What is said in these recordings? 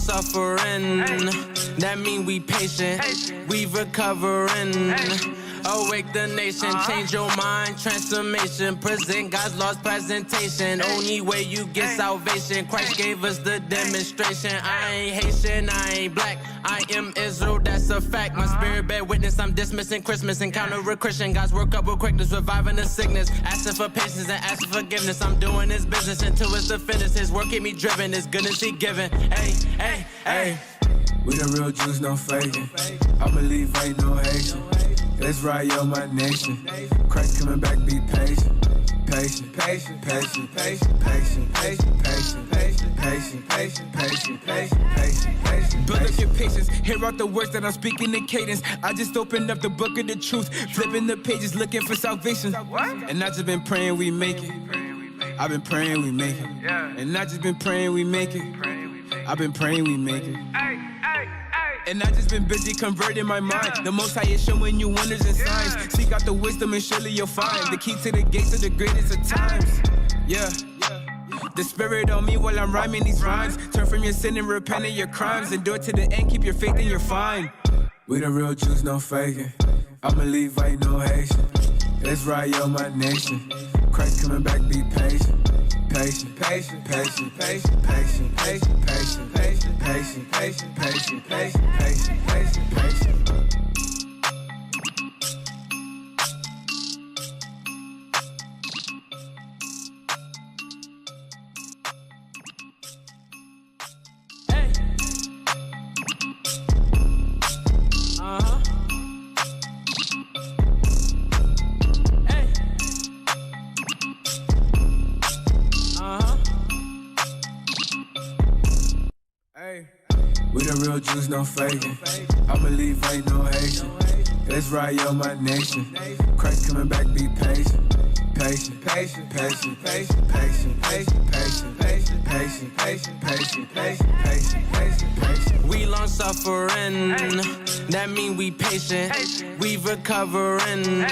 suffering. That mean we patient. We recovering. Awake the nation, change your mind, transformation. Present God's lost presentation. Only way you get salvation. Christ gave us the demonstration. I ain't Haitian, I ain't black. I am Israel, that's a fact. My spirit bear witness, I'm dismissing Christmas. Encounter a Christian, God's work up with quickness, reviving the sickness. Asking for patience and asking forgiveness. I'm doing His business until it's the finish. His work keep me driven, His goodness He giving. Hey, hey, hey. We the real Jews, no faking. I believe ain't no Haitian. Israel, my nation. Christ coming back, be patient. Patient, patient, patient, patient, patient, patient, patient, patient, patient, patient, patient, patient, patient, patient. Build up your patience, hear out the words that I'm speaking in cadence. I just opened up the book of the truth, flipping the pages, looking for salvation. And I just been praying we make it. I've been praying we make it. And I just been praying we make it. I've been praying we make it. And I just been busy converting my mind. The Most High is showing you wonders and signs. Seek out the wisdom and surely you'll find the key to the gates of the greatest of times. Yeah. The Spirit on me while I'm rhyming these rhymes. Turn from your sin and repent of your crimes. Endure to the end, keep your faith and you're fine. We the real Jews, no faking. I believe ain't no Haitian. Israel, my nation. Christ coming back, be patient. Patient, patient, patient, patient, patient, patient, patient, patient, patient, patient, patient, patient, patient, patient, patient. Hey. We the real Jews, no faking. I believe ain't no Haitian. Israel, my nation. Christ coming back, be patient. Patient, patient, patient, patient, patient, patient, patient, patient, patient, patient, patient, patient, patient, patient, patient. We long suffering. That mean we patient. We recovering.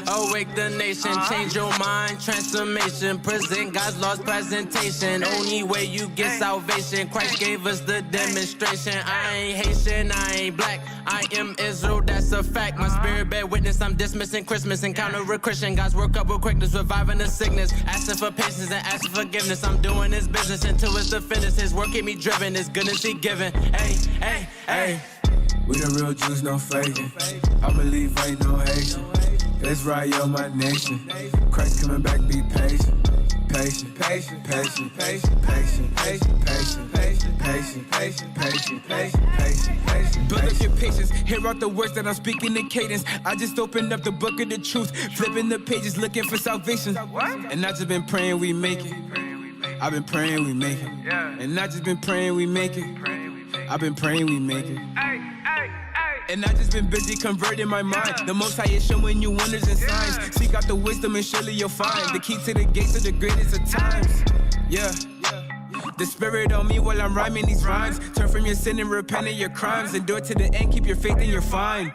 Awake the nation, change your mind, transformation. Present God's lost presentation. Only way you get salvation. Christ gave us the demonstration. I ain't Haitian, I ain't black. I am Israel, that's a fact. My spirit bear witness, I'm dismissing Christmas. Encounter a Christian, God's work up with quickness, reviving the sickness. Asking for patience and asking forgiveness. I'm doing His business until it's the finish. His work keep me driven, His goodness He giving. Hey, hey, hey. We the real Jews, no faking. I believe ain't no Haitian. Israel, my nation. Christ coming back, be patient. Patient, patient, patient, patient, patient, patient, patient, patient, patient, patient, patient, patient, patient, patient. Build up your patience, hear out the words that I'm speaking in cadence. I just opened up the book of the truth, flipping the pages, looking for salvation. And I just been praying we make it. I've been praying we make it. And I just been praying we make it. I've been praying we make it. And I just been busy converting my mind. The Most High is showing you wonders and signs. Seek out the wisdom and surely you'll find the key to the gates of the greatest of times. Yeah. The Spirit on me while I'm rhyming these rhymes. Turn from your sin and repent of your crimes. Endure to the end, keep your faith and you're fine.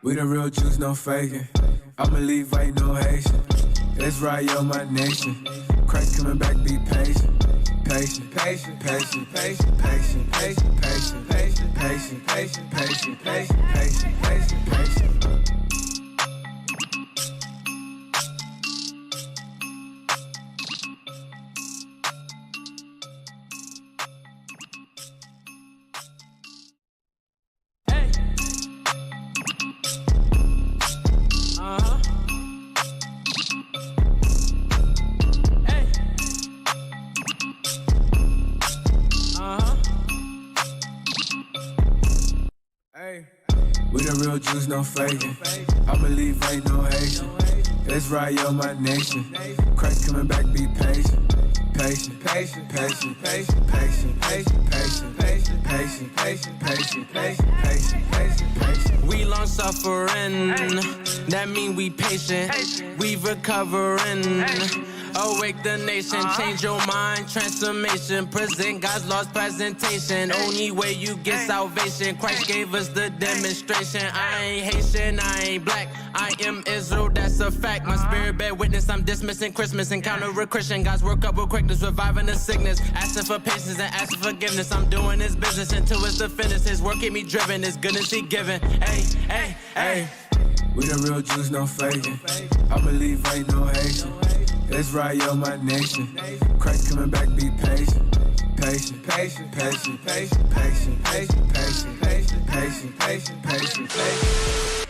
We the real Jews, no faking. I believe ain't no Haitian. Israel, my nation. Christ coming back, be patient. Patient, patient, patient, patient, patient, patient, patient, patient, patient, patient, patient, patient, patient, patient, patient. We the real Jews, no faking. I believe ain't no Haitian. Israel, my nation. Christ coming back, be patient. Patient, patient, patient, patient, patient, patient, patient, patient, patient, patient, patient, patient, patient, patient, patient. We long suffering. That mean we patient. We recovering. Awake the nation, change your mind, transformation. Present God's lost presentation. Only way you get salvation. Christ gave us the demonstration. I ain't Haitian, I ain't black. I am Israel, that's a fact. My spirit bear witness, I'm dismissing Christmas. Encounter a Christian, God's work up with quickness, reviving the sickness. Asking for patience and asking forgiveness. I'm doing His business until it's the finish. His work keep me driven, His goodness He given. Hey, hey, hey. We the real Jews, no faking. I believe ain't no Haitian. Israel, my nation. Christ coming back, be patient. Patient, patient, patient, patient, patient, patient, patient, patient, patient, patient, patient, patient.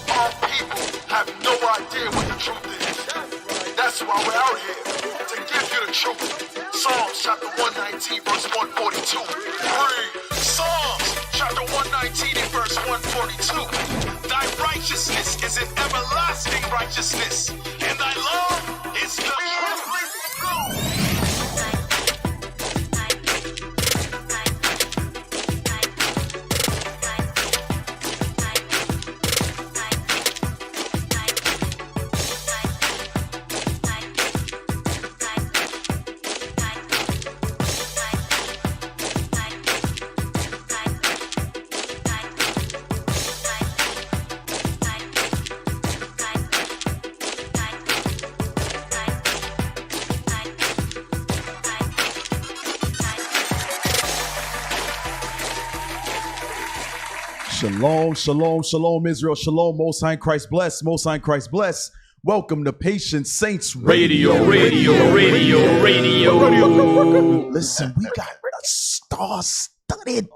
Our people have no idea what the truth is. That's why we're out here, to give you the truth. Psalms chapter 119, verse 142. Read. Psalms chapter 119 and verse 142. Thy righteousness is an everlasting righteousness, and thy law is the truth. Shalom, shalom, shalom, Israel, shalom, Most High in Christ bless, Most High in Christ bless. Welcome to Patient Saints Radio. Listen, we got a star-studded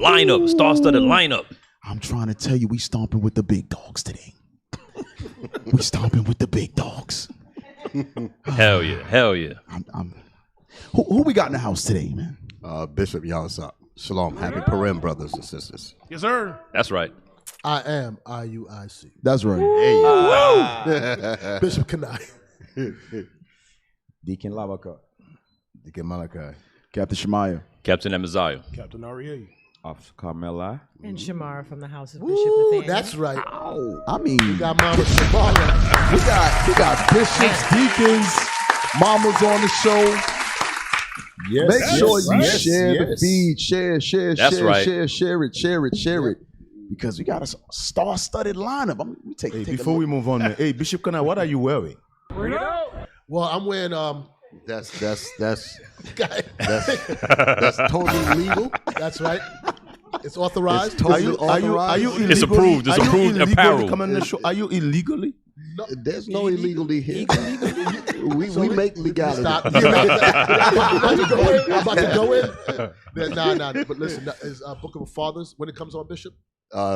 lineup. I'm trying to tell you, we stomping with the big dogs today. We stomping with the big dogs. Hell yeah. Who we got in the house today, man? Bishop Yawasop. Shalom. Happy Purim, brothers and sisters. Yes, sir. That's right. I am IUIC. That's right. Hey, Bishop Kanai. Deacon Lavaka. Deacon Malachi. Captain Shemaiah. Captain Amaziah. Captain Ariel. Officer Carmela. And Shamara from the House of Bishop Nathaniel. That's right. Ow. I mean, We got Mama Shamara. we got bishops, deacons, mamas on the show. Yes, Make sure you yes, share the yes. feed, share it, Right. because we got a star-studded lineup. Let me take Before we move on, hey, Bishop Kana, what are you wearing? Well, I'm wearing That's totally legal. That's right. It's authorized. It's totally authorized. illegally? It's approved. It's Are you approved illegally apparel. coming on the show? Are you illegally? No. There's no illegally here. we make legality. Stop. I'm about to go in. Nah. But listen, is Book of the Fathers when it comes on, Bishop?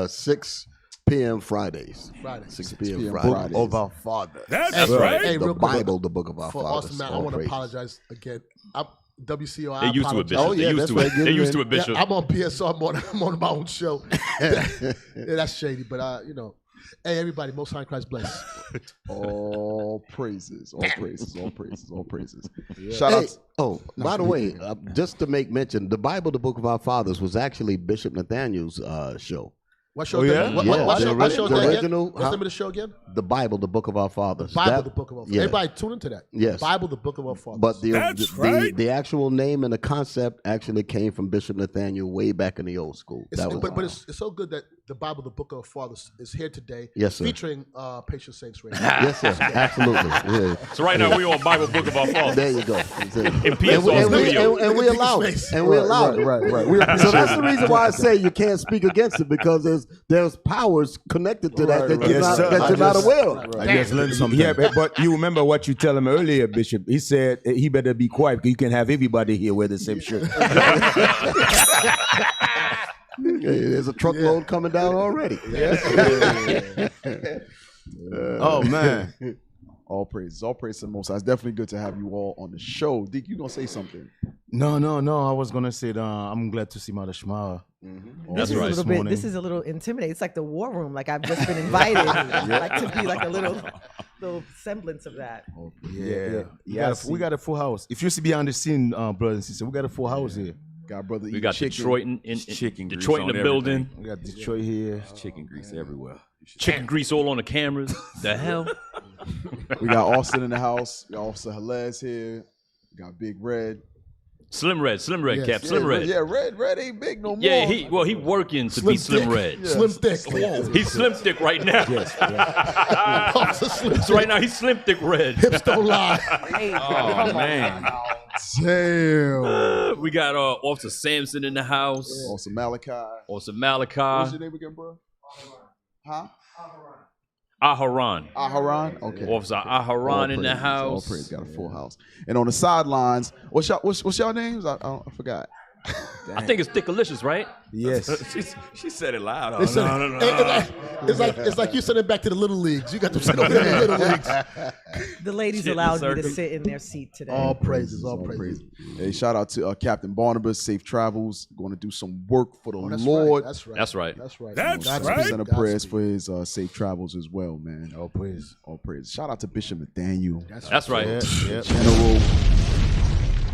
6 p.m. Fridays. 6 p.m. Fridays. Of our Father. That's right. Hey, The real quick, Bible, the book of our for fathers. Austin, man, I All want to praises. apologize again. WCO, They used to it, Bishop. Oh, yeah, They used that's to right. it. They used to it, Bishop. Yeah, I'm on PSO. I'm on my own show. Yeah, that's shady, but hey, everybody, Most High in Christ bless. all praises. Shout out. By the way, just to make mention, the Bible, the book of our fathers, was actually Bishop Nathaniel's show. What show? Oh, is yeah? that? What Yeah, show? the What show is that again? original, What's the name of the show again? The Bible, the book of our fathers. Bible, the Book of Our Fathers. yeah. Everybody tune into that. Yes. Bible, the Book of Our Fathers. But the actual name and the concept actually came from Bishop Nathaniel way back in the old school. It's so good that the Bible, the Book of Our Fathers, is here today. Yes, sir. Featuring Patient Saints Radio. Yes, sir. Absolutely. Yeah. So right now we on Bible Book of our Fathers. There you go. In PSO studio. And we allow it. And we allow it. Right. So that's the reason why I say you can't speak against it, because there's powers connected to that you're not aware of. I just learned something. Yeah, but you remember what you tell him earlier, Bishop. He said he better be quiet because you can have everybody here wear the same shirt. There's a truckload coming down already. Oh, man. All praises to the Most High. It's definitely good to have you all on the show. Dick, you gonna say something? No. I was going to say that I'm glad to see Mother Shema. That's right. This is a little intimidating. It's like the war room. Like I've just been invited, like to be like a little semblance of that. Yeah. We got a full house. If you used to be on the scene, brothers and sisters, we got a full house here. We got chicken. Detroit in Chicken grease Detroit in on the building. We got Detroit here. Chicken grease everywhere. Chicken grease all on the cameras. The hell? We got Austin in the house. We got Officer Halez here. We got Big Red. Slim Red, Yes. Cap, Slim Red. Yeah, Red ain't big no more. Yeah, he working to be Slim Red. Slim thick. He's Slim Thick right now. Yes. So right now he's Slim Thick Red. Hips don't lie. Oh man. Damn. We got Officer Sampson in the house. Officer Malachi. Officer What's Malachi. your name again, bro? Huh? Aharon. Aharon? Okay. Officer Aharon in the house. All praise, got a full house. And on the sidelines, what's y'all names? I forgot. I think it's Thickalicious, right? Yes. She said it loud. It's like you send it back to the little leagues. You got to send it to the little leagues. The ladies Shit in allowed the me to circle. sit in their seat today. All praises, all praises. Hey, shout out to Captain Barnabas, safe travels. Going to do some work for the That's Lord. Right. That's right. That's right. That's right. That's Godspeed. Present a prayers Godspeed. for his safe travels as well, man. All praise. All praise. Shout out to Bishop Nathaniel, That's right. Yeah. General,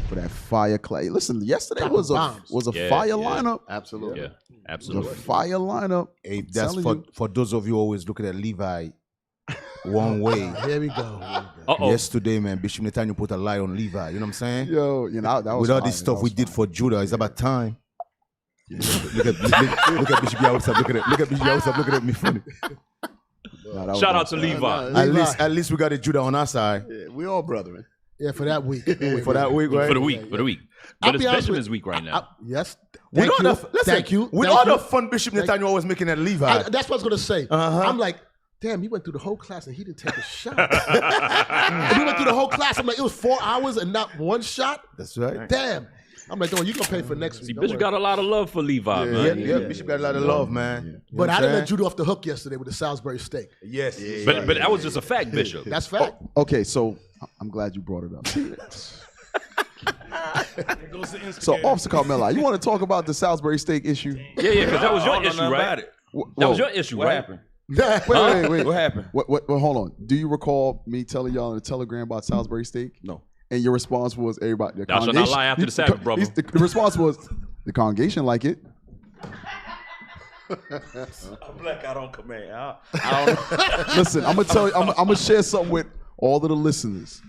for that fire clay. Listen, yesterday was a Yeah, fire yeah. lineup. Absolutely. Yeah, It was a absolutely. fire lineup. Hey, I'm that's telling you. for those of you always looking at Levi one way. Here we go. Uh-oh. Yesterday, man, Bishop Nathaniel put a lie on Levi. You know what I'm saying? Yo, that was With all fire. this stuff That we was did fire. for Judah, it's about time. Look at Bishop Yawusab. Look at Bishop Yawusab. Look at me funny. Nah, that was Shout out awesome. to Levi. At least we got a Judah on our side Yeah, we all brethren. Yeah, for that week. for that week, right? For the week. For the week. I'll But it's be honest Benjamin's with- week right now. Yes. With Thank all you. the listen, Thank you. with Thank all you. the fun Bishop Nathaniel always making at Levi. That's what I was gonna say. I'm like, damn, he went through the whole class and he didn't take a shot. And we went through the whole class. I'm like, it was 4 hours and not one shot. That's right. Damn. I'm like, you gonna pay for next week. See, Don't Bishop worry. got a lot of love for Levi, man. Yeah, Bishop got a lot of love, man. You know But what I I'm didn't let saying? Judah off the hook yesterday with the Salisbury steak. Yes. But that was just a fact, Bishop. That's fact. Okay, so I'm glad you brought it up. So, Officer Carmella, you want to talk about the Salisbury steak issue? Yeah, because that was your issue, right? That was your issue, right? Wait. What happened? What, hold on. Do you recall me telling y'all in a telegram about Salisbury steak? No. And your response was everybody. The Thou shalt not congregation- lie after the Sabbath, brother. The response was the congregation like it. I'm black out on command. I don't Listen, I'm gonna tell you. I'm gonna share something with all of the listeners.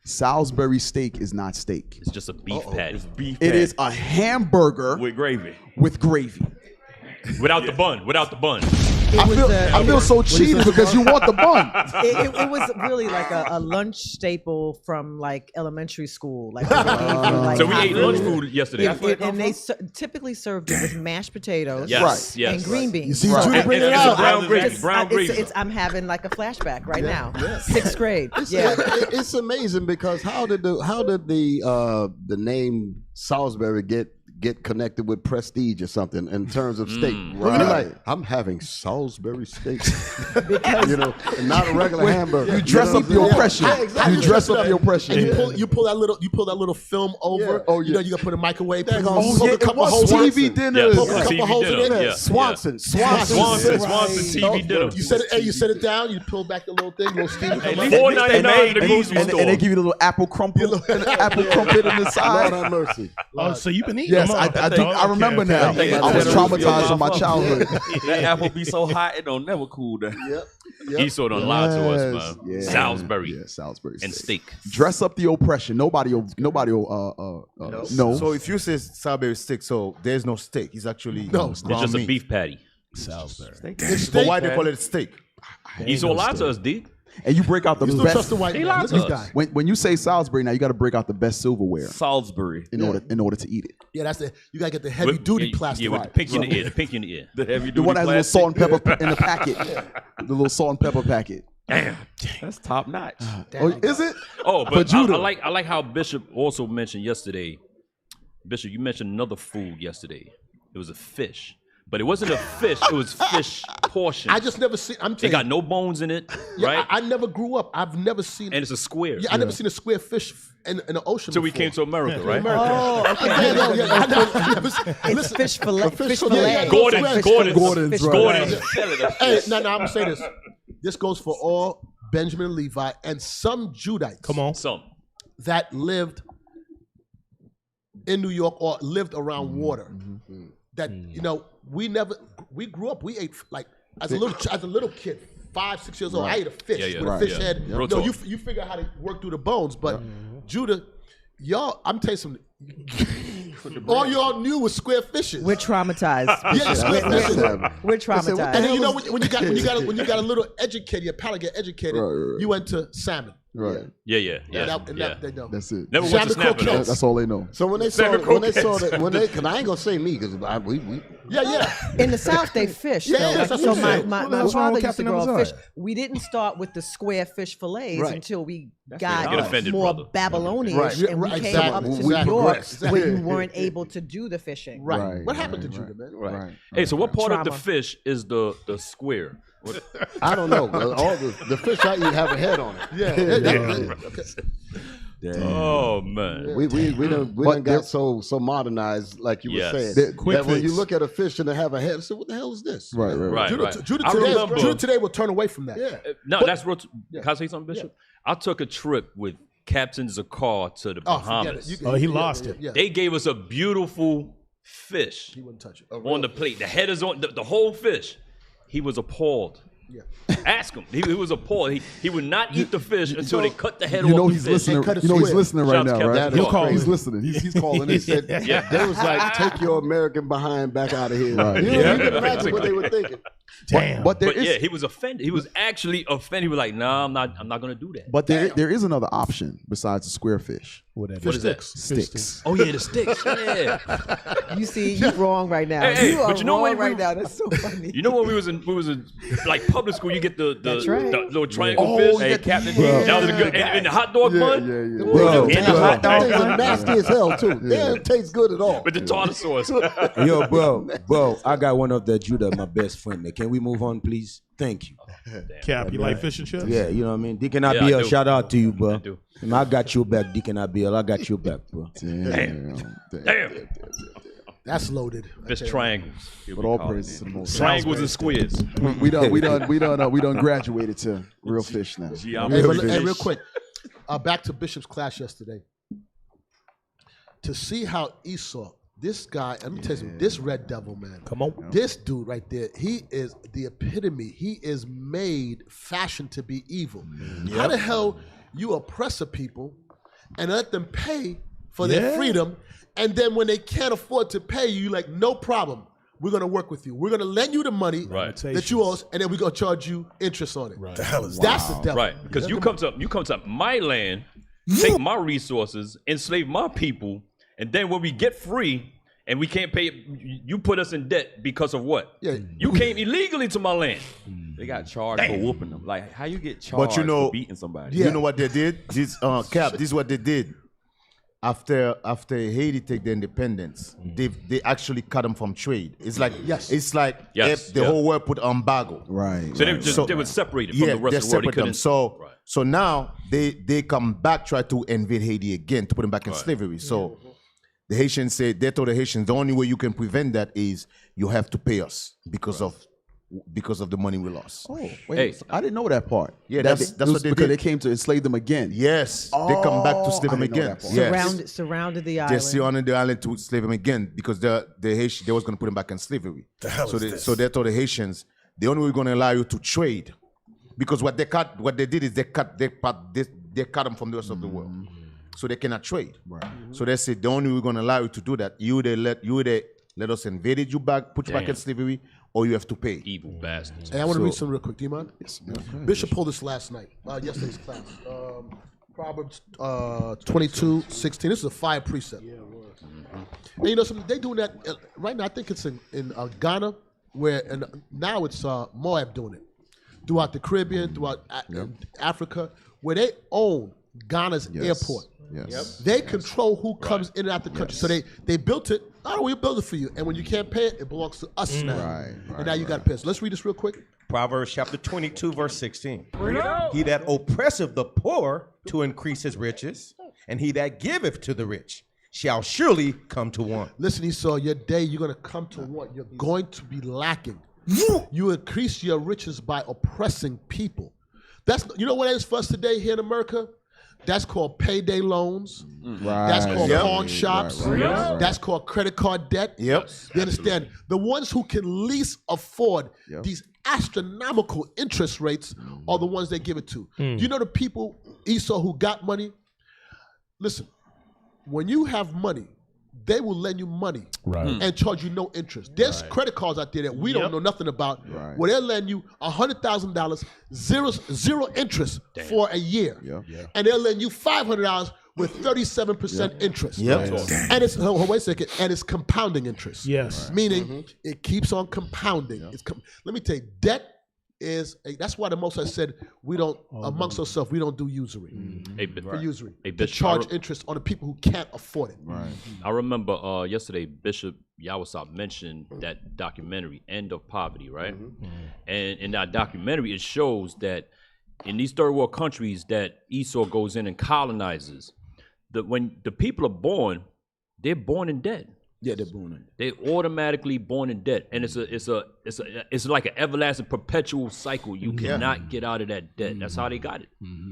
Salisbury steak is not steak. It's just a beef patty. beef It is a hamburger with gravy. with gravy. Without the bun. Without the bun. I feel so cheated because you want the bun. It was really like a lunch staple from like elementary school. Like, they would give you, like, So we hot ate lunch food yesterday. and they typically served it with mashed potatoes Yes, Right. yes. and green beans. You see, Right. Judah And- bring and it it's a out. brown gravy. Just- Brown gravy. I'm having like a flashback right now. 6th grade. Yeah. It's amazing because how did the name Salisbury get connected with prestige or something in terms of steak? Right. You're like, I'm having Salisbury steak, and not a regular hamburger. You dress up the oppression. Yeah, exactly. You dress up the oppression. And you pull that little film over. Yeah. Oh, You know, yeah. you gotta put a microwave. There Pull goes- a it couple was holes in it. TV dinner. Yes, Put a it's couple TV holes in dinner. it. Yeah. Swanson. Swanson TV dinner. You set it down. You pull back the little thing. Little steam come up. $4.99 at the grocery And store. they give you the little apple crumple, apple crumpet on the Lord side. have mercy. Oh, so you've been eating Yes, them all. I do. I remember now. I was traumatized in my childhood. That apple be so hot it don't never cool down. Esau done lied to us, man. Yeah. Salisbury Yeah, Salisbury and steak. Dress up the oppression. Nobody will know. So if you say Salisbury steak, so there's no steak. It's actually No. It's just a beef patty. But why they call it steak? Esau lied to us, D. And you break out the You still trust best. the white He man. lied Look to at this us. guy. When you say Salisbury, now you got to break out the best silverware Salisbury. in order to eat it. Yeah, that's it. You gotta get the heavy duty plastic. Yeah, with the pink in the ear. The pink in the ear. The heavy The one that has a little plastic. salt and pepper in the packet. The little salt and pepper packet. That's top notch. Oh, is it? Oh, For but Judah. I like how Bishop also mentioned yesterday. Bishop, you mentioned another food yesterday. It was a fish. But it wasn't a fish, it was fish portion. I just never seen. I'm It telling got you, no bones in it, yeah, right? I never grew up. I've never seen. And it's a square. Yeah, I never seen a square fish in the ocean. Till we before. came to America, right? Oh, okay. I never, It's fish fillet. Fish fillet. fillet. Yeah, Gordon's. Fish Gordon's. fillet. Gordon's. Hey, no, I'm gonna say this. This goes for all Benjamin and Levi and some Judites. Come on. Some. That lived in New York or lived around water. That we grew up. We ate like as a little kid, 5, 6 years old, I ate a fish with a Right. fish head. Real No, talk. you figure out how to work through the bones, but Judah, y'all, I'm telling you something. All y'all knew was square fishes. We're traumatized. Yeah, square fishes. We're traumatized. And then you know when you got a little educated, your palate get educated, you went to salmon. Right. Yeah. They know. That's it. Never went to Salmon snapping. croquettes. That's all they know. So when they saw that, because I ain't gonna say me because we Yeah. In the South, they fish. Yeah, though. that's Like, what so I'm my saying. father wrong with used to Captain grow up Amazon? fish. We didn't start with the square fish fillets Right. until we Get got offended, more brother. Babylonian, Right. and we Right, came exactly. up to We New York progressed. where you weren't able to do the fishing. Right. What happened to Judah, man? right. Hey, so what part of the Trauma. fish is the square? What, I don't know. All the fish I eat have a head on it. oh man. We done got so modernized, like you Yes. were saying, The quick that when you fix. look at a fish and they have a head, so what the hell is this? Right. Judah I remember. today will turn away from that. Yeah. No, that's real. Can I say something, Bishop? I took a trip with Captain Zakar to the Oh, forget Bahamas. it. He lost it. Yeah. They gave us a beautiful fish He wouldn't touch it. on the plate. The head is on the whole fish. He was appalled. Yeah. Ask him. He was appalled. He would not eat the fish until they cut the head You off know the he's fish. listening. cut it You know he's square. listening right Shouts now, Captain right? Zakar. He'll call. Crazy. He's listening. He's calling in. Yeah. They was like, take your American behind back out of here. Right. You know, you can imagine what they were thinking. Damn. But there But is. yeah, he was offended. He was actually offended. He was like, "No, I'm not gonna do that." But there is another option besides the square fish. What that What is that? Sticks. Oh yeah, the sticks. Yeah. You see, you're wrong right now. Hey, you are but you know wrong when we- right now. That's so funny. You know when we was in like public school, you get the right. little triangle Oh, fish. yeah, Captain. yeah. That was a good. And the hot dog bun. Yeah. Bro, And the hot that dog thing bun was nasty as hell too. They don't taste good at all. with the tartar sauce. Yo, bro, I got one of the Judah, my best friend, man. Can we move on, please? Thank you. Cap, you like fish and chips? Yeah, you know what I mean? Deacon Yeah, I Abiel, do. shout out to you, bro. I do. I got your back, Deacon Abiel. I got your back, bro. Damn. That's loaded. Fish triangles. But all praises to the Most High. Triangles and squares. We done graduated to real fish now. Hey, real quick, back to Bishop's class yesterday. To see how Esau, this guy, let me tell you something, this red devil, man. Come on. This dude right there, he is the epitome. He is made, fashioned to be evil. How the hell you oppress a people and let them pay for their freedom, and then when they can't afford to pay you, like, no problem. We're going to work with you. We're going to lend you the money that you owe us, and then we're going to charge you interest on it. Right. The hell is That's the devil. Right. Because you come to my land, take my resources, enslave my people, and then when we get free and we can't pay, you put us in debt because of what? Yeah. You came illegally to my land. They got charged for whooping them. Like, how you get charged But you know, for beating somebody? you know what they did? This Cap, this is what they did. After Haiti take the independence, they actually cut them from trade. It's like if the whole world put embargo. Right. So they were separated from the rest of the world. They couldn't. So now they come back, try to invade Haiti again to put them back in slavery. So the Haitians say, they told the Haitians, the only way you can prevent that is you have to pay us because of the money we lost. Oh, wait. I didn't know that part. Yeah, That that's it what was they because did. they came to enslave them again. Yes, they come back to slave them I didn't know again. that part. Yes. Surrounded the They island. surrounded the island to slave them again because the Haitian, they was going to put them back in slavery. So they told the Haitians, the only way we're going to allow you to trade, because what they did is they cut them from the rest of the world, so they cannot trade. Right. So they said the only way we're going to allow you to do that, you let us invade you back, put you back in slavery, or you have to pay. Evil bastards. Hey, I want to read something real quick. Do you mind? Yes. Bishop pulled this last night, yesterday's class. Proverbs 22:16. This is a fire precept. And you know something? They doing that right now. I think it's in Ghana, and now it's Moab doing it. Throughout the Caribbean, throughout Africa, where they own Ghana's airport. Yes. They control who comes in and out the country. So they built it. Oh, we built it for you. And when you can't pay it, it belongs to us now. And now you got to pay. So let's read this real quick. Proverbs chapter 22, verse 16. He that oppresseth the poor to increase his riches, and he that giveth to the rich shall surely come to want. Listen, Esau, your day you're going to come to want. You're going to be lacking. You increase your riches by oppressing people. You know what that is for us today here in America? That's called payday loans. Right. That's called pawn shops. Right. That's called credit card debt. Yep. You understand? The ones who can least afford these astronomical interest rates are the ones they give it to. Do you know the people, Esau, who got money? Listen, when you have money, they will lend you money and charge you no interest. There's credit cards out there that we don't know nothing about where they'll lend you $100,000, zero interest for a year. And they'll lend you $500 with 37% interest. And it's, wait a second, and it's compounding interest. Meaning it keeps on compounding. Let me tell you, debt is, that's why the Most High said we don't, amongst ourselves, we don't do usury. For usury. To charge interest on the people who can't afford it. I remember yesterday Bishop Yawasop mentioned that documentary, End of Poverty, right? And in that documentary, it shows that in these third world countries that Esau goes in and colonizes, that when the people are born, they're born in debt. Yeah, they're born in. They're automatically born in debt, and it's like an everlasting, perpetual cycle. You cannot get out of that debt. That's how they got it.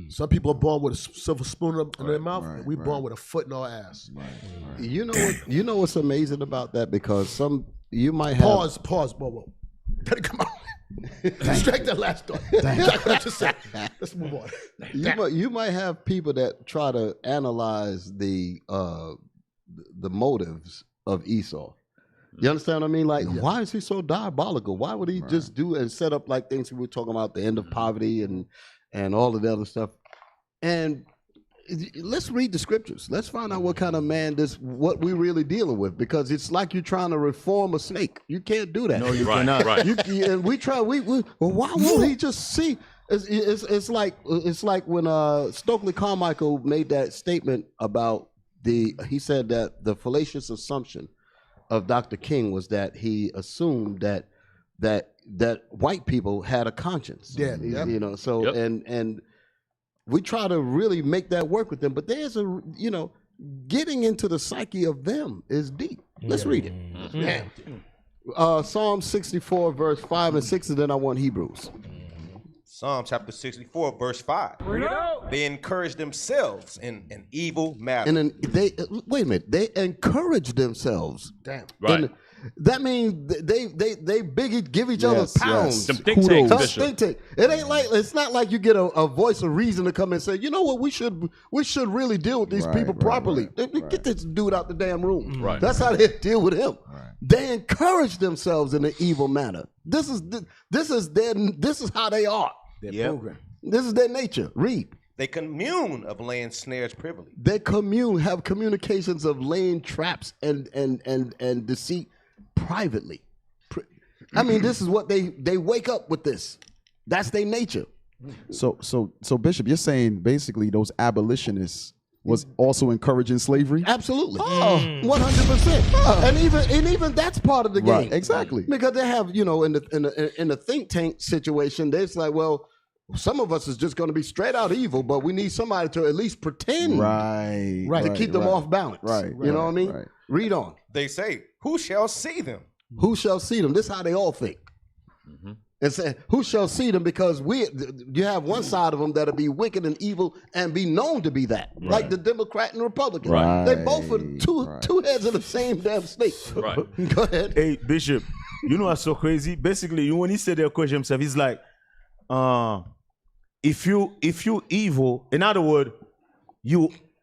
Some people are born with a silver spoon in their mouth. We born with a foot in our ass. You know what? You know what's amazing about that, because you might have pause, Bobo. Let it come out. Strike that last thought. Let's move on. You might have people that try to analyze the motives of Esau. You understand what I mean? Like, why is he so diabolical? Why would he just do and set up like things we were talking about, the end of poverty and all of the other stuff? And let's read the scriptures. Let's find out what kind of man what we're really dealing with, because it's like you're trying to reform a snake. You can't do that. No, you cannot. And we try. Well, why won't he just see? It's like when Stokely Carmichael made that statement about he said that the fallacious assumption of Dr. King was that he assumed that white people had a conscience. You know, so and we try to really make that work with them, but there's getting into the psyche of them is deep. Let's read it. Psalm 64 verse 5 and 6, and then I want Hebrews. Psalm chapter 64, verse 5. They encourage themselves in an evil matter. And then wait a minute, they encourage themselves. Damn. Right. That means they give each other pounds. Some think tanks, Bishop. Think tank. It's not like you get a voice of reason to come and say, you know what, we should really deal with these people properly. Get this dude out the damn room. That's how they deal with him. They encourage themselves in an evil manner. This is how they are. Program. This is their nature. Read. They commune of laying snares privily. They have communications of laying traps and deceit privately. I mean, this is what they wake up with this. That's their nature. So Bishop, you're saying basically those abolitionists was also encouraging slavery? Absolutely. 100%. And even that's part of the game. Right, exactly. Because they have, in the think tank situation, they're like, well, some of us is just going to be straight out evil, but we need somebody to at least pretend to keep them off balance. You know what I mean? Read on. They say, who shall see them? Who shall see them? This is how they all think. And say, who shall see them? Because you have one side of them that'll be wicked and evil and be known to be that, like the Democrat and Republican. They both are two heads of the same damn snake. Go ahead. Hey, Bishop, you know what's so crazy? Basically, when he said the equation himself, he's like, if you evil, in other words,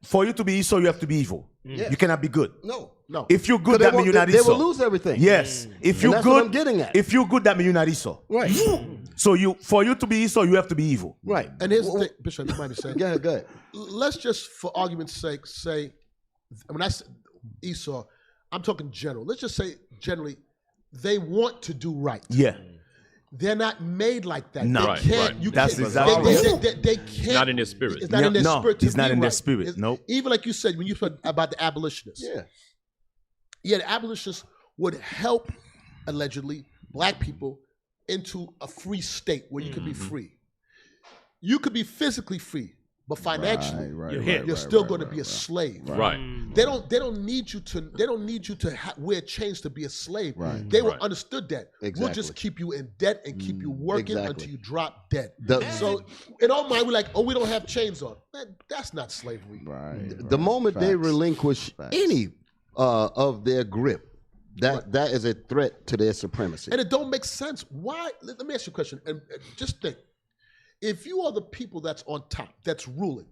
for you to be Esau, you have to be evil. You cannot be good. No. If you're good, that means you're not Esau. They will lose everything. Yes. If you're that's good, what I'm getting at. If you're good, that means you're not Esau. Right. So for you to be Esau, you have to be evil. Right. And here's the thing, Bishop, you might be saying. Go ahead. Let's just, for argument's sake, say, when I say Esau, I'm talking general. Let's just say generally, they want to do right. Yeah. They're not made like that. No. They can't. You That's can't. exactly They can't. It's not in their spirit. It's not in their spirit. It's not in their spirit. Nope. Even like you said when you said about the abolitionists. Yeah, the abolitionists would help, allegedly, black people into a free state where you could be free. You could be physically free, but financially, you're still going to be a slave. They don't need you to wear chains to be a slave. They were understood that. We'll just keep you in debt and keep you working until you drop dead. So in our mind, we're like, oh, we don't have chains on. Man, that's not slavery. The moment they relinquish any of their grip That is a threat to their supremacy. And it don't make sense. Why? Let me ask you a question. And just think. If you are the people that's on top, that's ruling,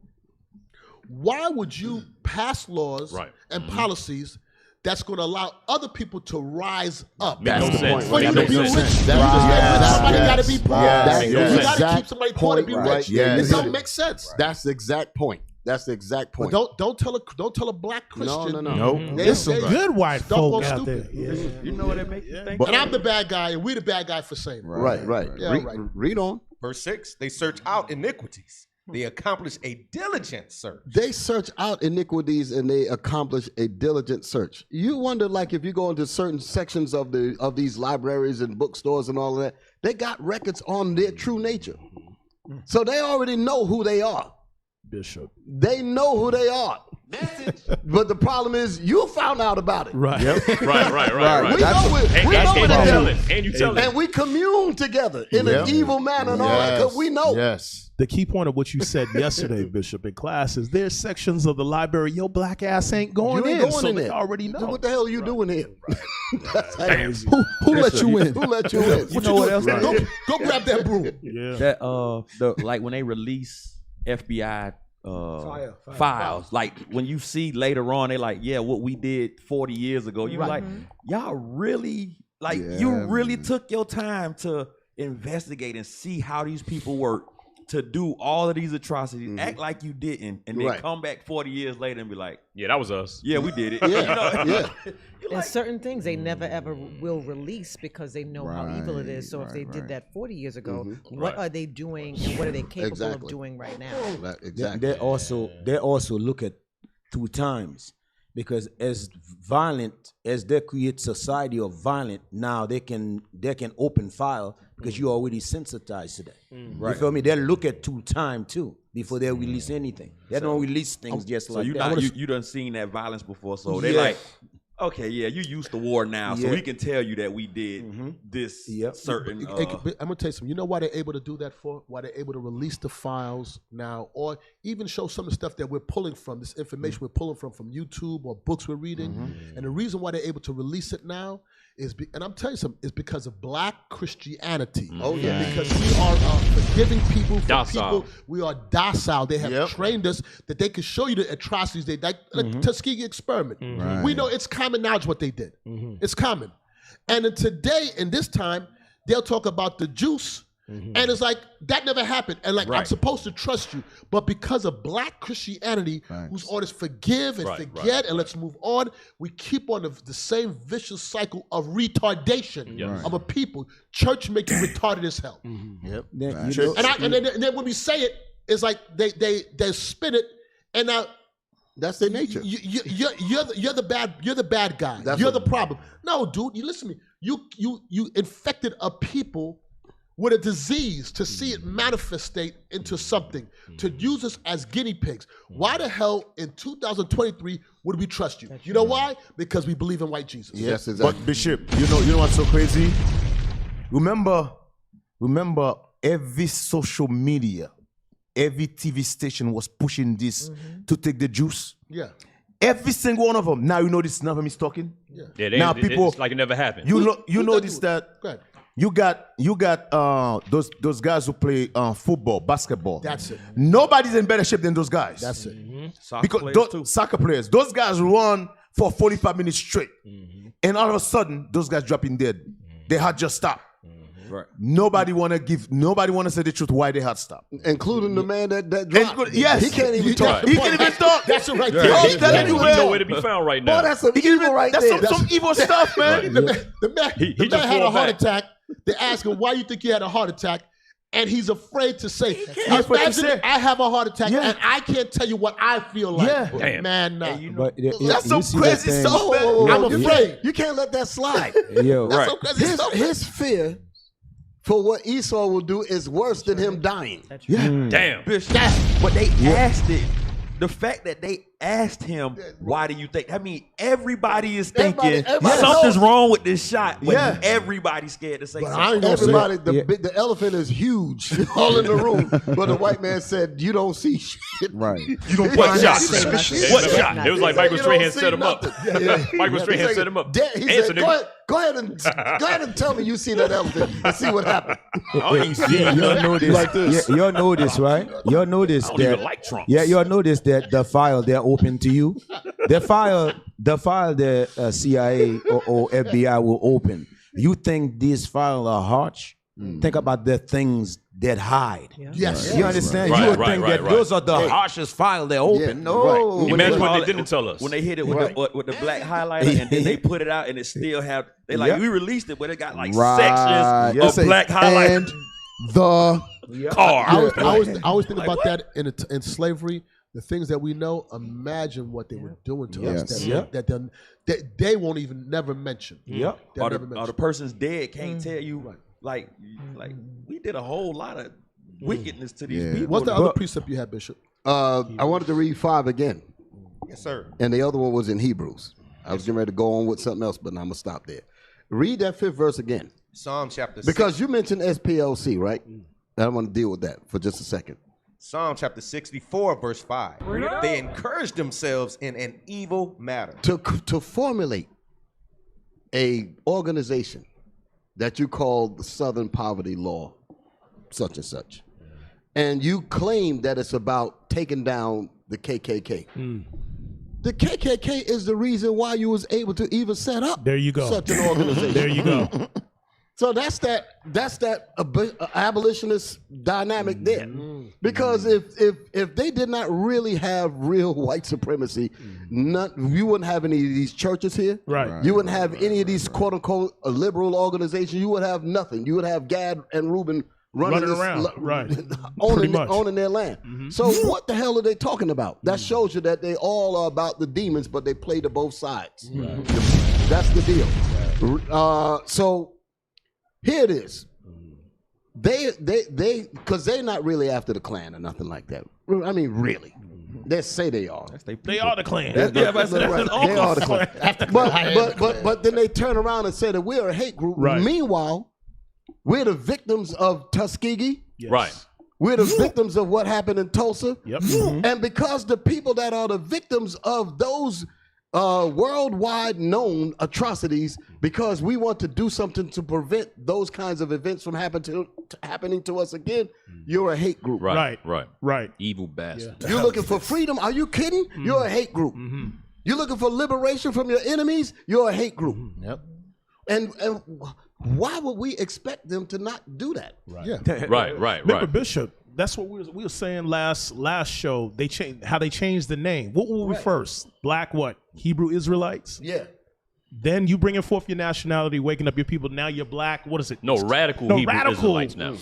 why would you pass laws and policies that's going to allow other people to rise up? That's the point. For you to be rich, somebody got to be poor. You got to keep somebody poor to be rich. It don't make sense. That's the exact point. That's the exact point. But don't tell a black Christian. No. There's some good white folk out there. You know what it makes you think? And I'm the bad guy, and we the bad guy for saying it. Right. Yeah, Read on. Verse 6, they search out iniquities. They accomplish a diligent search. They search out iniquities and they accomplish a diligent search. You wonder, like, if you go into certain sections of these libraries and bookstores and all of that, they got records on their true nature. So they already know who they are. Bishop. They know who they are. But the problem is, you found out about it. Right. Yep. Right. We know what it is. And you tell it. And we commune together in an evil manner and all that, because we know. Yes. The key point of what you said yesterday, Bishop, in class is there's sections of the library your black ass ain't going in. So they already know. What the hell are you doing here? Who let you in? Who let you in? You know what else? Go grab that broom. Yeah. That like when they release FBI files, like when you see later on, they like, yeah, what we did 40 years ago. You like, y'all really you really took your time to investigate and see how these people work to do all of these atrocities, act like you didn't, and then come back 40 years later and be like, yeah, that was us. Yeah, we did it. And certain things they never ever will release because they know how evil it is. So if they did that 40 years ago, what are they doing and what are they capable of doing right now? Exactly. They also look at 2 times, because as violent as they create society of violent, now they can open file because you're already sensitized to that. You feel me? They look at 2 times too before they release anything. They don't release things just like that. You done seen that violence before, so they like, okay, yeah, you used to war now, so we can tell you that we did this certain. I'm gonna tell you something. You know why they're able to do that for? Why they're able to release the files now, or even show some of the stuff that we're pulling from, this information we're pulling from YouTube or books we're reading. And the reason why they're able to release it now is, and I'm telling you something, is because of black Christianity. Oh yeah, because we are forgiving people. Docile. We are docile. They have trained us that they can show you the atrocities they like the Tuskegee experiment. We know it's common knowledge what they did. It's common. And then today, in this time, they'll talk about the juice. And it's like, that never happened. And like, I'm supposed to trust you. But because of black Christianity, whose orders forgive and forget and let's move on, we keep on the same vicious cycle of retardation of a people. Church make you retarded as hell. And then when we say it, it's like they spin it, and now that's their nature. You're the bad guy. You're the problem. No, dude, you listen to me. You infected a people with a disease to see it manifestate into something, to use us as guinea pigs. Why the hell in 2023 would we trust you? You know why? Because we believe in white Jesus. Yes, exactly. But Bishop, you know what's so crazy? Remember every social media, every TV station was pushing this to take the juice. Yeah. Every single one of them. Now you notice none of them is talking. Yeah, now people, it's like it never happened. You notice that. Go ahead. You got those guys who play football, basketball. That's it. Nobody's in better shape than those guys. That's it. Soccer players, those guys run for 45 minutes straight, and all of a sudden, those guys dropping dead. Their heart just stopped. Right. Nobody want to say the truth why they heart stopped, including the man that dropped. Yes, he can't even talk. He can't even talk. That's right. He's nowhere to be found right now. Oh, that's some evil right there. That's some evil stuff, man. The man had a heart attack. They ask him, why you think you had a heart attack? And he's afraid to say, imagine I have a heart attack and I can't tell you what I feel like. Yeah. Damn. Man, no. That's some crazy stuff, man. I'm afraid. You can't let that slide. That's some crazy stuff. His fear for what Esau will do is worse than him dying. Damn. But they asked it. The fact that they asked him, why do you think? I mean, everybody is thinking everybody something's knows. wrong with this shot, but Yeah. everybody's scared to say But I ain't something. gonna Everybody, the elephant is huge, all in the room. But the white man said, "You don't see shit." Right. You don't what shot? What shot? It was like Michael Strahan set him up. Michael Strahan set him up. He said, go ahead and tell me you see that elephant and see what happened. You'll notice, Like this. you'll notice, right? You'll notice I don't that. even like Trump. Yeah, you'll notice that the file they're open to you, the file the CIA or FBI will open. You think these files are harsh? Think about the things that hide. Yes. You understand? Right, You would right, think right, that right. those are the harshest file they're open. No. Imagine what they didn't tell us. When they hit it with the black highlighter and then they put it out and it still have, they like, we released it, but it got like sections of black highlighter. And the car. I always think about that in slavery. The things that we know, imagine what they were doing to us that they won't even never mention. Yep. Or the person's dead can't tell you like we did a whole lot of wickedness to these people. What's the other precept you had, Bishop? I wanted to read 5 again. Yes, sir. And the other one was in Hebrews. I was getting ready to go on with something else, but now I'm going to stop there. Read that 5th verse again. Psalm chapter 6. Because you mentioned SPLC, right? I want to deal with that for just a second. Psalm chapter 64, verse 5. They encourage themselves in an evil matter. To formulate a organization that you call the Southern Poverty Law, such and such, and you claim that it's about taking down the KKK. The KKK is the reason why you was able to even set up such an organization. There you go. So that's that abolitionist dynamic there. Because if they did not really have real white supremacy, you wouldn't have any of these churches here. Right. You wouldn't have any of these quote unquote liberal organizations. You would have nothing. You would have Gad and Reuben running around, owning their land. So what the hell are they talking about? That shows you that they all are about the demons, but they play to both sides. That's the deal. So here it is. They because they're not really after the Klan or nothing like that. I mean, really. They say they are. They are the Klan. They are the Klan. But then they turn around and say that we're a hate group. Right. Meanwhile, we're the victims of Tuskegee. Yes. Right. We're the victims of what happened in Tulsa. Yep. And because the people that are the victims of those worldwide known atrocities, because we want to do something to prevent those kinds of events from happening to us again, you're a hate group. Right. Evil bastard. You're looking for freedom. Are you kidding? You're a hate group. You're looking for liberation from your enemies. You're a hate group. Yep. And why would we expect them to not do that? Right. Remember, Bishop, that's what we were saying last show. They changed how they changed the name. What were we first? Black what? Hebrew Israelites? Yeah. Then you bringing forth your nationality, waking up your people. Now you're black. What is it? No, radical Hebrew Israelites now.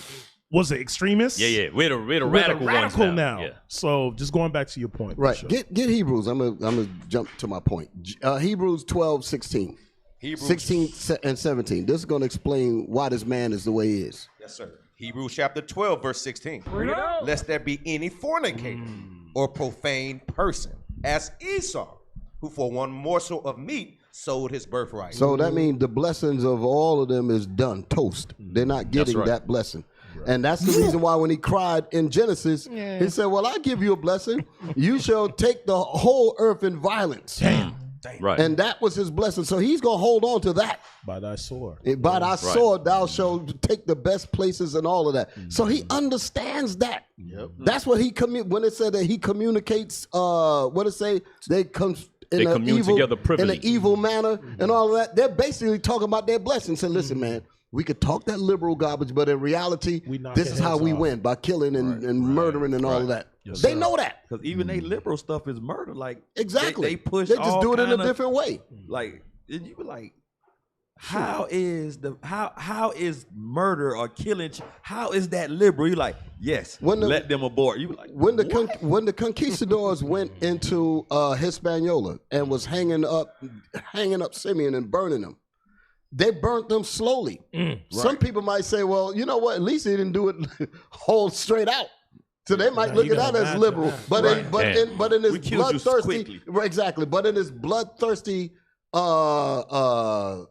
Was it extremists? Yeah. We're the radical ones now. Yeah. So just going back to your point. Right. Bishop. Get Hebrews. I'm gonna jump to my point. Hebrews 12:16. Hebrews 16 and 17. This is going to explain why this man is the way he is. Yes, sir. Hebrews chapter 12, verse 16. Lest there be any fornicator or profane person, as Esau, who for one morsel of meat sold his birthright. So that means the blessings of all of them is done, toast. They're not getting that blessing. And that's the reason why when he cried in Genesis, he said, well, I give you a blessing. You shall take the whole earth in violence. Damn. Right. And that was his blessing. So he's going to hold on to that. By thy sword. By thy sword, thou shalt take the best places and all of that. So he understands that. Yep. That's what he when it said that he communicates. What it say? They commune together privily in an evil manner and all of that. They're basically talking about their blessings. So listen, man. We could talk that liberal garbage, but in reality, this is how we win, by killing and murdering and all of that. Yes, they sir. know that. Because even they liberal stuff is murder. Like exactly, they push. They just do it in a different way. Like you were like, how is murder or killing? How is that liberal? You're like, yes. Let them abort. You were like, when the conquistadors went into Hispaniola and was hanging up Simeon and burning them. They burnt them slowly. Some people might say, well, you know what? At least they didn't do it whole straight out. So they might look at that as liberal, but in his bloodthirsty, exactly. But in his bloodthirsty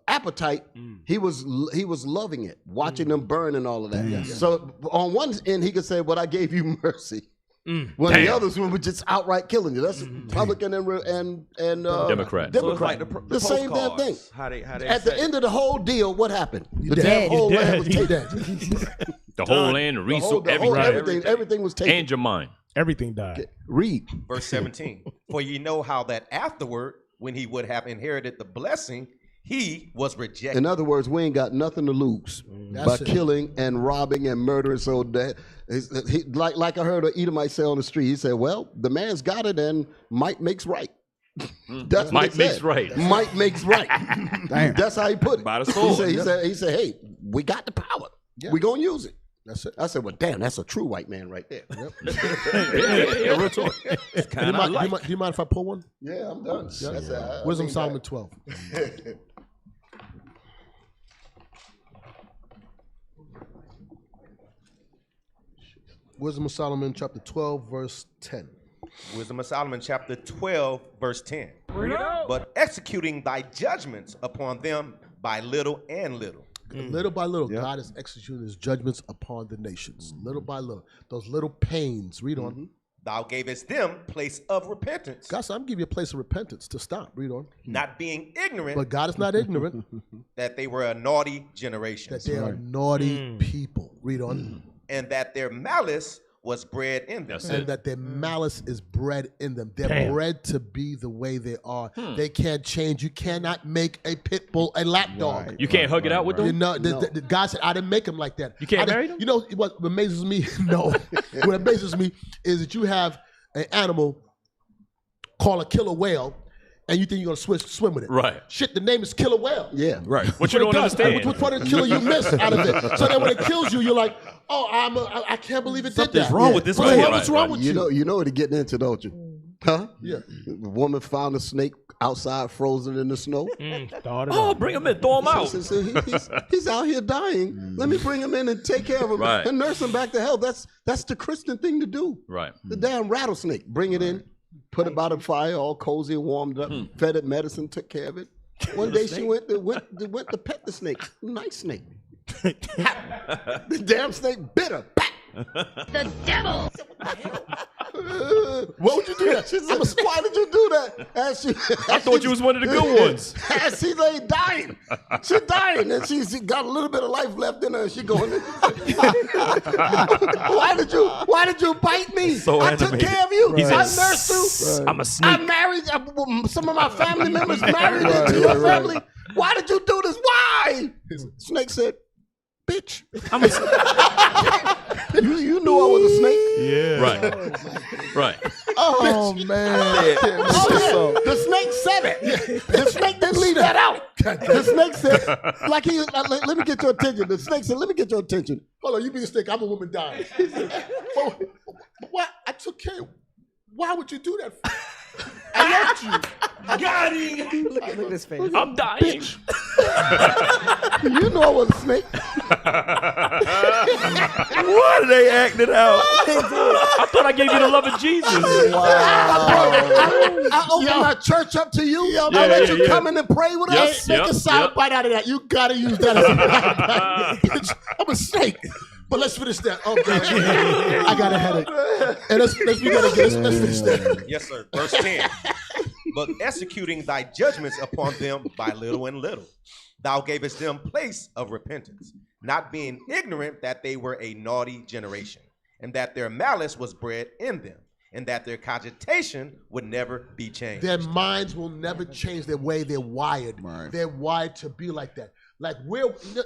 appetite, he was loving it, watching them burn and all of that. Damn. So on one end, he could say, "But I gave you mercy." When the others were just outright killing you. That's Republican and Democrat. So it's like the same damn thing. How they At the end of the whole deal, what happened? The dead. damn whole You're land was dead. taken. The whole land, the resource, Everything was taken. and your mind. Everything died. Read. Verse 17. For ye know how that afterward, when he would have inherited the blessing, he was rejected. In other words, we ain't got nothing to lose by killing and robbing and murdering. So that like I heard an Edomite say on the street, he said, "Well, the man's got it, and might makes right." That's what Might he makes said. right. Might makes right. Damn. That's how he put it. By the sword. He said, "Hey, we got the power. We gonna use it." That's it. I said, "Well, damn, that's a true white man right there." Yeah, real talk. Do you mind if I pull one? Yeah, I'm done. Wisdom Solomon 12. Wisdom of Solomon chapter 12, verse 10. Wisdom of Solomon chapter 12, verse 10. But executing thy judgments upon them by little and little. Little by little, God is executing his judgments upon the nations. Little by little. Those little pains. Read on. Thou gavest them place of repentance. God said, I'm giving you a place of repentance to stop. Read on. Not being ignorant. But God is not ignorant. That they were a naughty generation. That they are naughty people. Read on. And that their malice was bred in them. And that their malice is bred in them. They're bred to be the way they are. They can't change. You cannot make a pit bull a lap dog. You can't hug it out with them? You know, the God said, I didn't make them like that. You can't marry them? You know what amazes me? No. What amazes me is that you have an animal called a killer whale, and you think you're going to swim with it. Right. Shit, the name is killer whale. Yeah. Right. What you don't understand. Which part of the killer you miss out of it. So that when it kills you, you're like, oh, I can't believe it did that. Something's wrong with this What the man. hell is wrong with you? You know what they're getting into, don't you? Huh? Yeah. The woman found a snake outside, frozen in the snow. Oh, bring him in, throw him out. So he's out here dying. Let me bring him in and take care of him and nurse him back to health. That's the Christian thing to do. Right. The damn rattlesnake. Bring it in, put it by the fire, all cozy and warmed up, fed it medicine, took care of it. One day she went to pet the snake. Nice snake. The damn snake bit her. The devil! What would you do that? Why did you do that? I thought you was one of the good ones. As she lay dying. She's dying, and she got a little bit of life left in her, and she going, why did you bite me? So I took care of you. Right. I nursed you. I'm a snake. I married, some of my family members married into your family. Why did you do this? Why? Snake said, bitch. I'm a You knew I was a snake. Yeah. Right. Right. Oh, man. The snake said it. The snake didn't leave that out. The snake said, let me get your attention. The snake said, let me get your attention. Hold on, you being a snake, I'm a woman dying. What? I took care of you. Why would you do that for? I loved you. Got him. Look at his face. I'm dying. You know I was a snake. Why are they acting out? I thought I gave you the love of Jesus. Wow. I opened my church up to you. I let you come in and pray with us. Take a sound bite out of that. You got to use that as a bite. I'm a snake. But let's finish that. Okay. I got a headache. And let's finish that. Yes, sir. Verse 10. But executing thy judgments upon them by little and little, thou gavest them place of repentance, not being ignorant that they were a naughty generation, and that their malice was bred in them, and that their cogitation would never be changed. Their minds will never change the way they're wired. Right. They're wired to be like that. Like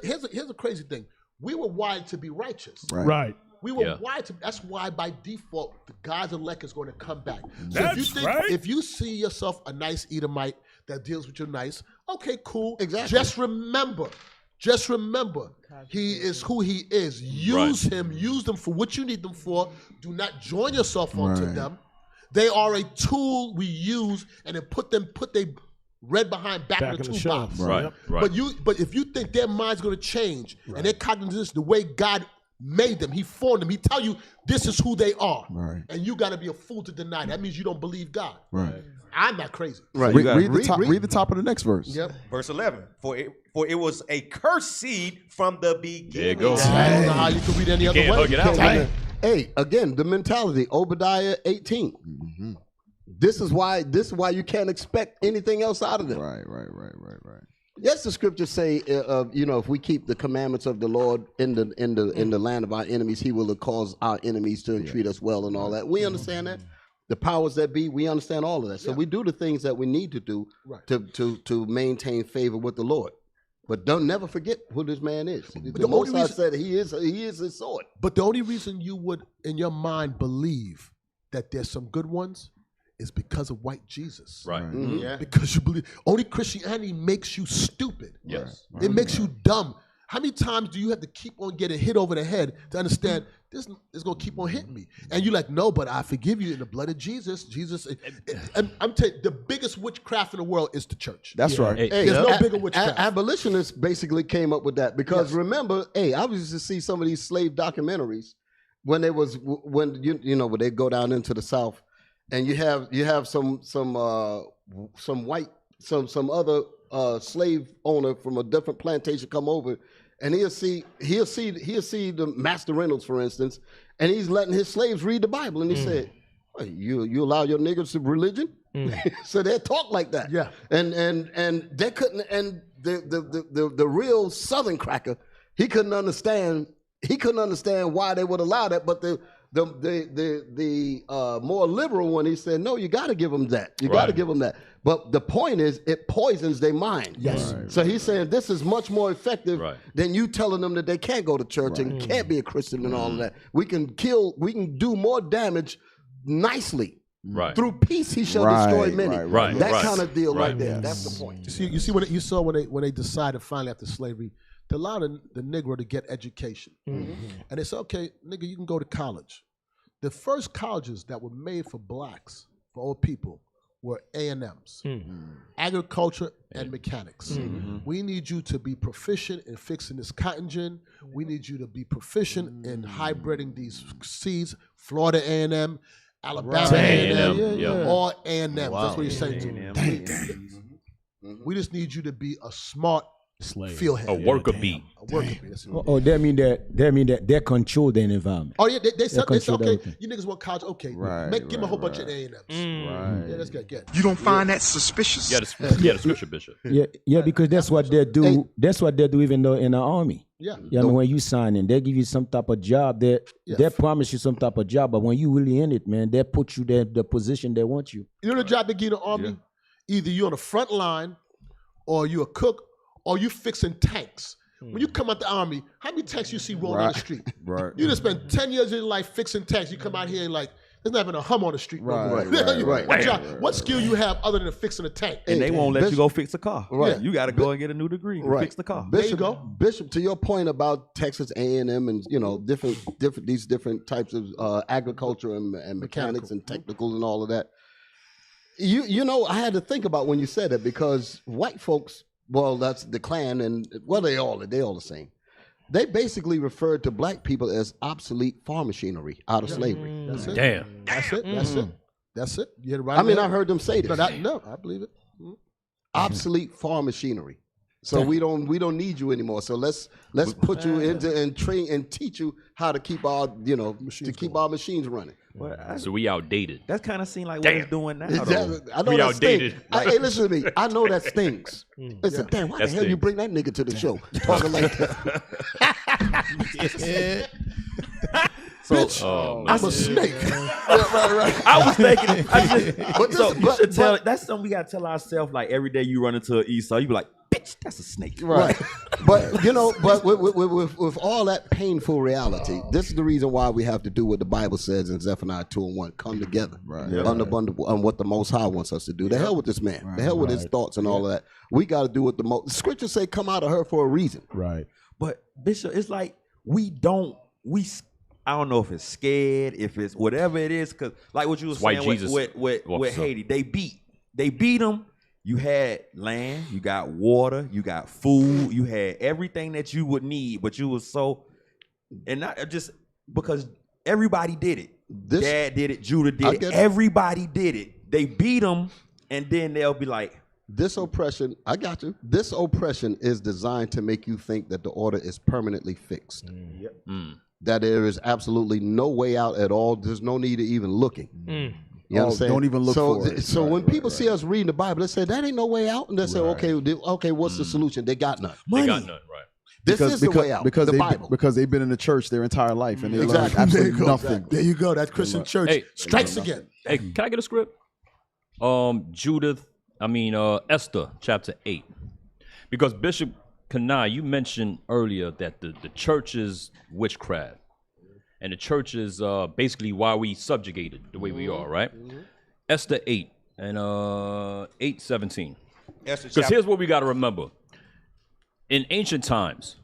here's a crazy thing. We were wired to be righteous. Right. We were wired to. That's why by default, the God's elect is going to come back. So if you see yourself a nice Edomite that deals with you nice, okay, cool. Exactly. Just remember, he is who he is. Use him. Use them for what you need them for. Do not join yourself onto them. They are a tool we use, and then put their red behind back in the toolbox. Right. But if you think their mind's going to change and their cognition, the way God made them. He formed them. He tell you this is who they are. Right. And you got to be a fool to deny. That means you don't believe God. Right. I'm not crazy. Right. Read the top of the next verse. Yep. Verse 11. For it was a cursed seed from the beginning. There you go. I don't know how you can read any other way. Hey, again, the mentality, Obadiah 18. Mm-hmm. This is why you can't expect anything else out of them. Right. Yes, the scriptures say, if we keep the commandments of the Lord in the land of our enemies, He will cause our enemies to treat us well and all that. We understand that. The powers that be, we understand all of that. So we do the things that we need to do to maintain favor with the Lord. But don't never forget who this man is. The Most High said he is his sword. But the only reason you would, in your mind, believe that there's some good ones is because of white Jesus. Right. Mm-hmm. Yeah. Because you believe. Only Christianity makes you stupid. Yes. It makes you dumb. How many times do you have to keep on getting hit over the head to understand this is going to keep on hitting me? And you're like, no, but I forgive you in the blood of Jesus. And I'm telling you, the biggest witchcraft in the world is the church. That's right. Hey, there's no bigger witchcraft. Abolitionists basically came up with that because remember, I used to see some of these slave documentaries when they go down into the South, and you have some other slave owner from a different plantation come over, and he'll see the Master Reynolds, for instance, and he's letting his slaves read the Bible, and he said, well, you allow your niggers to religion? So they talk like that. Yeah. And they couldn't, and the real Southern cracker, he couldn't understand why they would allow that, but the more liberal one, he said, no, you got to give them that. You got to give them that. But the point is, it poisons their mind. Yes. So he's saying this is much more effective than you telling them that they can't go to church and can't be a Christian and all of that. We can do more damage nicely. Right. Through peace, he shall destroy many. That kind of deal right there. That's the point. You see when they decided finally after slavery to allow the Negro to get education. And they said, okay, nigga, you can go to college. The first colleges that were made for blacks, for old people, were A&Ms, agriculture and mechanics. We need you to be proficient in fixing this cotton gin. We need you to be proficient in hybriding these seeds, Florida A&M, Alabama A&M, all A&M. That's what you're saying to me. We just need you to be a smart fieldhead. A worker bee. A worker bee. That mean that they control the environment. Oh yeah, they said okay, everything. you niggas want college, okay, give them a whole bunch of A&Ms. Yeah, that's good. You don't find that suspicious? Yeah, the scripture, Bishop. Yeah, because that's what they do. Hey. That's what they do even though in the army. Yeah. I mean, when you sign in, they give you some type of job. They promise you some type of job, but when you really in it, man, they put you there the position they want you. You know the job they give you in the army? Either you're on the front line, or you're a cook, or you fixing tanks. When you come out the army, how many tanks you see rolling on the street? Right. You just spend 10 years of your life fixing tanks. You come out here and like, there's not even a hum on the street. What skill you have other than fixing a tank? And they won't let you go fix a car. Right. You got to go and get a new degree to fix the car. There you go. Bishop, to your point about Texas A&M and these different types of agriculture and mechanics and technical and all of that. You know, I had to think about when you said it because white folks, well, that's the Klan, and well, they all the same. They basically referred to black people as obsolete farm machinery out of slavery. That's it. Damn. That's it. That's it. You hit it right. I mean, I heard them say this. No, I believe it. Obsolete farm machinery. So we don't need you anymore. So let's put you into and train and teach you how to keep our our machines running. So we outdated. That kind of seems like what it's doing now. I know we that outdated. Hey, listen to me. I know that stings. Listen, damn, why the hell you bring that nigga to the show talking like that? Bitch, I'm a snake. right. I was thinking. You should tell. That's something we gotta tell ourselves. Like every day you run into an Esau, you be like, "Bitch, that's a snake." Right. But with all that painful reality, this is the reason why we have to do what the Bible says in Zephaniah 2:1: come together on what the Most High wants us to do. The hell with this man. The hell with his thoughts and all of that. We got to do what the scriptures say. Come out of her for a reason. Right. But Bishop, it's like I don't know if it's scared, if it's whatever it is, because like what you were saying with Haiti, they beat them. You had land, you got water, you got food, you had everything that you would need, but you was so and not just because everybody did it. Dad did it. Judah did it. Everybody did it. They beat them, and then they'll be like, this oppression, I got you. This oppression is designed to make you think that the order is permanently fixed. That there is absolutely no way out at all. There's no need of even looking. You know what I'm saying? Don't even look for it. So when people see us reading the Bible, they say, that ain't no way out. And they say, okay, what's the solution? They got none. They got none, right. This is the way out. Because the Bible. Because they've been in the church their entire life and they learned absolutely nothing. There you go. That Christian church strikes again. Hey, can I get a script? Esther chapter 8. Because Bishop Kanai, you mentioned earlier that the church is witchcraft. And the church is basically why we subjugated the way we are, right? Esther 8 and 8:17. Because here's what we got to remember. In ancient times,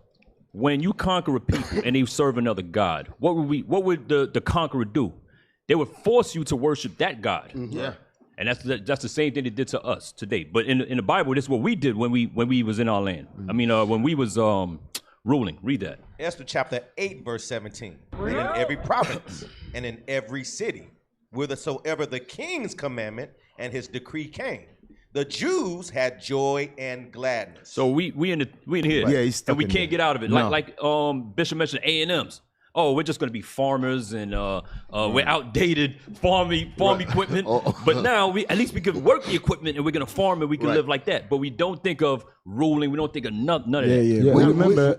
when you conquer a people and they serve another god, what would the conqueror do? They would force you to worship that god. Yeah. And that's the same thing they did to us today. But in the Bible, this is what we did when we was in our land. When we was ruling. Read that. Esther chapter 8, verse 17. And in every province and in every city, whithersoever the king's commandment and his decree came, the Jews had joy and gladness. So we in here, Yeah, he's stuck and we in can't there. get out of it. No. Like Bishop mentioned A&Ms. Oh, we're just going to be farmers and we're outdated farm equipment. But now at least we can work the equipment and we're going to farm and we can live like that. But we don't think of ruling. We don't think of none of that.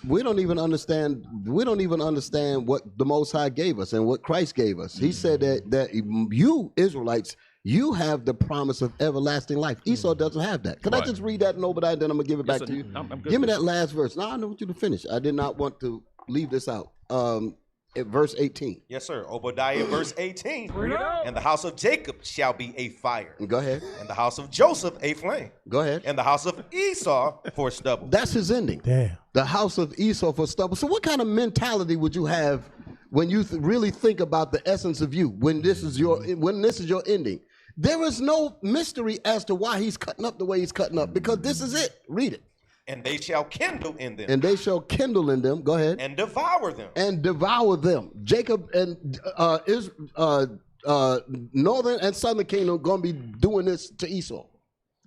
We don't even understand. We don't even understand what the Most High gave us and what Christ gave us. He said that you Israelites, you have the promise of everlasting life. Esau doesn't have that. Can I just read that in Obadiah, then I'm going to give it back to you? I'm good. Give me that last verse. No, I want you to finish. I did not want to leave this out. At verse 18. Yes, sir. Obadiah, verse 18. And the house of Jacob shall be a fire. Go ahead. And the house of Joseph a flame. Go ahead. And the house of Esau for stubble. That's his ending. Damn. The house of Esau for stubble. So what kind of mentality would you have when you really think about the essence of you, when this is your ending? There is no mystery as to why he's cutting up the way he's cutting up, because this is it. Read it. And they shall kindle in them. And they shall kindle in them. Go ahead. And devour them. And devour them. Jacob and northern and southern kingdom going to be doing this to Esau.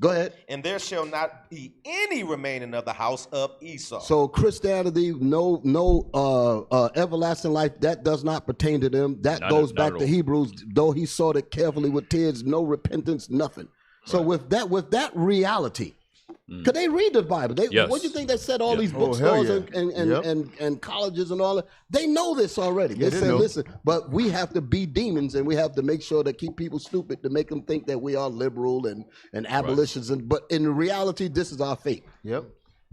Go ahead. And there shall not be any remaining of the house of Esau. So Christianity, no everlasting life, that does not pertain to them. That goes back to Hebrews, though he sought it carefully with tears, no repentance, nothing. So with that reality, could they read the Bible? What do you think they said? All these bookstores and colleges and all that. They know this already. They said, listen, but we have to be demons and we have to make sure to keep people stupid to make them think that we are liberal and abolitionists. But in reality, this is our fate. Yep.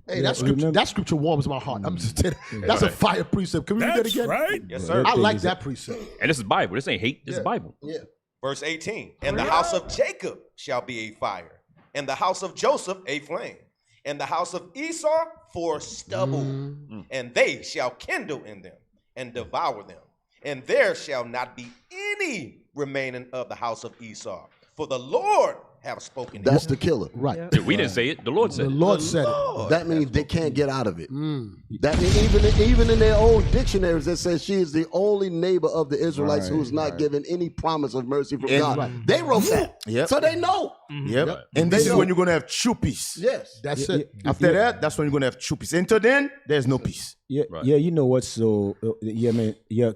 Hey, that scripture warms my heart. I'm just telling you, that's a fire precept. Can we read that again? Right. Yes, sir. I like that precept. And this is Bible. This ain't hate. This is Bible. Yeah. Verse 18. And the house of Jacob shall be a fire. And the house of Joseph a flame, and the house of Esau for stubble, and they shall kindle in them and devour them, and there shall not be any remaining of the house of Esau, for the Lord have spoken. That's the killer, right? Yeah. We didn't say it. The Lord said it. The Lord said it. That means they can't get out of it. That means even in their own dictionaries, it says she is the only neighbor of the Israelites who's not given any promise of mercy from God. They wrote that, so they know. And this is when you're gonna have true peace. Yes, that's it. After that, that's when you're gonna have true peace. Until then, there's no peace. Yeah, you know what? So,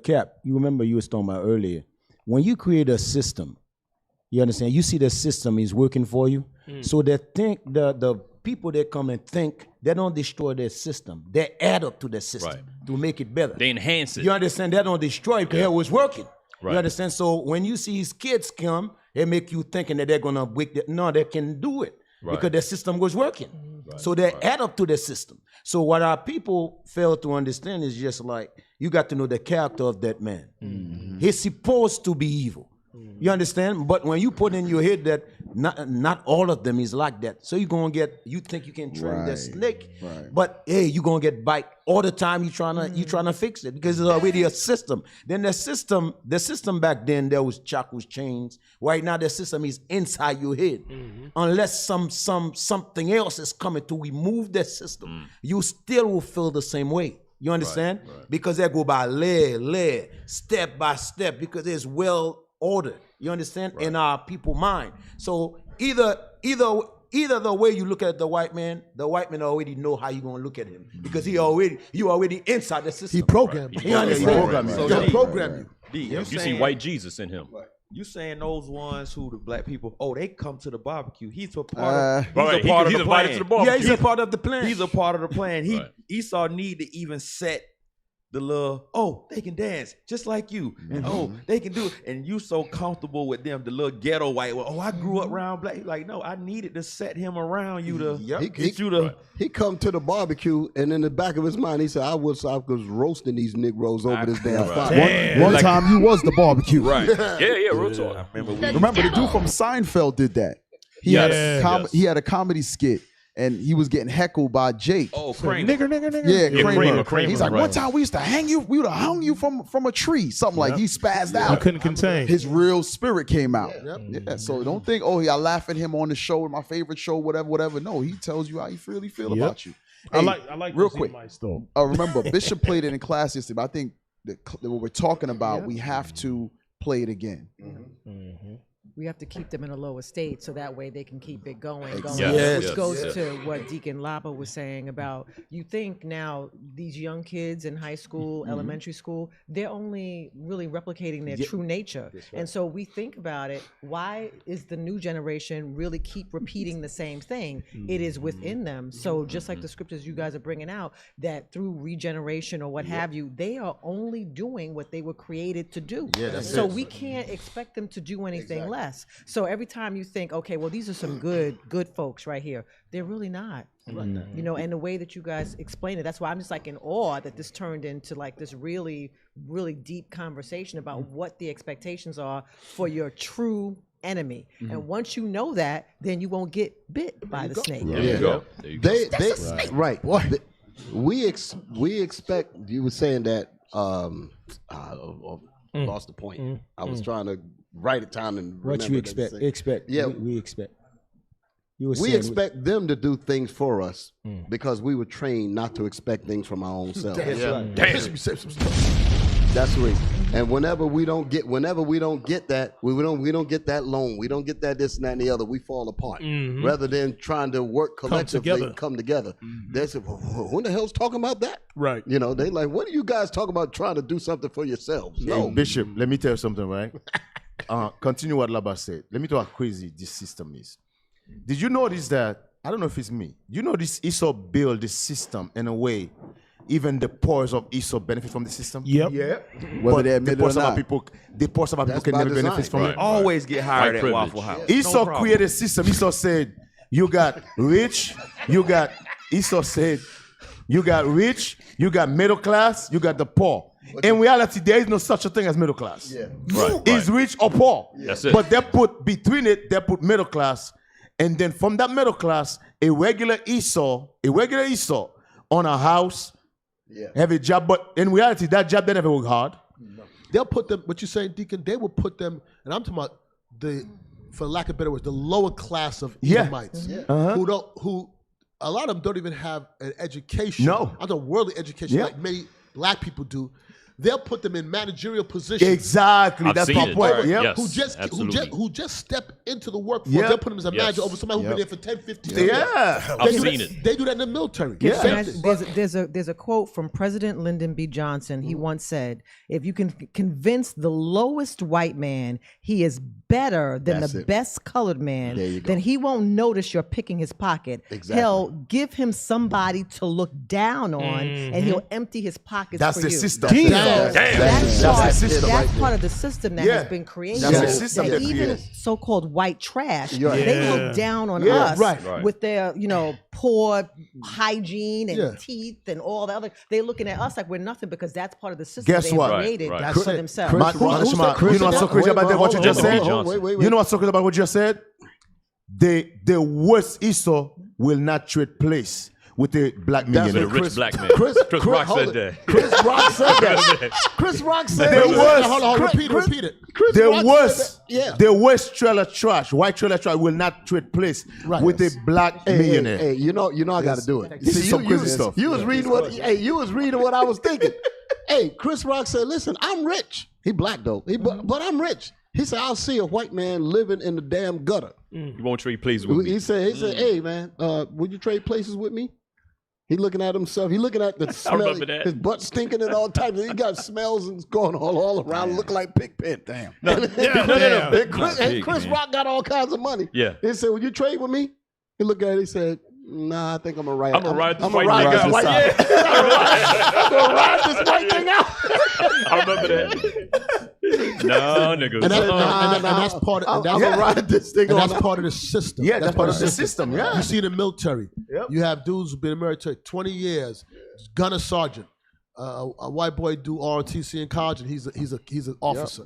Cap, you remember you was talking about earlier. When you create a system, you understand? You see the system is working for you. So they think the people that come and think, they don't destroy their system. They add up to the system to make it better. They enhance it. You understand? They don't destroy it because it was working. You understand? So when you see these kids come, they make you thinking that they're gonna break that. No, they can do it because the system was working. So they add up to the system. So what our people fail to understand is just like, you got to know the character of that man. He's supposed to be evil. You understand? But when you put in your head that not all of them is like that, so you think you can train the snake, but hey, you're gonna get bite all the time. You trying to fix it because it's already a system. Then the system back then there was shackles, chains. Right now the system is inside your head. Unless something else is coming to remove that system, you still will feel the same way. You understand? Because they go by layer, step by step, because it's well ordered. You understand? In our people mind. So either the way you look at the white man already know how you gonna look at him, because you already inside the system. He programmed you. He understand? He'll program you. You see white Jesus in him. You saying those ones who the black people, they come to the barbecue. He's a part of the plan. Yeah, he's a part of the plan. He's a part of the plan. Esau need to even set the little, they can dance just like you. And they can do it. And you so comfortable with them, the little ghetto white, I grew up around black. He's like, no, I needed to set him around you to get you to. He come to the barbecue, and in the back of his mind, he said, I was roasting these Negroes over this damn fire. One time you was the barbecue. Right. Yeah, real talk. I remember the dude from Seinfeld did that. He had a comedy skit. And he was getting heckled by Jake. Oh, Kramer. Nigger. Yeah, Kramer. He's like, one time we used to hang you. We would have hung you from a tree. Something like he spazzed out. He couldn't contain. His real spirit came out. Yeah. So don't think, I laugh at him on the show, my favorite show, whatever. No, he tells you how he really feel about you. Hey, I like real quick. Remember, Bishop played it in class yesterday, but I think that what we're talking about, we have to play it again. We have to keep them in a lower state so that way they can keep it going. Yes. Goes to what Deacon Laba was saying about, you think now these young kids in high school, elementary school, they're only really replicating their true nature. And so we think about it, why is the new generation really keep repeating the same thing? It is within them. So just like the scriptures you guys are bringing out, that through regeneration or what have you, they are only doing what they were created to do. So we can't expect them to do anything less. So every time you think, okay, well, these are some good folks right here, they're really not. You know, and the way that you guys explain it, that's why I'm just like in awe that this turned into like this really, really deep conversation about what the expectations are for your true enemy. And once you know that, then you won't get bit by the snake. There you go. That's a snake. Right. We expect, you were saying that, lost the point. I was trying to write it down and what you expect. Yeah, we expect. We expect them to do things for us because we were trained not to expect things from our own selves. That's the reason. And whenever we don't get that, we don't get that loan, we don't get that this and that and the other, we fall apart. Rather than trying to work collectively, come together. They say, who the hell's talking about that? Right. You know, they like, what are you guys talking about trying to do something for yourselves? No. Bishop, let me tell you something, right? Continue what Laba said. Let me tell you how crazy this system is. Did you notice that, I don't know if it's me, you know this Esau built this system in a way even the poorest of Esau benefit from the system. Yep. Yeah. Whether they admit it or not. The poorest of our people can never benefit from it. Always get hired at Waffle House. Esau created a system. Esau said, you got rich, Esau said, you got rich, you got middle class, you got the poor. In reality, there is no such a thing as middle class. Yeah. Right. It's rich or poor. That's it. But they put between it, they put middle class. And then from that middle class, a regular Esau on a house, have a job, but in reality, that job they never work hard. No. They'll put them, what you're saying, Deacon, they will put them, and I'm talking about for lack of better words, the lower class of Edomites, who a lot of them don't even have an education. No. I'm talking worldly education like many black people do. They'll put them in managerial positions. Exactly, that's my point. Yes, who just step into the workforce. They'll put them as a manager over somebody who's been there for 10, 15 years. I've seen it. They do that in the military. There's a quote from President Lyndon B. Johnson. He once said, if you can convince the lowest white man he is better than the best colored man, then he won't notice you're picking his pocket. Hell, give him somebody to look down on, and he'll empty his pockets for you. That's the system. That's part of the system that has been created. That's the system that even so-called white trash, they look down on us with their, poor hygiene and teeth and all the other. They're looking at us like we're nothing because that's part of the system they created for themselves. You know what's so crazy about what you just said? You know what's so crazy about what you just said? The worst Esau will not trade place with a black millionaire. With a rich black man. Chris Rock hold said it. that. Chris Rock said that. Chris Rock said There that. was- Hold on, repeat it. Chris There Rock was said that. Yeah. there was trailer trash. White trailer trash will not trade place with a black millionaire. Hey, you know I got to do it. This is some crazy stuff. You was reading what? Hey, you was reading what I was thinking. Hey, Chris Rock said, "Listen, I'm rich. He black though. But I'm rich." He said, "I'll see a white man living in the damn gutter." You won't trade places with me. He said, "Hey man, would you trade places with me?" He looking at himself. He looking at the smell. remember that. His butt stinking and all types. He got smells and it's going all around. Look like pig pen. Damn. No. And Chris Rock got all kinds of money. Yeah. He said, "Would you trade with me?" He looked at it. He said, "Nah, I think I'm gonna ride. I'm gonna ride this I'm white gonna ride nigga this out." white. I'm gonna ride this white thing out." I remember that. No, niggas. And that's part of I'm gonna ride this thing and on. that's part of the system. Yeah, that's part of the system. Yeah. You see the military. You have dudes who've been in the military 20 years, gunner sergeant. A white boy do ROTC in college, and he's an officer.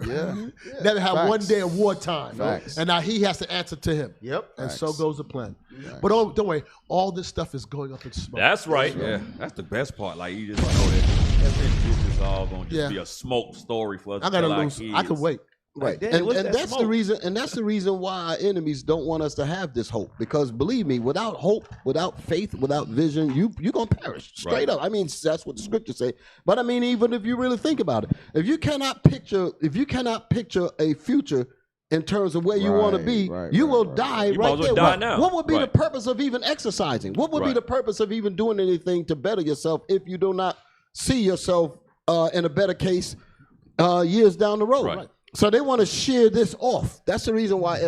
Never had one day of wartime, and now he has to answer to him. And so goes the plan. But don't worry, all this stuff is going up in smoke. That's right. Yeah, that's the best part. Like you just know that this is all gonna just be a smoke story for us. I gotta lose. I can wait. Right, Like, and what's that that's the smoke? reason. And that's the reason why our enemies don't want us to have this hope. Because believe me, without hope, without faith, without vision, you're gonna perish straight up. I mean, that's what the scriptures say. But I mean, even if you really think about it, if you cannot picture a future in terms of where you want to be, you will die You might right as well there. die now. What would be the Right. purpose of even exercising? What would be Right. the purpose of even doing anything to better yourself if you do not see yourself in a better case years down the road? Right. So they want to shear this off. That's the reason why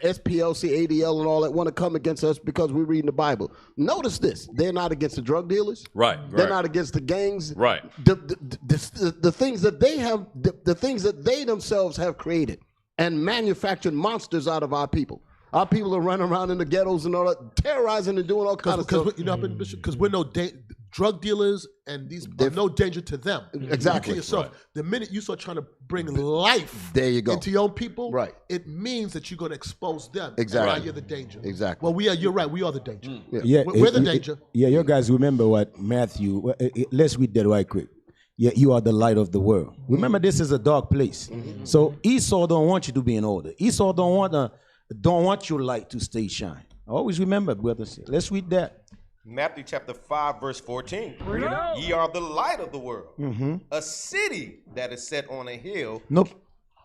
SPLC, ADL, and all that want to come against us because we're reading the Bible. Notice this: they're not against the drug dealers. Right. They're not against the gangs. Right. The things that they have, the things that they themselves have created and manufactured monsters out of our people. Our people are running around in the ghettos and all that, terrorizing and doing all kinds of stuff. Because we're drug dealers and these are no danger to them. Exactly. You kill yourself. The minute you start trying to bring life into your own people, it means that you're going to expose them. Exactly. And now you're the danger. Exactly. Well, you're right. We are the danger. Yeah, We're the danger. Yeah, you guys remember what Matthew? Let's read that right quick. Yeah, you are the light of the world. Remember, this is a dark place. So Esau don't want you to be in order. Esau don't want your light to stay shine. Always remember, brothers. Let's read that. Matthew chapter 5, verse 14. Ye are the light of the world. A city that is set on a hill. Nope.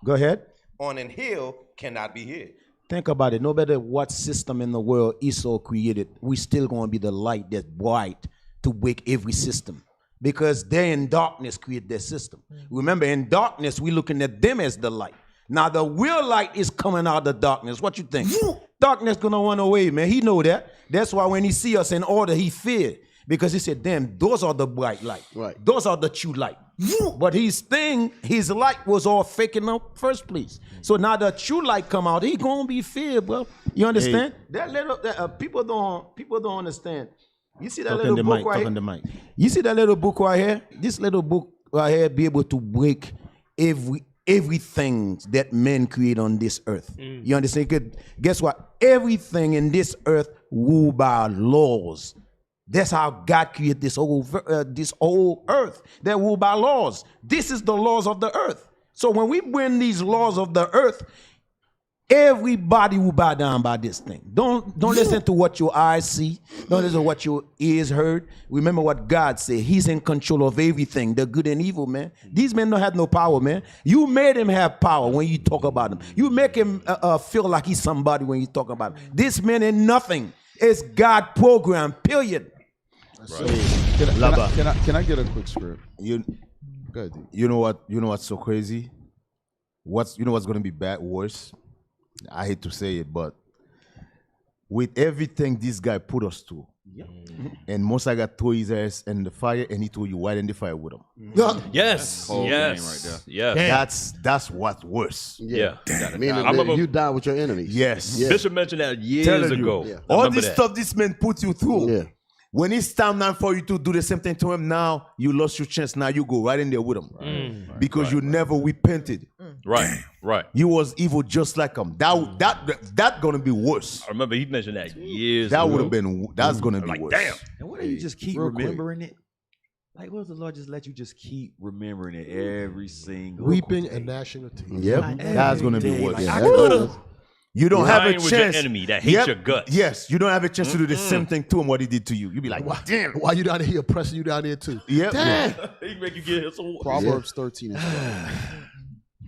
Go ahead. On an hill cannot be hid. Think about it. No matter what system in the world Esau created, we still going to be the light that's bright to break every system. Because they in darkness create their system. Remember, in darkness, we looking at them as the light. Now, the real light is coming out of the darkness. What you think? Darkness going to run away, man. He know that. That's why when he see us in order, he feared. Because he said, damn, those are the bright light. Right. Those are the true light. But his light was all fake in the first place. So now the true light come out, he going to be feared, bro. You understand? That little, people don't understand. You see that little book right here? You see that little book right here? This little book right here be able to break everything that men create on this earth. You understand? 'Cause guess what? Everything in this earth ruled by laws. That's how God created this whole earth. They're ruled by laws. This is the laws of the earth. So when we bring these laws of the earth, everybody will bow down by this thing. Don't listen to what your eyes see. Don't listen to what your ears heard. Remember what God said. He's in control of everything, the good and evil, man. These men don't have no power, man. You made him have power when you talk about him. You make him feel like he's somebody when you talk about him. This man ain't nothing. It's God program, period. Right. Can I get a quick script? You know what's so crazy? What's going to be worse? I hate to say it, but with everything this guy put us to, and Musa got threw his ass in the fire, and he told you why in the fire with him. Yes, That's what's worse. Yeah. Meaning you die with your enemies. Yes. Bishop mentioned that years ago. All this stuff this man put you through. When it's time now for you to do the same thing to him, now you lost your chance. Now you go right in there with him because you never repented. Right. You was evil just like them. That gonna be worse. I remember he mentioned that years That ago. would have been. That's gonna be like, worse. damn. And what if you just keep remembering it? Like, what if the Lord just let you just keep remembering it every single weeping day? and gnashing of teeth. Yep, that's gonna be worse. Like, I could've. You don't have a Lying with your chance. enemy that hates your guts. Yes, you don't have a chance to do the same thing to him what he did to you. You be like, damn. Why you down here oppressing you down here too? Yep. Damn. He make you get some. Proverbs 13 and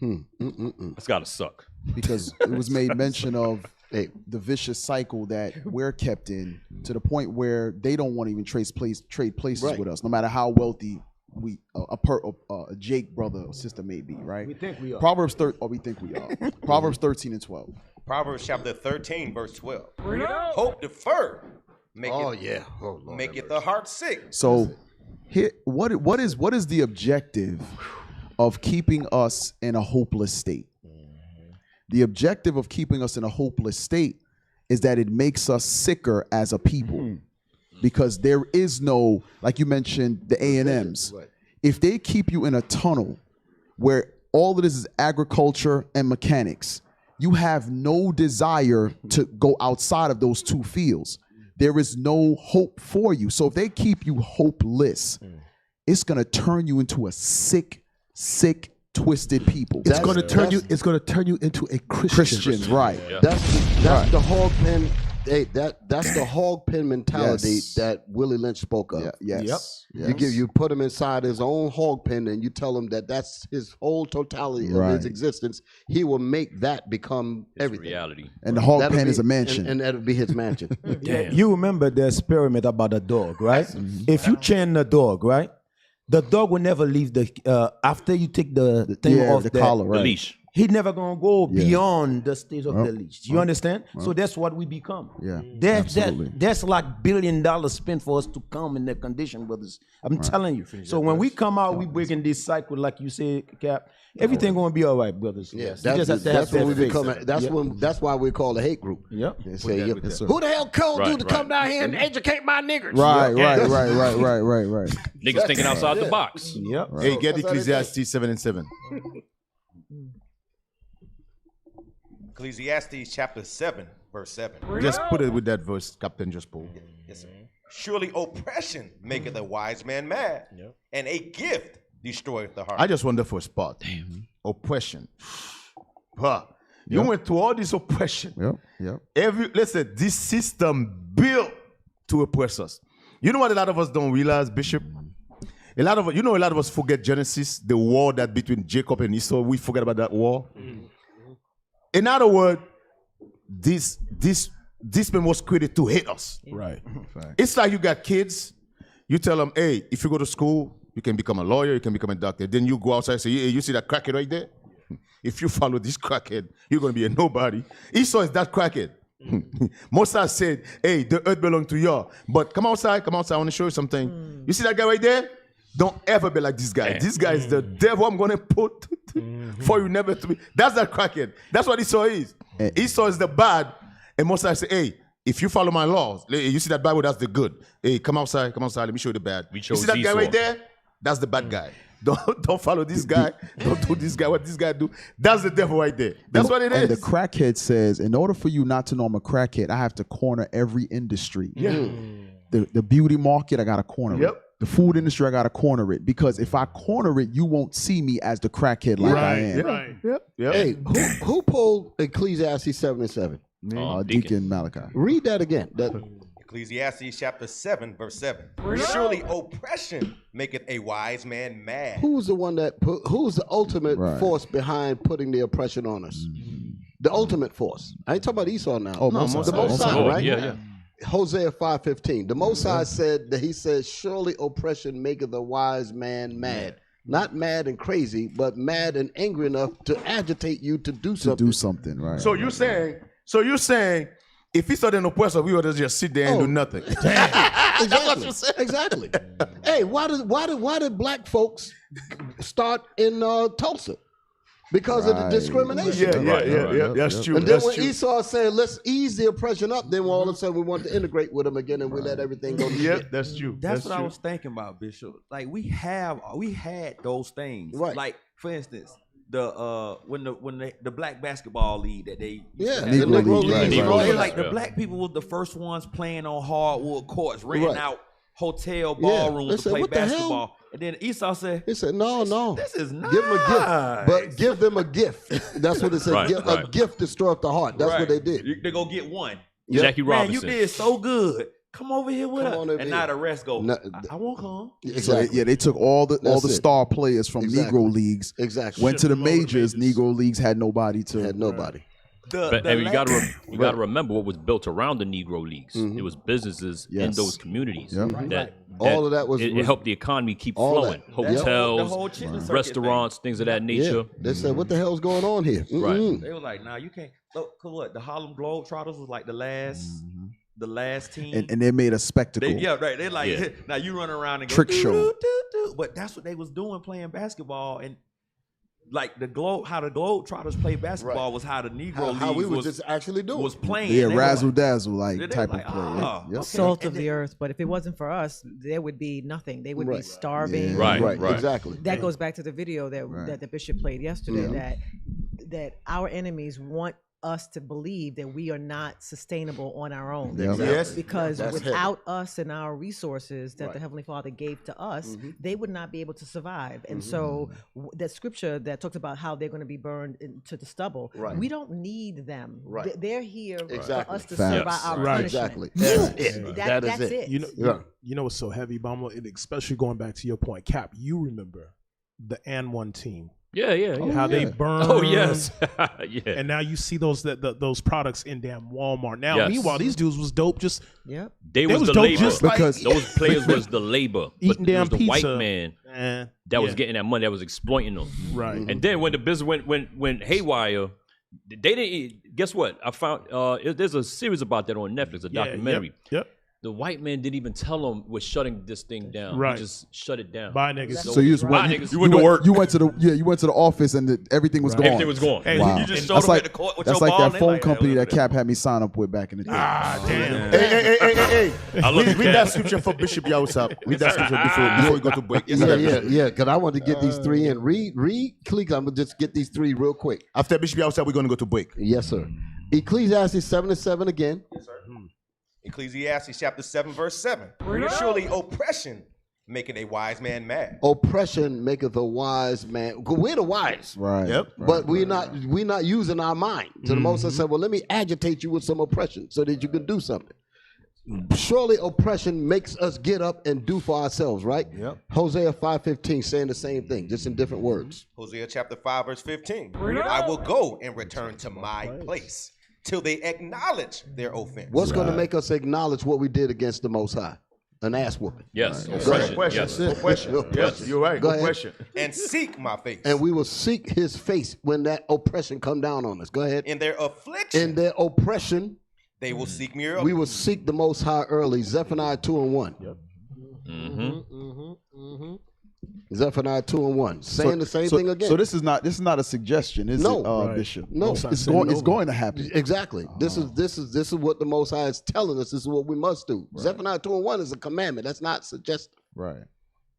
12. It's gotta suck. Because it was made mention of the vicious cycle that we're kept in, to the point where they don't want to even trade places with us, no matter how wealthy a Jake brother or sister may be, right? We think we are. Proverbs 13, we think we are. Proverbs 13 and 12. Proverbs chapter 13, verse 12. Hope deferred. Maketh the heart sick. So, here, what is the objective of keeping us in a hopeless state? The objective of keeping us in a hopeless state is that it makes us sicker as a people. Because there is no, like you mentioned, the A&Ms. If they keep you in a tunnel where all of this is agriculture and mechanics, you have no desire to go outside of those two fields. There is no hope for you. So if they keep you hopeless, it's going to turn you into a sick, twisted people. It's going to turn you. It's going to turn you into a Christian. Right? Yeah. That's the hog pen. Hey, that's the hog pen mentality that Willie Lynch spoke of. Yes. You put him inside his own hog pen, and you tell him that that's his whole totality of his existence. He will make that become everything. Reality. And the hog pen is a mansion. and that'll be his mansion. You remember the experiment about the dog, right? If you chain the dog, right, the dog will never leave the after you take the thing off the collar, right? The leash. He's never gonna go beyond the stage of the leash. Do you understand? So that's what we become. That's like $1 billion spent for us to come in that condition, brothers. I'm telling you. So when we come out, we breaking this cycle, like you said, Cap. Everything gonna be all right, brothers. Yes, that's when we become. That's why we call a hate group. Yep. They say, who the hell told you to come down here and educate my niggers? Right. Niggas thinking outside the box. Yep. Hey, get Ecclesiastes 7 and 7. Ecclesiastes chapter 7, verse 7. Just put it with that verse, Captain just pulled. Yes, sir. Surely oppression maketh a wise man mad, and a gift destroyeth the heart. I just wonder for a spot. Oppression. You went through all this oppression. Listen, this system built to oppress us. You know what a lot of us don't realize, Bishop? A lot of us forget Genesis, the war that between Jacob and Esau. We forget about that war. In other words, this man was created to hate us. Right. It's like you got kids. You tell them, hey, if you go to school, you can become a lawyer, you can become a doctor. Then you go outside and say, hey, you see that crackhead right there? If you follow this crackhead, you're going to be a nobody. Esau is that crackhead. Moses said, hey, the earth belongs to you. But come outside, I want to show you something. You see that guy right there? Don't ever be like this guy. This guy is the devil I'm going to put for you never to be. That's that crackhead. That's what Esau is. Esau is the bad. And Moses said, hey, if you follow my laws, you see that Bible, that's the good. Hey, come outside, let me show you the bad. You see that guy right there? That's the bad guy. Don't follow this guy. Don't do this guy. What this guy do? That's the devil right there. That's what it is. And the crackhead says, in order for you not to know I'm a crackhead, I have to corner every industry. The beauty market, I got to corner it. The food industry, I got to corner it. Because if I corner it, you won't see me as the crackhead like I am. Hey, who pulled Ecclesiastes 7 and 7? Deacon Malachi. Read that again. Ecclesiastes chapter 7, verse 7. Surely oppression maketh a wise man mad. Who's the one who's the ultimate force behind putting the oppression on us? The ultimate force. I ain't talking about Esau now. Oh, no, the Most High, right? Yeah. Hosea 5:15. The Most High said that he said, surely oppression maketh a wise man mad. Not mad and crazy, but mad and angry enough to agitate you to do something. Right. So you're saying, if he started an oppressor, we ought to just sit there and do nothing. Exactly. Hey, why did black folks start in Tulsa? Because of the discrimination. Yeah. That's true. And then when Esau said, let's ease the oppression up, then all of a sudden we want to integrate with them again and we let everything go to shit. That's true. That's what I was thinking about, Bishop. Like we had those things. Right. Like, for instance, the black basketball league that they Negro League. They like the black people were the first ones playing on hardwood courts, renting out hotel ballrooms to play basketball. And then Esau said, he said, no, this is nice. Give them a gift, but give them a gift. That's what it said. A gift to stir up the heart. That's what they did. They go get one. Jackie Robinson. Man, you did so good. Come over here with us. And now the rest go, I won't come. Exactly. So they took all the star players from Negro leagues. Exactly. Went to the majors. Negro leagues had nobody. And you got to remember what was built around the Negro leagues. It was businesses in those communities that all of that was it helped the economy keep flowing. Hotels, restaurants, things of that nature. Yeah. They said, "What the hell's going on here?" Right. They were like, "Nah, you can't." Look, what the Harlem Globetrotters was like the last team, and they made a spectacle. They're like, now you run around and go, trick show. But that's what they was doing, playing basketball. And like how the Globetrotters play basketball was how the Negro how we was just actually doing. Was playing. Yeah, razzle dazzle type of play. Salt of the earth. But if it wasn't for us, there would be nothing. They would be starving. Yeah. Right. Exactly. That goes back to the video that the bishop played yesterday. That our enemies want us to believe that we are not sustainable on our own. Yes. Because without us and our resources that the Heavenly Father gave to us, they would not be able to survive. And so that scripture that talks about how they're going to be burned into the stubble, we don't need them. They're here for us to serve our punishment. Exactly. That's it. You know what's so heavy, Bama? Especially going back to your point, Cap, you remember the N1 team. Yeah. How they burn. Oh, yes. And now you see those products in damn Walmart. Now, meanwhile, these dudes was dope. They was the dope labor. because those players was the labor. Eating damn the pizza. white man that was getting that money, that was exploiting them. Right. And then when the business went haywire, they didn't. Guess what? I found there's a series about that on Netflix, a documentary. Yep. The white man didn't even tell them we're shutting this thing down. Right. He just shut it down. Bye, niggas. So you went to work. You went to the office and everything was gone. Everything was gone. Hey, Wow. you just showed them at the court with that's your like ball that and phone they company like, that Cap had me sign up with back in the day. Damn. Hey. Read Read that scripture for Bishop Yawusap. Read that scripture before we go to break. Yeah. Because I want to get these three in. Read, click. I'm gonna just get these three real quick. After Bishop Yawusap, we're going to go to break. Yes, sir. Ecclesiastes 7:7 again. Yes, sir. Ecclesiastes chapter 7, verse 7. Surely oppression maketh a wise man mad. Oppression maketh a wise man. We're the wise, Right. Yep. but we're not using our mind. So the Most High said, "Well, let me agitate you with some oppression, so that you can do something." Surely oppression makes us get up and do for ourselves, right? Yep. Hosea 5:15 saying the same thing, just in different words. Hosea chapter 5, verse 15. I will go and return to my place till they acknowledge their offense. What's going to make us acknowledge what we did against the Most High? An ass whooping. Yes. Oppression. Yes, you're right. Go ahead. Oppression. And seek my face. And we will seek his face when that oppression come down on us. Go ahead. In their affliction. In their oppression, they will seek me early. we will seek the Most High early. Zephaniah 2:1. Yep. Zephaniah 2:1. Saying the same thing again. So this is not a suggestion, is No. it, Bishop? No. It's going to happen. Exactly. This is what the Most High is telling us. This is what we must do. Zephaniah 2:1 is a commandment. That's not suggestive. Right.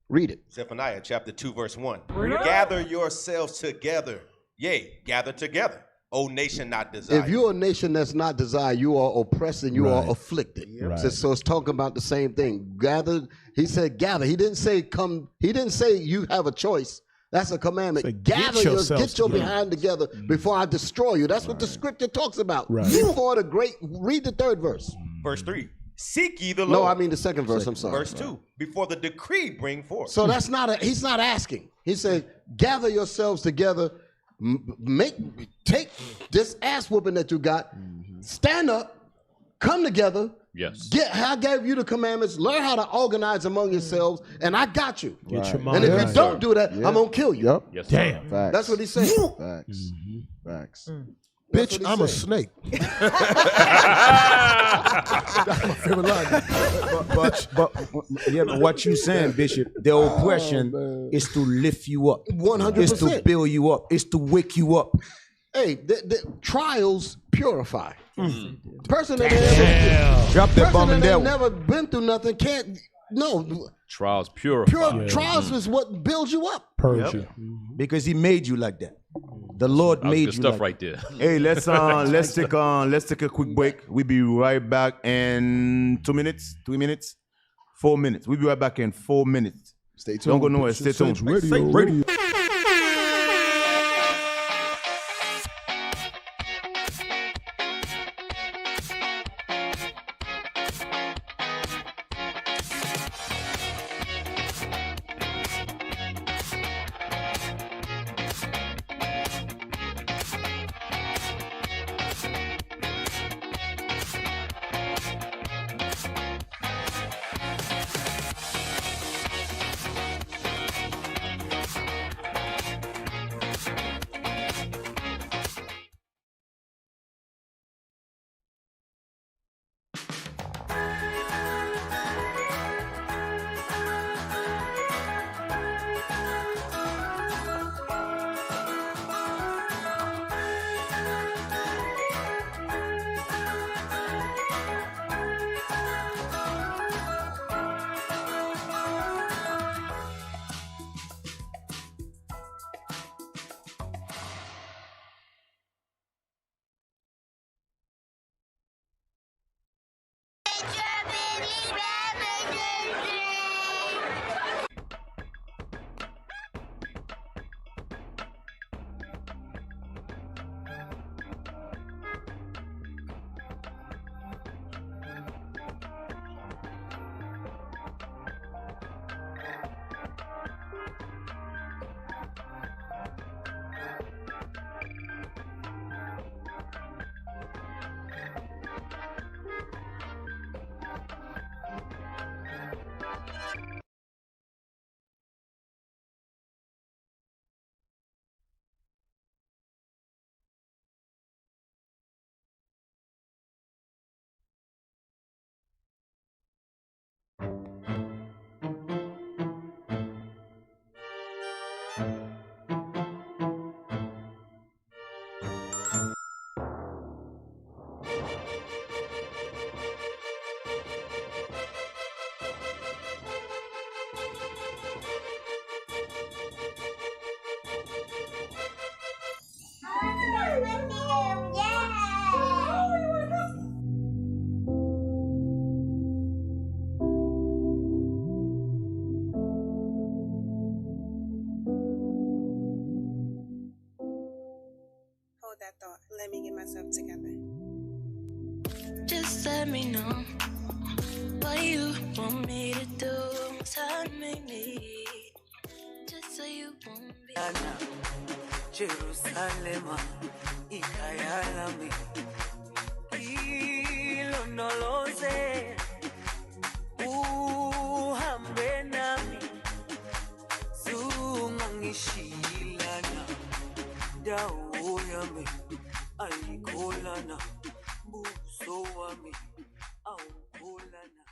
Read it. Zephaniah chapter 2, verse 1. Gather yourselves together. Yea, gather together. O nation not desired. If you're a nation that's not desired, you are oppressed and you are afflicted. Right. So it's talking about the same thing. Gather. He said gather. He didn't say come. He didn't say you have a choice. That's a commandment. So Gather get your behind together before I destroy you. That's what the scripture talks about. Right. Before the great. Read the third verse. Verse 3. Seek ye the Lord. No, I mean the second verse. I'm sorry. Verse 2. Before the decree bring forth. So that's not. He's not asking. He said, gather yourselves together. Take this ass whooping that you got, stand up, come together. Yes. I gave you the commandments. Learn how to organize among yourselves, and I got you. Get your mind And if right. you don't do that, I'm gonna kill you. Yep. Yes, Damn. Facts. That's what he's saying. Facts. Facts. Bitch, I'm a snake. That's my favorite line. But what you saying, Bishop? The oppression is to lift you up. 100%. It's to build you up. It's to wake you up. Hey, the trials purify. Person that Drop that bomb in there. never been through nothing can't. No, Trials purify. Trials is what builds you up. Purge Yep. you. Because he made you like that. The Lord That was made good you stuff like right there. Hey, let's take a quick break. We'll be right back in 2 minutes, 3 minutes, 4 minutes. We'll be right back in 4 minutes. Stay tuned. Don't go nowhere. Stay tuned. Radio. Hold that thought. Let me get myself together. Just let me know what you want me to do. Tell me, just so you won't be. Jerusalem, ikayalami, ilonoloze, uhambe nami, zungangishilana, dawo yami, ayikholana, buso wami, awukholana.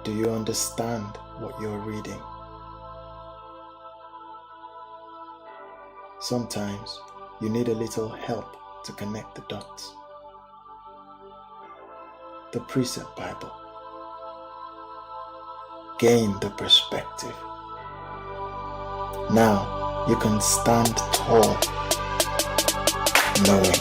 Do you understand what you're reading? Sometimes you need a little help to connect the dots. The Precept Bible. Gain the perspective. Now you can stand tall, knowing.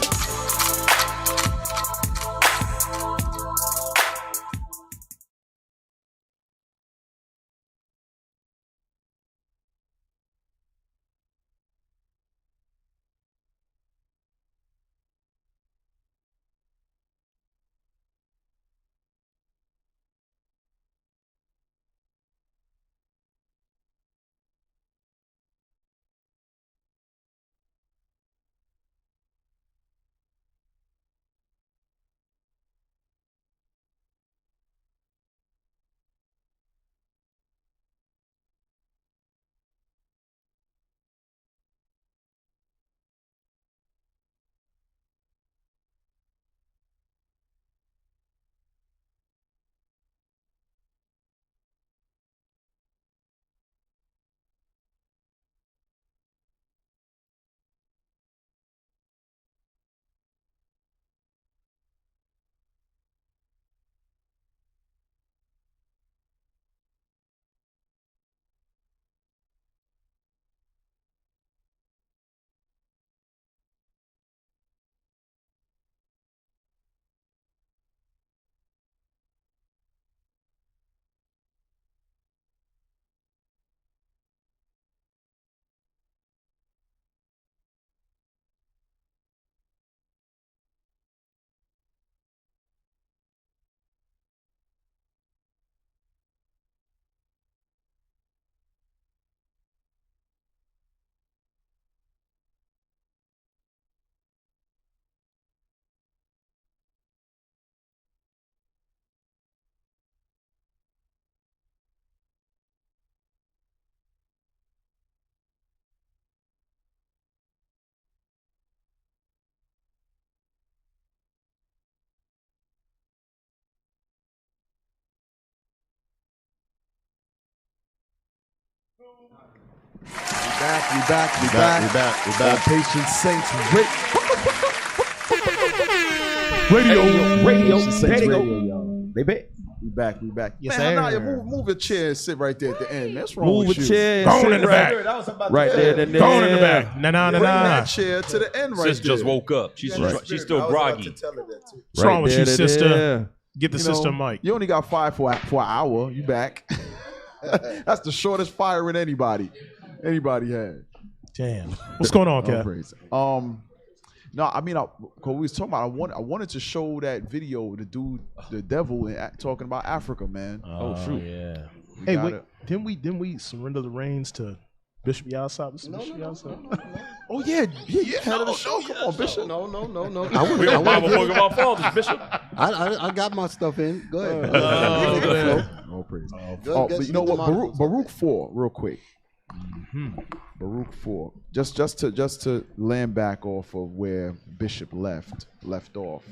We back. Patient Saints Radio, y'all. Baby. We back. Yes, man, sir. Hanaya, move a chair and sit right there at the end. Man, what's wrong Move with a you? chair. Go on sit in the right back. Right there. Go on in the back. Nah. Bring that chair to the end right Sis there. just woke up. She's still groggy. What's wrong with you, sister? Get the sister mic. You only got 5 for an hour. You back. That's the shortest firing anybody had. Damn. What's going on, Cap? Praise. No, I mean, cause we was talking about. I wanted to show that video, the dude, the devil, talking about Africa, man. Oh shoot, yeah. Hey, wait, didn't we surrender the reins to Bishop Yasop? Oh yeah, head of the show. Come on, Bishop. No. We don't Bible book of our fathers, Bishop. I got my stuff in. Go ahead. Oh, praise. But you know what? Baruch 4, real quick. Baruch 4. Just to land back off of where Bishop left off.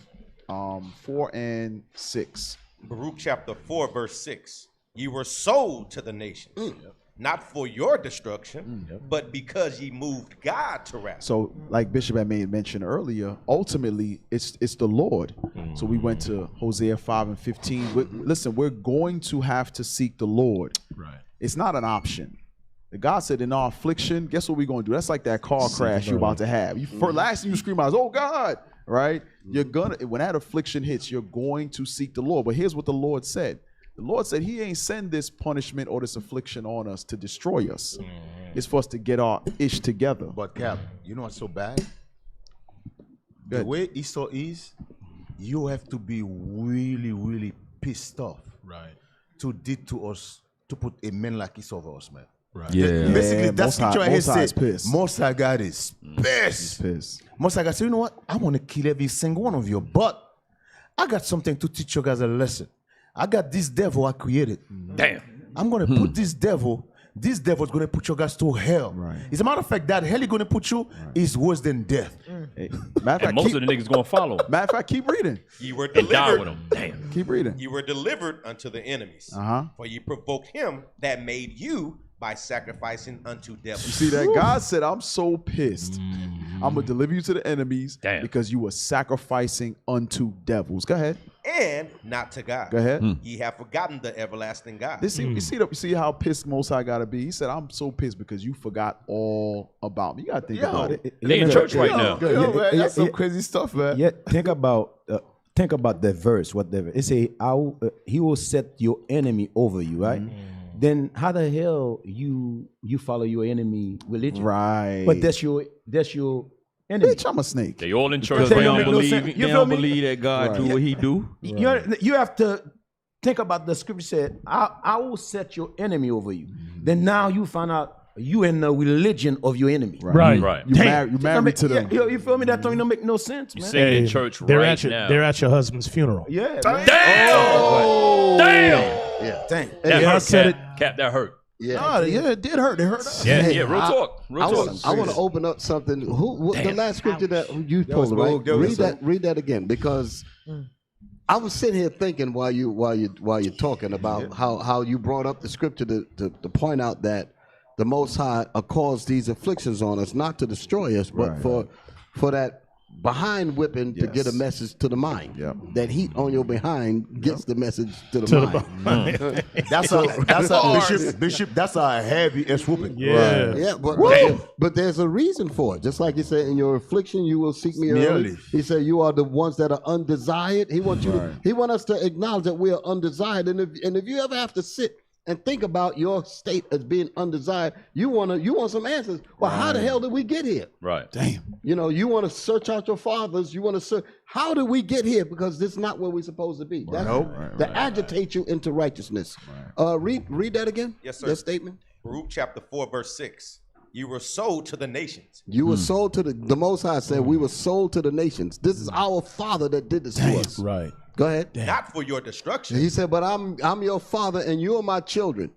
4 and 6. Baruch chapter 4, verse 6. Ye were sold to the nations, not for your destruction, but because ye moved God to wrath. So, like Bishop had made mention earlier, ultimately it's the Lord. So we went to Hosea 5 and 15. Listen, we're going to have to seek the Lord. Right. It's not an option. God said, in our affliction, guess what we're going to do? That's like that car crash you're about to have. Last thing you scream out is, oh God, right? You're when that affliction hits, you're going to seek the Lord. But here's what the Lord said. The Lord said he ain't send this punishment or this affliction on us to destroy us. It's for us to get our ish together. But Cap, you know what's so bad? The way Esau is, you have to be really, really pissed off. Right. To put a man like Esau over us, man. Right. Yeah. Basically, that's Most what I High is say. pissed. Most High God is pissed. Most High God said, you know what? I want to kill every single one of you, but I got something to teach you guys a lesson. I got this devil I created. Damn. I'm going to put this devil. This devil is going to put you guys to hell. Right. As a matter of fact, that hell he's going to put you is worse than death. Hey, And most of the niggas gonna follow. Matter of fact, keep reading. Ye were And die with delivered. them. Damn. Keep reading. Ye were delivered unto the enemies. For ye provoked him that made you by sacrificing unto devils. You see that? God said, I'm so pissed. I'm going to deliver you to the enemies because you were sacrificing unto devils. Go ahead. And not to God. Go ahead. Ye have forgotten the everlasting God. You see how pissed Most High got to be? He said, I'm so pissed because you forgot all about me. You got to think about it. They in church right now. Man, that's some crazy stuff, man. Yeah, think about that verse. It say, he will set your enemy over you, right? Then how the hell you follow your enemy religion? Right. But that's your enemy. Bitch, I'm a snake. They all in church. They don't believe that God do what he do. You have to think about the scripture said, I will set your enemy over you. Then now you find out you in the religion of your enemy. Right. You married to them. You feel me? That don't make no sense, man. You sing in church They're right at now. They're at your husband's funeral. Yeah. Damn. Yeah. Dang. That Yeah, I hurt, said Cap. That hurt. Yeah. It did hurt. It hurt us. Yeah. Real talk. I want to open up something. The last scripture that you pulled, right? Read that again, because I was sitting here thinking while you're talking about how you brought up the scripture to point out that the Most High caused these afflictions on us, not to destroy us, but for that behind whipping to get a message to the mind. That heat on your behind gets the message to the mind. That's a bishop. That's a heavy ass whooping. Yeah, but there's a reason for it. Just like he said, in your affliction you will seek me early. He said you are the ones that are undesired. He wants you. He wants us to acknowledge that we are undesired. And if you ever have to sit and think about your state as being undesired, you want some answers. Well, how the hell did we get here? Right. Damn. You want to search out your fathers. You want to search. How did we get here? Because this is not where we're supposed to be. That agitate you into righteousness. Read that again. Yes, sir. That statement. Baruch chapter 4, verse 6. You were sold to the nations. You were sold to the Most High said we were sold to the nations. This is our Father that did this to us. Right. Go ahead. Not for your destruction. He said, but I'm your father and you are my children.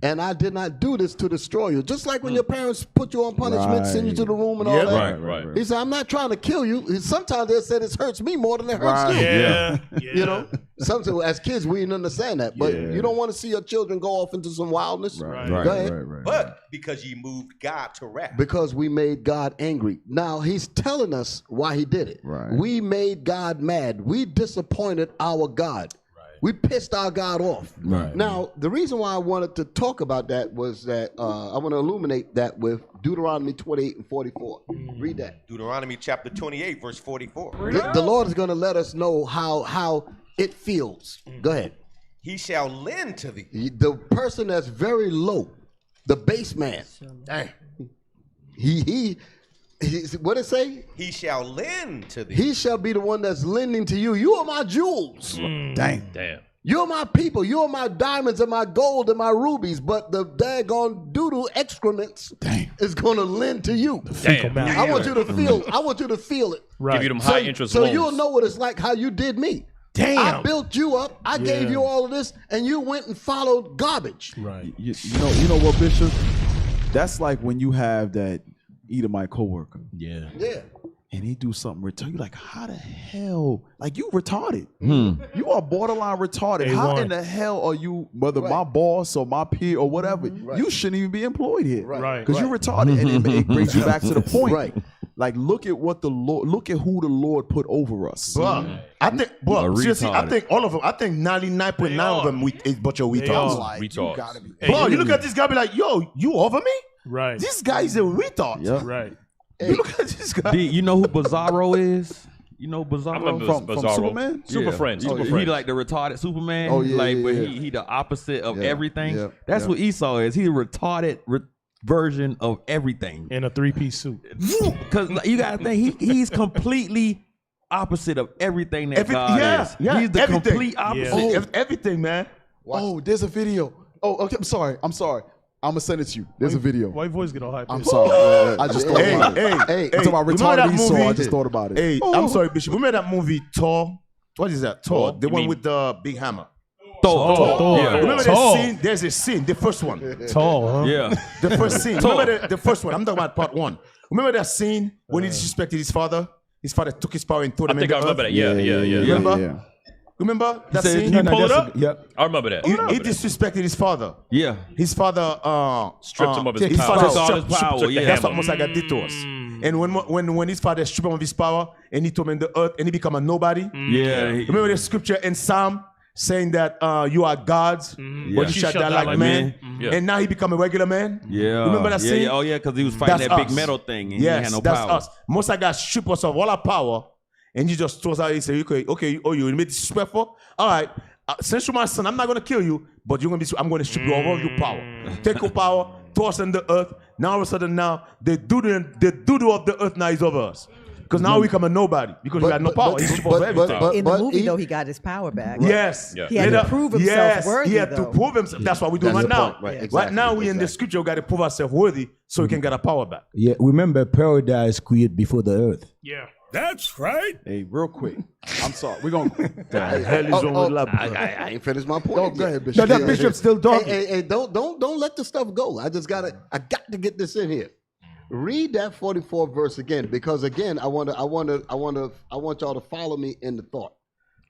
And I did not do this to destroy you. Just like when your parents put you on punishment, send you to the room and all that. Right. He said, I'm not trying to kill you. Sometimes they said it hurts me more than it hurts you. Yeah. You know? sometimes as kids we didn't understand that, but you don't want to see your children go off into some wildness. Go ahead. But because ye moved God to wrath. Because we made God angry. Now he's telling us why he did it. We made God mad. We disappointed our God. We pissed our God off. Now, the reason why I wanted to talk about that was that I want to illuminate that with Deuteronomy 28 and 44. Read that. Deuteronomy chapter 28, verse 44. The Lord is going to let us know how it feels. Go ahead. He shall lend to thee. The person that's very low, the base man. He what it say? He shall lend to thee. He shall be the one that's lending to you. You are my jewels. Damn. You're my people. You're my diamonds and my gold and my rubies. But the daggone doodle excrements is going to lend to you. I want you to feel. I want you to feel it. Give you them high interest so loans. you'll know what it's like how you did me. I built you up. I gave you all of this, and you went and followed garbage. You know what, Bishop? That's like when you have that Edomite coworker. Yeah. And he do something retarded. You're like, how the hell? Like, you retarded. You are borderline retarded. How in the hell are you, whether my boss or my peer or whatever, you shouldn't even be employed here. Because you're retarded. And it brings you back to the point. Like, look at what look at who the Lord put over us. I think, seriously, I think all of them, I think 99.9 of them is but your retards. Like, you gotta be. You look at this guy, be like, yo, you over me? Right. This guy is a retard. Right. You look at this guy. You know who Bizarro is? You know Bizarro from Superman? Super Friends. Super He Friends. like the retarded Superman. But he the opposite of everything. That's what Esau is. He's a retarded version of everything in a 3-piece suit. Because you gotta think he's completely opposite of everything that God is. He's the complete opposite. Everything, man. Oh, there's a video. Oh, okay. I'm sorry. I'm gonna send it to you. There's a video. Why your voice get all hyped? I'm sorry. I just thought about it. Hey, I'm talking about retarded Esau. I just thought about it. Hey, I'm sorry, Bishop. Remember that movie Thor? What is that? Thor, the one with the big hammer. Thor. Yeah. Remember that scene? There's a scene, the first one. Thor, huh? Yeah. The first scene. Remember the first one? I'm talking about part 1. Remember that scene when he disrespected his father? His father took his power and threw him in the earth. I remember that. Yeah. Remember? Remember that scene? Can you pull it up? Yep. I remember that. He disrespected his father. Yeah. His father stripped him of his power. Father stripped his power. That's what Mosaic did to us. And when his father stripped him of his power and he took him in the earth and he became a nobody. Yeah. Remember the scripture in Psalm saying that you are gods, but you shall die like men. And now he become a regular man. Yeah. Remember that scene? Oh yeah, because he was fighting that big metal thing and he had no that's power. us. Mosaic stripped us of all our power. And he just throws out, he said, okay, oh, you made disrespectful? All right, since you're my son, I'm not going to kill you, but I'm going to strip you of all your power. Take your power, toss in the earth. Now all of a sudden the doo-doo of the earth now is over us. Because now we become a nobody, because we got no power. He's stripped of everything. In the movie, though, he got his power back. Yes. He had to prove himself worthy, he had to prove himself. That's what we're doing right now. Right now, we in the scripture, we got to prove ourselves worthy so we can get our power back. Yeah, remember paradise created before the earth. Yeah. That's right. Hey, real quick. I'm sorry. We're going to... I ain't finished my point. Go ahead, Bishop. No, that Bishop's still talking. Hey, don't let the stuff go. I got to get this in here. Read that 44 verse again, because again, I want y'all to follow me in the thought.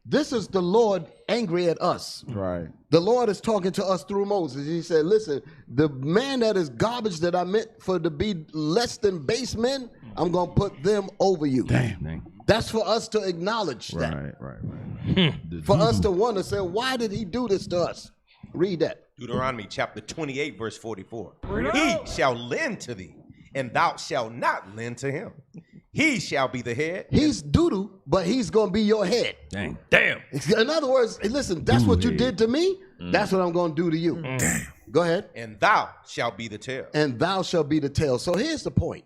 This is the Lord angry at us. Right. The Lord is talking to us through Moses. He said, listen, the man that is garbage that I meant for to be less than base men, I'm going to put them over you. Damn. That's for us to acknowledge that. Right. For us to wonder, say, why did he do this to us? Read that. Deuteronomy chapter 28, verse 44. He shall lend to thee, and thou shalt not lend to him. He shall be the head. He's doo-doo, but he's going to be your head. Damn. In other words, listen, that's what you did to me. That's what I'm going to do to you. Damn. Go ahead. And thou shalt be the tail. And thou shalt be the tail. So here's the point.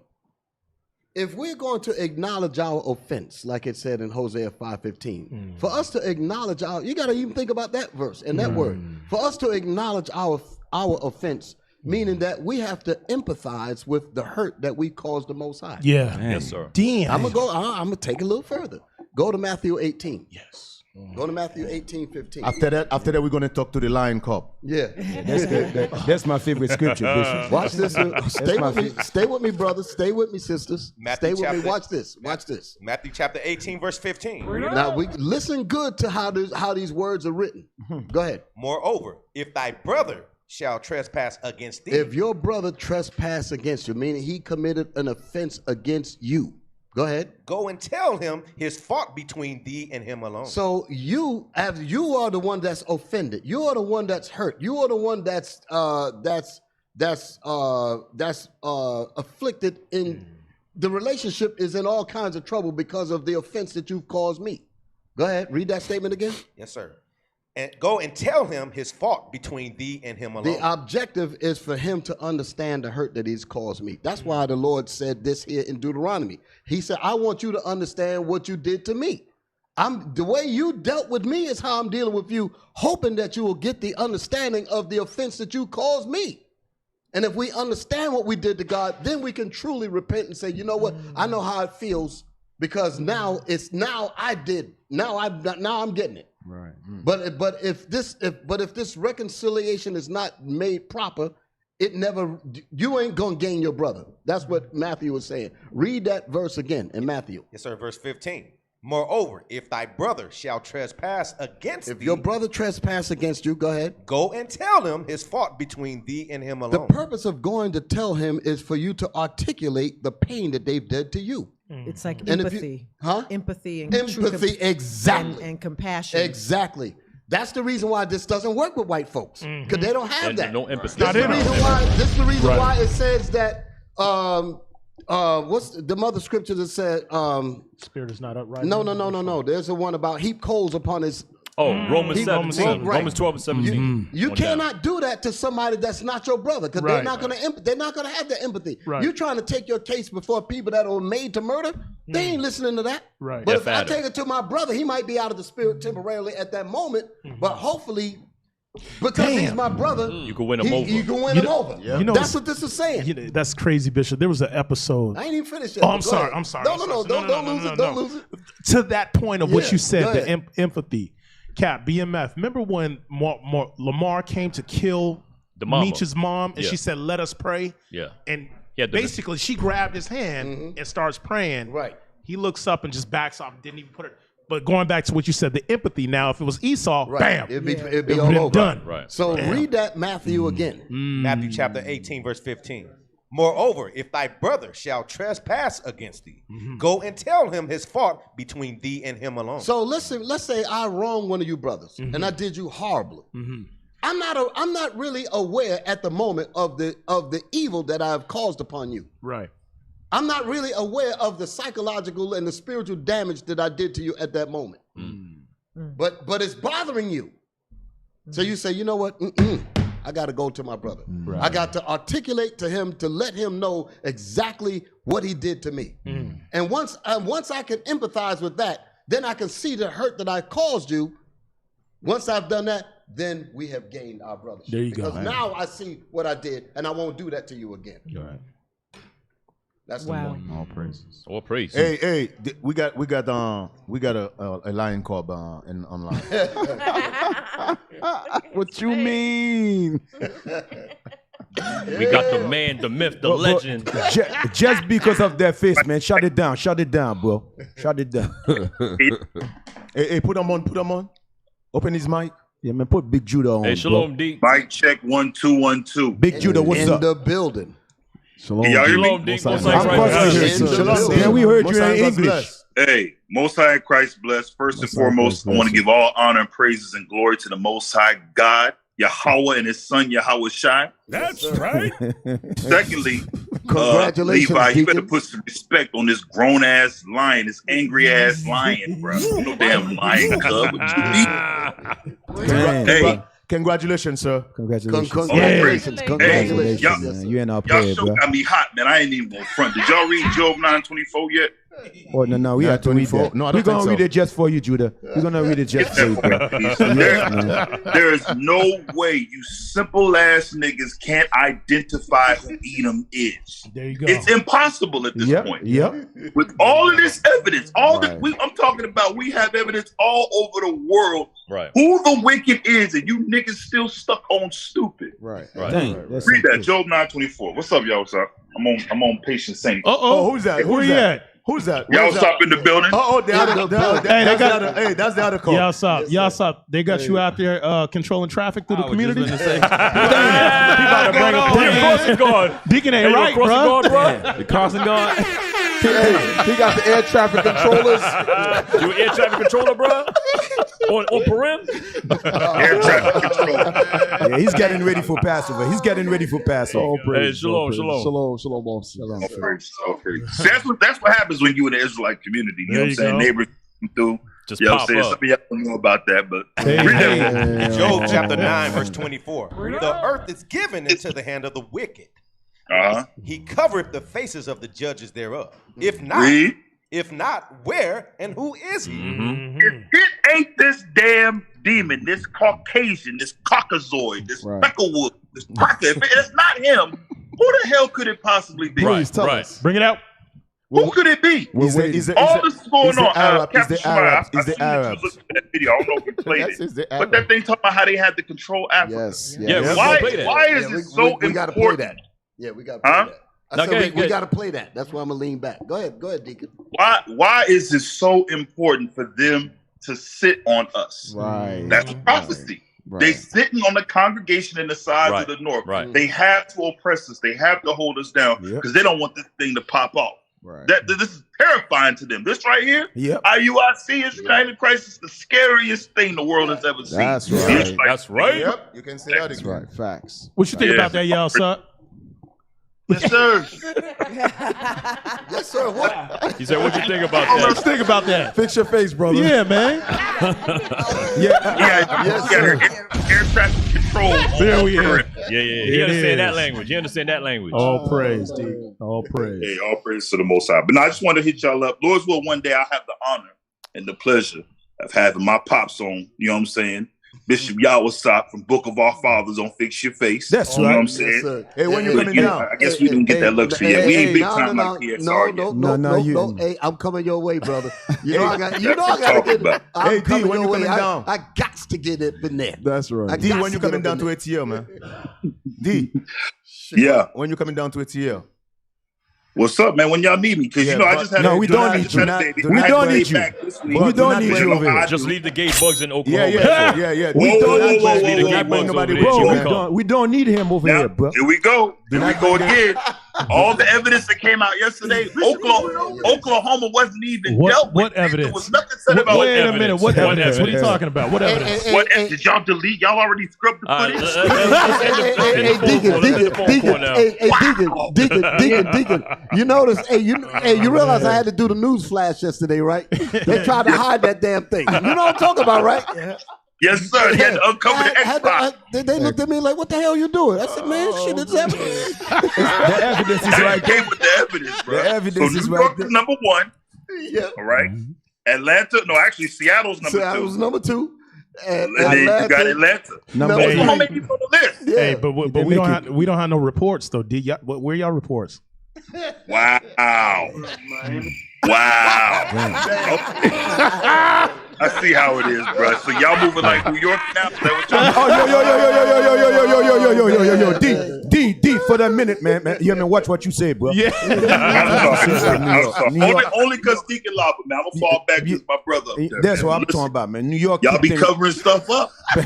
If we're going to acknowledge our offense, like it said in Hosea 5:15, for us to acknowledge you got to even think about that verse and that word. For us to acknowledge our offense, meaning that we have to empathize with the hurt that we caused the Most High. Yeah. Yes, sir. Damn. I'm going to take it a little further. Go to Matthew 18. Yes. Go to Matthew 18:15. After that, we're gonna talk to the lion cub. Yeah. That's my favorite scripture, Bishop. Watch this. Stay with me, brothers. Stay with me, sisters. Stay with me. Watch this. Watch this. Matthew chapter 18, verse 15. Now we listen good to how these words are written. Go ahead. Moreover, if thy brother shall trespass against thee. If your brother trespass against you, meaning he committed an offense against you. Go ahead. Go and tell him his fault between thee and him alone. So you are the one that's offended. You are the one that's hurt. You are the one that's afflicted in the relationship is in all kinds of trouble because of the offense that you've caused me. Go ahead. Read that statement again. Yes, sir. And go and tell him his fault between thee and him alone. The objective is for him to understand the hurt that he's caused me. That's why the Lord said this here in Deuteronomy. He said, I want you to understand what you did to me. The way you dealt with me is how I'm dealing with you, hoping that you will get the understanding of the offense that you caused me. And if we understand what we did to God, then we can truly repent and say, you know what? I know how it feels because now I'm getting it. Right. But if this reconciliation is not made proper, you ain't gonna gain your brother. That's what Matthew was saying. Read that verse again in Matthew. Yes, sir. Verse 15. Moreover, if thy brother shall trespass against thee. If your brother trespass against you, go ahead. Go and tell him his fault between thee and him alone. The purpose of going to tell him is for you to articulate the pain that they've did to you. It's like And if empathy. Huh? Empathy and exactly. And compassion. Exactly. That's the reason why this doesn't work with white folks. Because they don't have that. No empathy. This is the reason why it says that what's the mother scripture that said Spirit is not upright. No. There's a one about heap coals upon his. Romans 17. Right. Romans 12 and 17. You cannot do that to somebody that's not your brother because they're not gonna have the empathy. Right. You trying to take your case before people that are made to murder, they ain't listening to that. Right. But if I take it to my brother, he might be out of the spirit temporarily at that moment, but hopefully because he's my brother, you can win him over. You can win him over. You know, that's what this is saying. That's crazy, Bishop. There was an episode. I ain't even finished yet. Oh, I'm sorry. Don't lose it. Don't lose it. To that point of what you said, go the empathy. Cap, BMF. Remember when Lamar came to kill Meech's mom, and she said, "Let us pray." Yeah. And basically, she grabbed his hand and starts praying. Right. He looks up and just backs off. Didn't even put it. But going back to what you said, the empathy. Now, if it was Esau, bam, it'd be all over. Done. Right. So read that Matthew again. Matthew chapter 18, verse 15. Moreover, if thy brother shall trespass against thee, go and tell him his fault between thee and him alone. So listen, let's say I wronged one of you brothers and I did you horribly. I'm not really aware at the moment of the evil that I've caused upon you. Right. I'm not really aware of the psychological and the spiritual damage that I did to you at that moment. But it's bothering you. So you say, you know what? I got to go to my brother. Right. I got to articulate to him to let him know exactly what he did to me. And once I can empathize with that, then I can see the hurt that I caused you. Once I've done that, then we have gained our brothership. There you go. Because now I see what I did, and I won't do that to you again. Right. That's the point. All praises. All praise. Hey, we got a lion cub online. What you mean? We got the man, the myth, the legend. Just because of their face, man. Shut it down, bro. Shut it down. hey, put them on. Open his mic. Yeah, man, put Big Judah on. Hey, Shalom bro. D. Mic check 1 2 1 2. Big Judah, what's up? In the building. Shalom. Can y'all hear me? Shalom D. Most High Christ. Shalom. Yeah, we heard you in English. Hey, Most High Christ bless. First and foremost, I want to give all honor and praises and glory to the Most High God, Yahweh, and His Son Yahweh Shai. That's right. Secondly, Congratulations, Levi, you better Deacon. put some respect on this grown ass lion, this angry ass lion, bro. No damn lion cub. Hey, congratulations, sir. Congratulations. Congratulations. Hey, Congratulations. y'all- Man, you in our Y'all prayer, show bro. got me hot, man. I ain't even gonna front. Did y'all read Job 9:24 yet? Oh, no, we have to read 24. that. No, I We're don't going to think read it just for you, Judah. We're going to read it just for you, bro. There is no way you simple ass niggas can't identify who Edom is. There you go. It's impossible at this point. Yep. With all of this evidence, I'm talking about, we have evidence all over the world. Right. Who the wicked is, and you niggas still stuck on stupid. Right. Dang, Read that, Job 9:24. What's up, y'all? What's up? I'm on patient saint. Oh, who's that? Where you at? Who's that? Y'all stop in the building. That's the other call. Y'all stop. They got you out there controlling traffic through the community. Just gonna say, Deacon ain't right, bro. the crossing guard. He got the air traffic controllers. You an air traffic controller, bro? On Parim? Air traffic control. Yeah, he's getting ready for Passover. Hey, shalom. boss. Okay. See, that's what happens when you in the Israelite community. You know what I'm saying? Neighbors come through. Just you know what pop I'm saying? up. Some of y'all don't know about that, but Job chapter 9, verse 24. The earth is given into the hand of the wicked. He covereth the faces of the judges thereof. If not, where and who is he? If it ain't this damn demon, this Caucasian, this Caucasoid, this Specklewood, this cracker, if it's not him, who the hell could it possibly be? Please tell us. Bring it out. Who could it be? All this is going on. Is the Arabs? That video. I don't know if you played it, but that thing talking about how they had to control Africa. Yes. Why is it so important? We gotta play that. Yeah, we gotta play that. We gotta play that. That's why I'm gonna lean back. Go ahead, Deacon. Why is it so important for them to sit on us? Right. That's prophecy. Right. They sitting on the congregation in the sides of the north. Right. They have to oppress us. They have to hold us down because they don't want this thing to pop off. Right. This is terrifying to them. This right here, IUIC is United Christ is the scariest thing the world has ever seen. That's right. That's right. Yep, you can say that again. Right. Facts. What you think about that, y'all, son? Yes, sir. Yes, sir. What? He said, what you think about that? Let's think about that. Fix your face, brother. Yeah, man. Air traffic control. There we are. Yeah. He understand that language. All praise, D. All praise. Hey, all praise to the Most High. But no, I just want to hit y'all up. Lord's will, one day I'll have the honor and the pleasure of having my pops on, you know what I'm saying? Bishop Yawasop from Book of Our Fathers on Fix Your Face. That's you right. know what I'm saying? Yes, hey, when you coming down? I guess we didn't get that luxury yet. We ain't big time like PSR yet. No. Hey, I'm coming your way, brother. You know I got to get it. Hey, D, when you coming down? I got to get it in there. That's right. D, when you coming down to ATL, man? D. Yeah. When you coming down to ATL? What's up, man? When y'all need me? Because you know I just had we don't need you. We don't need you. We don't need you over here. Just leave the gay bugs in Oklahoma. Yeah. We don't need him over here, bro. Here we go. Here we go again. All the evidence that came out yesterday, Oklahoma wasn't even dealt with. What evidence? There was nothing said about Wait a minute. What evidence? What are you talking about? What evidence? Did y'all delete? Y'all already scrubbed the footage? Deacon. You notice? You realize I had to do the news flash yesterday, right? They tried to hide that damn thing. You know what I'm talking about, right? Yes, sir. He had to uncover the Xbox. They looked at me like, "What the hell you doing?" I said, "Man, shit, it's evidence." The evidence is right there. Came with the evidence, bro. The evidence is right there. Number one. Yeah. All right. Atlanta. No, actually, Seattle's number two. Seattle's number two. And then you got Atlanta. How many people on the list? Hey, but we don't have no reports though. Where y'all reports? Wow. I see how it is, bro. So y'all moving like New York now? Yo, D, for that minute, man. You have to watch what you say, bro. Yeah. Only because Deacon Lava, man. I'm gonna fall back with my brother. That's what I'm talking about, man. New York. Y'all be covering stuff up. I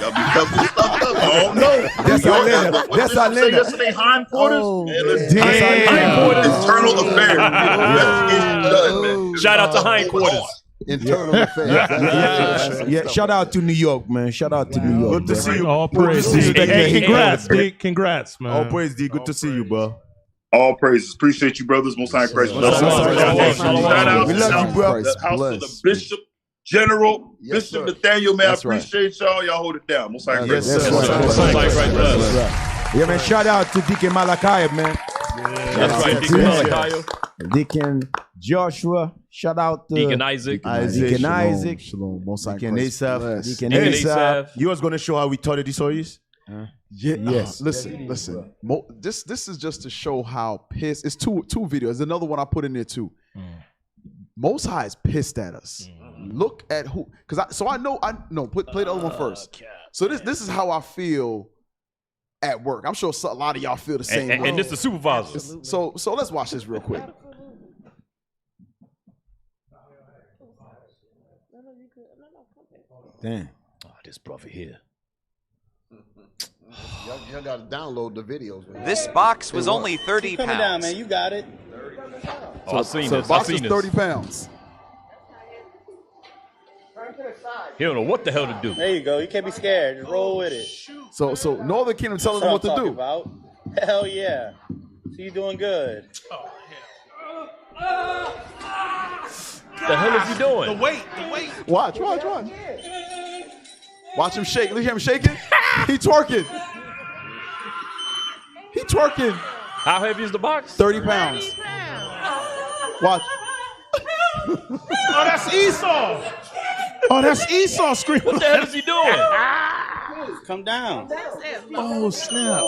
don't know. That's Atlanta. That's Atlanta. Yesterday, hindquarters. Hindquarters. Internal affairs. Investigation done, man. Shout out to hindquarters. Internal affairs. Yeah, shout out to New York, man. Shout out to New York. Good to see you. All praise. Hey, congrats, D. Congrats, man. All praise, D. Good to see you, bro. All praises. Appreciate you, brothers. Most High Christ. We love you, bro. The house of the Bishop General, Bishop Nathaniel, man. I appreciate y'all. Y'all hold it down. Most High Christ. Yeah, man. Shout out to Deacon Malachi, man. That's right, Deacon Malachi. Deacon Joshua. Shout out to Deacon Isaac. Deacon Isaac. Shalom. Most High Deacon Christ. Asaph. Deacon Hey, Asaph. you was going to show how we taught the stories? Yes. Listen. This is just to show how pissed. It's two videos. There's another one I put in there too. Most High is pissed at us. Look at who, because I know. Play the other one first. So this is how I feel at work. I'm sure a lot of y'all feel the same way. And this the supervisor. So let's watch this real quick. Damn. Oh, this brother here. Y'all got to download the videos. Man. This box was only 30 Keep pounds. coming down, man. You got it. Oh, I've seen So this. the box I've is seen 30 this. pounds. He don't know what the hell to do. There you go. You can't be scared. Just roll with it. So Northern Kingdom telling them what to do. About. Hell yeah. So you doing good. The hell is he doing? The weight. Watch. Watch him shake. Look at him shaking. He twerking. How heavy is the box? 30 pounds. Watch. Oh, that's Esau. Screaming. What the hell is he doing? Come down. Oh, snap.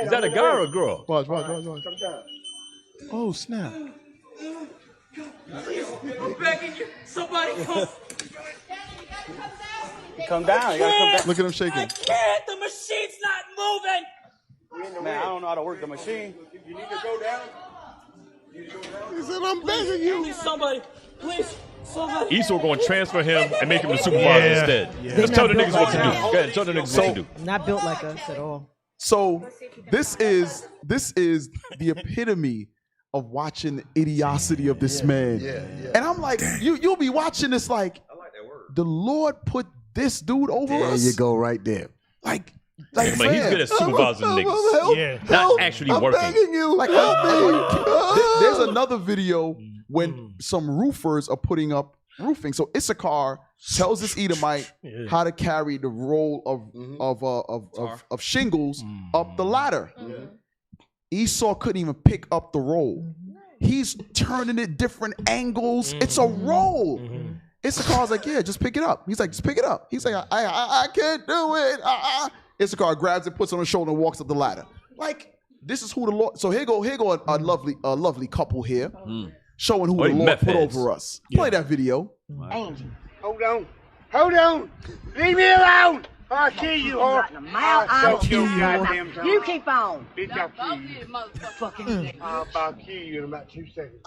Is that a guy or a girl? Watch. Oh, snap. I'm begging you. Somebody come. Come down. You gotta come down. Look at him shaking. I can't. The machine's not moving. Man, I don't know how to work the machine. You need to go down. He said, I'm begging you. Please, somebody. Please. Somebody. Esau going to transfer him and make him the supervisor instead. Just tell the niggas what to do. Go ahead, tell the niggas what to do. Not built like us at all. So this is the epitome of watching the idiocy of this man. And I'm like, you'll be watching this like, the Lord put this dude over us. There you go, right there. Like But he's good at supervising niggas. Not actually working. Begging you. Like, there's another video when some roofers are putting up roofing. So Issachar tells this Edomite how to carry the roll of shingles up the ladder. Esau couldn't even pick up the roll. He's turning it different angles. It's a roll. Issachar's like, yeah, just pick it up. He's like, just pick it up. He's like, I can't do it. Issachar grabs it, puts it on his shoulder, and walks up the ladder. Like, this is who the Lord. So here go a lovely couple here, showing who the Lord put over us. Play that video. Hold on. Leave me alone. I'll kill you, whore. I'll kill you. You keep on. Bitch, I'll kill you. Motherfucking. I'll about kill you in about 2 seconds.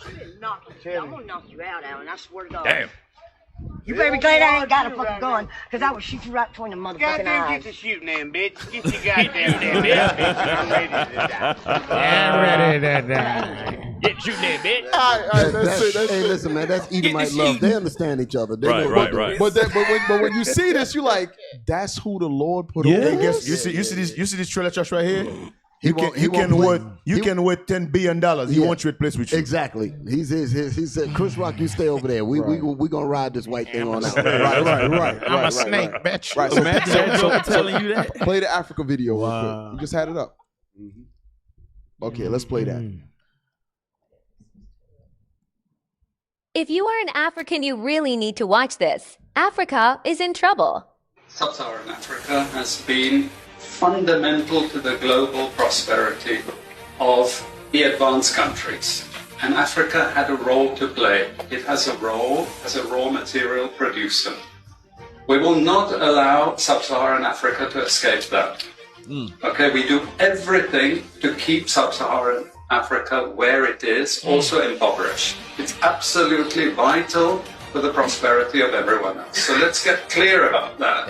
I'm gonna knock you out, Alan. I swear to God. Damn. You better be glad I ain't got a fucking gun, because I would shoot you right between the motherfucking Goddamn, eyes. get to shooting then, bitch. Get your goddamn damn bitch. I'm ready to die. Get shooting there, bitch. Hey, listen, man, that's Edomite love. They understand each other. They know what Right. But when you see this, you like, that's who the Lord put over us. You see this trailer church right here? You can worth $10 billion. He won't trade place with you. Exactly. He said, Chris Rock, you stay over there. We gonna ride this white thing on out. Right. I'm a snake, bitch. Right. So, I'm telling you that. play the Africa video real quick. You just had it up. Okay, let's play that. If you are an African, you really need to watch this. Africa is in trouble. Sub-Saharan Africa has been fundamental to the global prosperity of the advanced countries. And Africa had a role to play. It has a role as a raw material producer. We will not allow Sub-Saharan Africa to escape that. Okay, we do everything to keep Sub-Saharan Africa where it is, also impoverished. It's absolutely vital for the prosperity of everyone else. So let's get clear about that.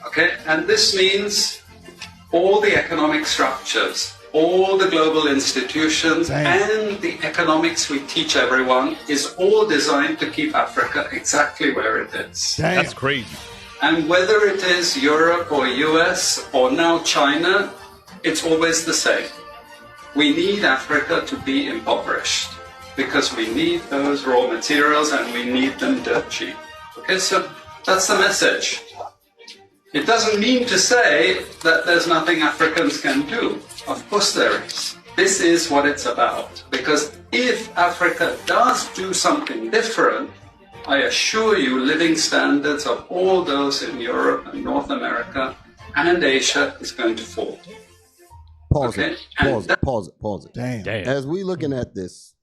Okay, and this means all the economic structures, all the global institutions, and the economics we teach everyone is all designed to keep Africa exactly where it is. That's crazy. And whether it is Europe or US or now China, it's always the same. We need Africa to be impoverished because we need those raw materials and we need them dirt cheap. Okay, so that's the message. It doesn't mean to say that there's nothing Africans can do. Of course there is. This is what it's about. Because if Africa does do something different, I assure you living standards of all those in Europe and North America and Asia is going to fall. Pause it. Damn. As we looking at this,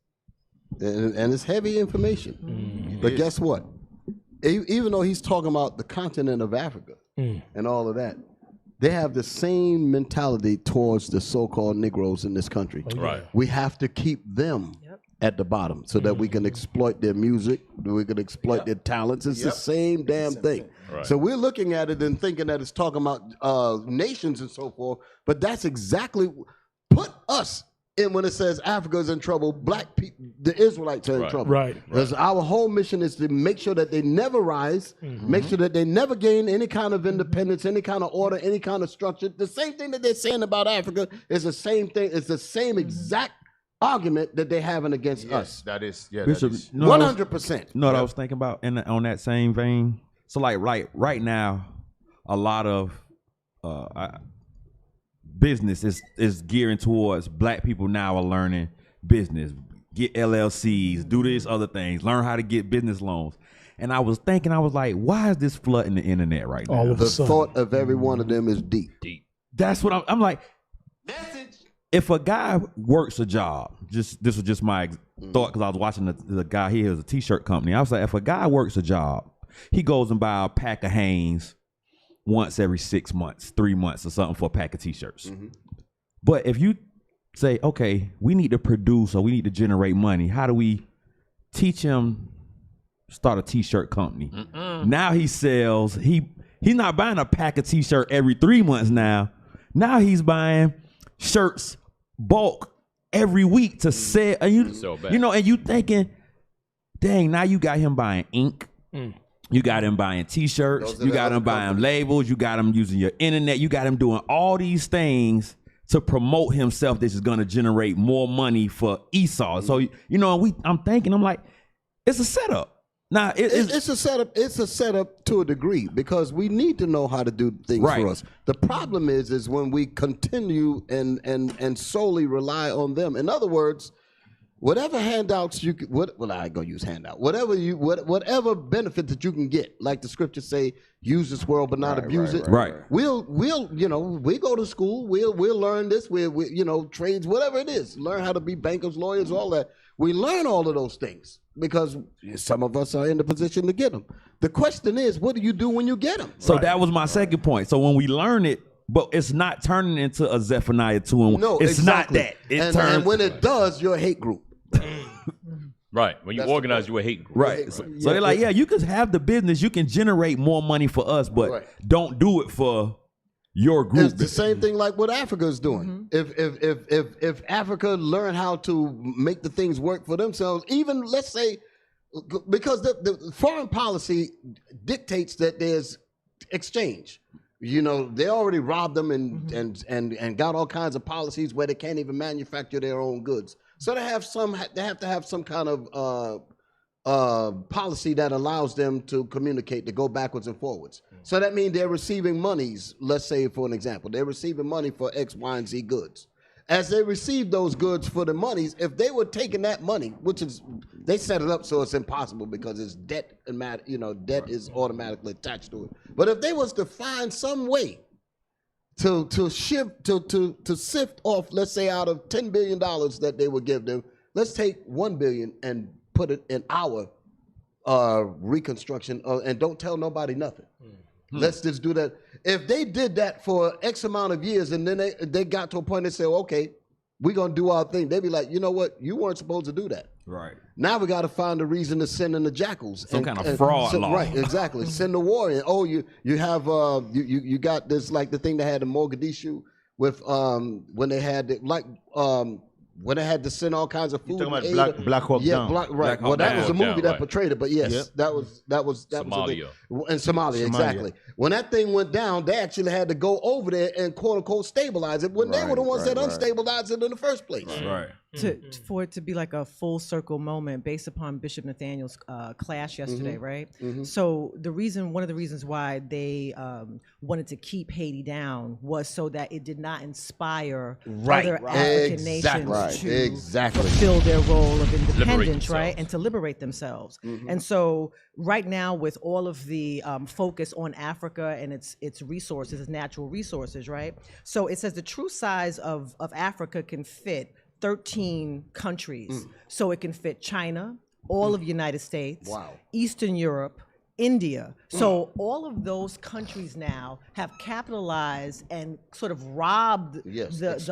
and it's heavy information, but guess what? Even though he's talking about the continent of Africa and all of that, they have the same mentality towards the so-called Negroes in this country. Right. We have to keep them at the bottom so that we can exploit their music, we can exploit their talents. It's the same damn thing. Right. So we're looking at it and thinking that it's talking about nations and so forth, but that's exactly, put us in when it says Africa's in trouble, black people, the Israelites are in trouble. Right. Because our whole mission is to make sure that they never rise, make sure that they never gain any kind of independence, any kind of order, any kind of structure. The same thing that they're saying about Africa is the same thing, it's the same exact argument that they're having against us. That is, yeah, Bishop, that is. 100%. You know what I was thinking about on that same vein? So like right now, a lot of business is gearing towards black people now are learning business, get LLCs, do this other things, learn how to get business loans. And I was thinking, I was like, why is this flooding the internet right now? The thought of every one of them is deep. That's what I'm like. If a guy works a job, this was just my thought because I was watching the guy here, was a t-shirt company. I was like, if a guy works a job, he goes and buys a pack of Hanes once every 6 months, 3 months or something for a pack of t-shirts. But if you say, okay, we need to produce or we need to generate money, how do we teach him start a t-shirt company? Now he sells, he's not buying a pack of t-shirt every 3 months now. Now he's buying shirts bulk every week to sell. And you know, and you thinking, dang, now you got him buying ink. You got him buying t-shirts. You got him buying labels. You got him using your internet. You got him doing all these things to promote himself. This is going to generate more money for Esau. So, you know, I'm thinking, I'm like, it's a setup. Now, it's a setup. It's a setup to a degree because we need to know how to do things for us. The problem is when we continue and solely rely on them. In other words, whatever handouts you could, well, I ain't gonna use handout. Whatever benefit that you can get, like the scriptures say, use this world but not abuse it. Right. We'll you know, we go to school. We'll learn this. We you know, trades, whatever it is. Learn how to be bankers, lawyers, all that. We learn all of those things because some of us are in the position to get them. The question is, what do you do when you get them? So that was my second point. So when we learn it, but it's not turning into a Zephaniah 2 and 1. No, it's exactly. not that. And when it does, you're a hate group. Right. When you organize, you're a hate group. Right. So they're like, yeah, you can have the business, you can generate more money for us, but don't do it for your group. It's the same thing like what Africa is doing. If Africa learn how to make the things work for themselves, even let's say, because the foreign policy dictates that there's exchange. You know, they already robbed them and got all kinds of policies where they can't even manufacture their own goods. So they have to have some kind of policy that allows them to communicate, to go backwards and forwards. So that means they're receiving monies. Let's say, for an example, they're receiving money for X, Y, and Z goods. As they receive those goods for the monies, if they were taking that money, which is, they set it up so it's impossible because it's debt, and you know, debt is automatically attached to it. But if they was to find some way to sift off, let's say out of $10 billion that they would give them, let's take $1 billion and put it in our reconstruction, and don't tell nobody nothing. Let's just do that. If they did that for X amount of years and then they got to a point they say, okay, we're going to do our thing. They'd be like, you know what? You weren't supposed to do that. Right. Now we got to find a reason to send in the jackals. Some kind of fraud law. Right, exactly. Send the war in. Oh, you have, you got this, like the thing they had in Mogadishu with, when they had, when they had to send all kinds of food. You're talking about Black Hawk Down. Right. Black Well, Hawk that was a Down, movie that right. portrayed it, but yes, that was Somalia. in Somalia, exactly. When that thing went down, they actually had to go over there and quote unquote stabilize it when they were the ones that unstabilized it in the first place. Right. for it to be like a full circle moment based upon Bishop Nathaniel's class yesterday, right? So one of the reasons why they wanted to keep Haiti down was so that it did not inspire other African nations to fulfill their role of independence, right? And to liberate themselves. And so right now, with all of the focus on Africa and its resources, its natural resources, right? So it says the true size of Africa can fit 13 countries. So it can fit China, all of the United States, Eastern Europe, India. So all of those countries now have capitalized and sort of robbed the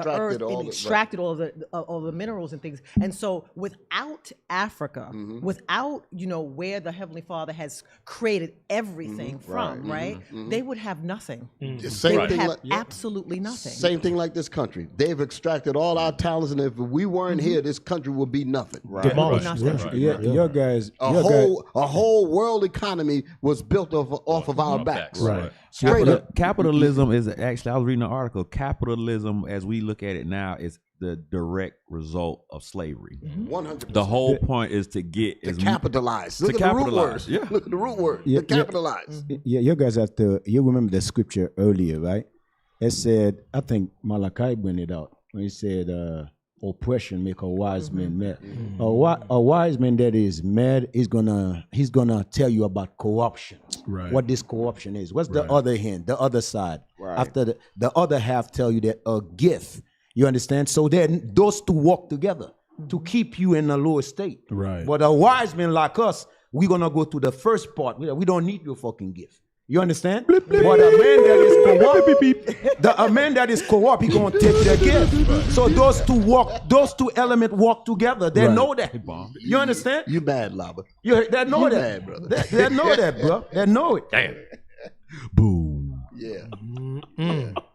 earth and extracted all the minerals and things. And so without Africa, without where the Heavenly Father has created everything from, right? They would have nothing. They would have absolutely nothing. Same thing like this country. They've extracted all our talents, and if we weren't here, this country would be nothing. Your guys, a whole world economy was built off of our backs. Right. Capitalism is actually, I was reading an article. Capitalism, as we look at it now, is the direct result of slavery. 100%. The whole point is to capitalize. Look at the root word. Yeah. Look at the root word. To capitalize. Yeah, you guys have to. You remember the scripture earlier, right? It said, I think Malachi bring it out when he said, oppression make a wise man mad. A wise man that is mad is he's gonna tell you about corruption. Right. What this corruption is. What's the other hand, the other side? Right. After the other half tell you that a gift. You understand? So then those two work together to keep you in a lower state. Right. But a wise man like us, we're gonna go to the first part. We don't need your fucking gift. You understand? But a man that is corrupt, a man that is corrupt, he gonna take their gift. So those two elements walk together. They know that. You understand? You bad, Lava. They know that, brother. They know that, bro. They know it. Damn. Boom. Yeah.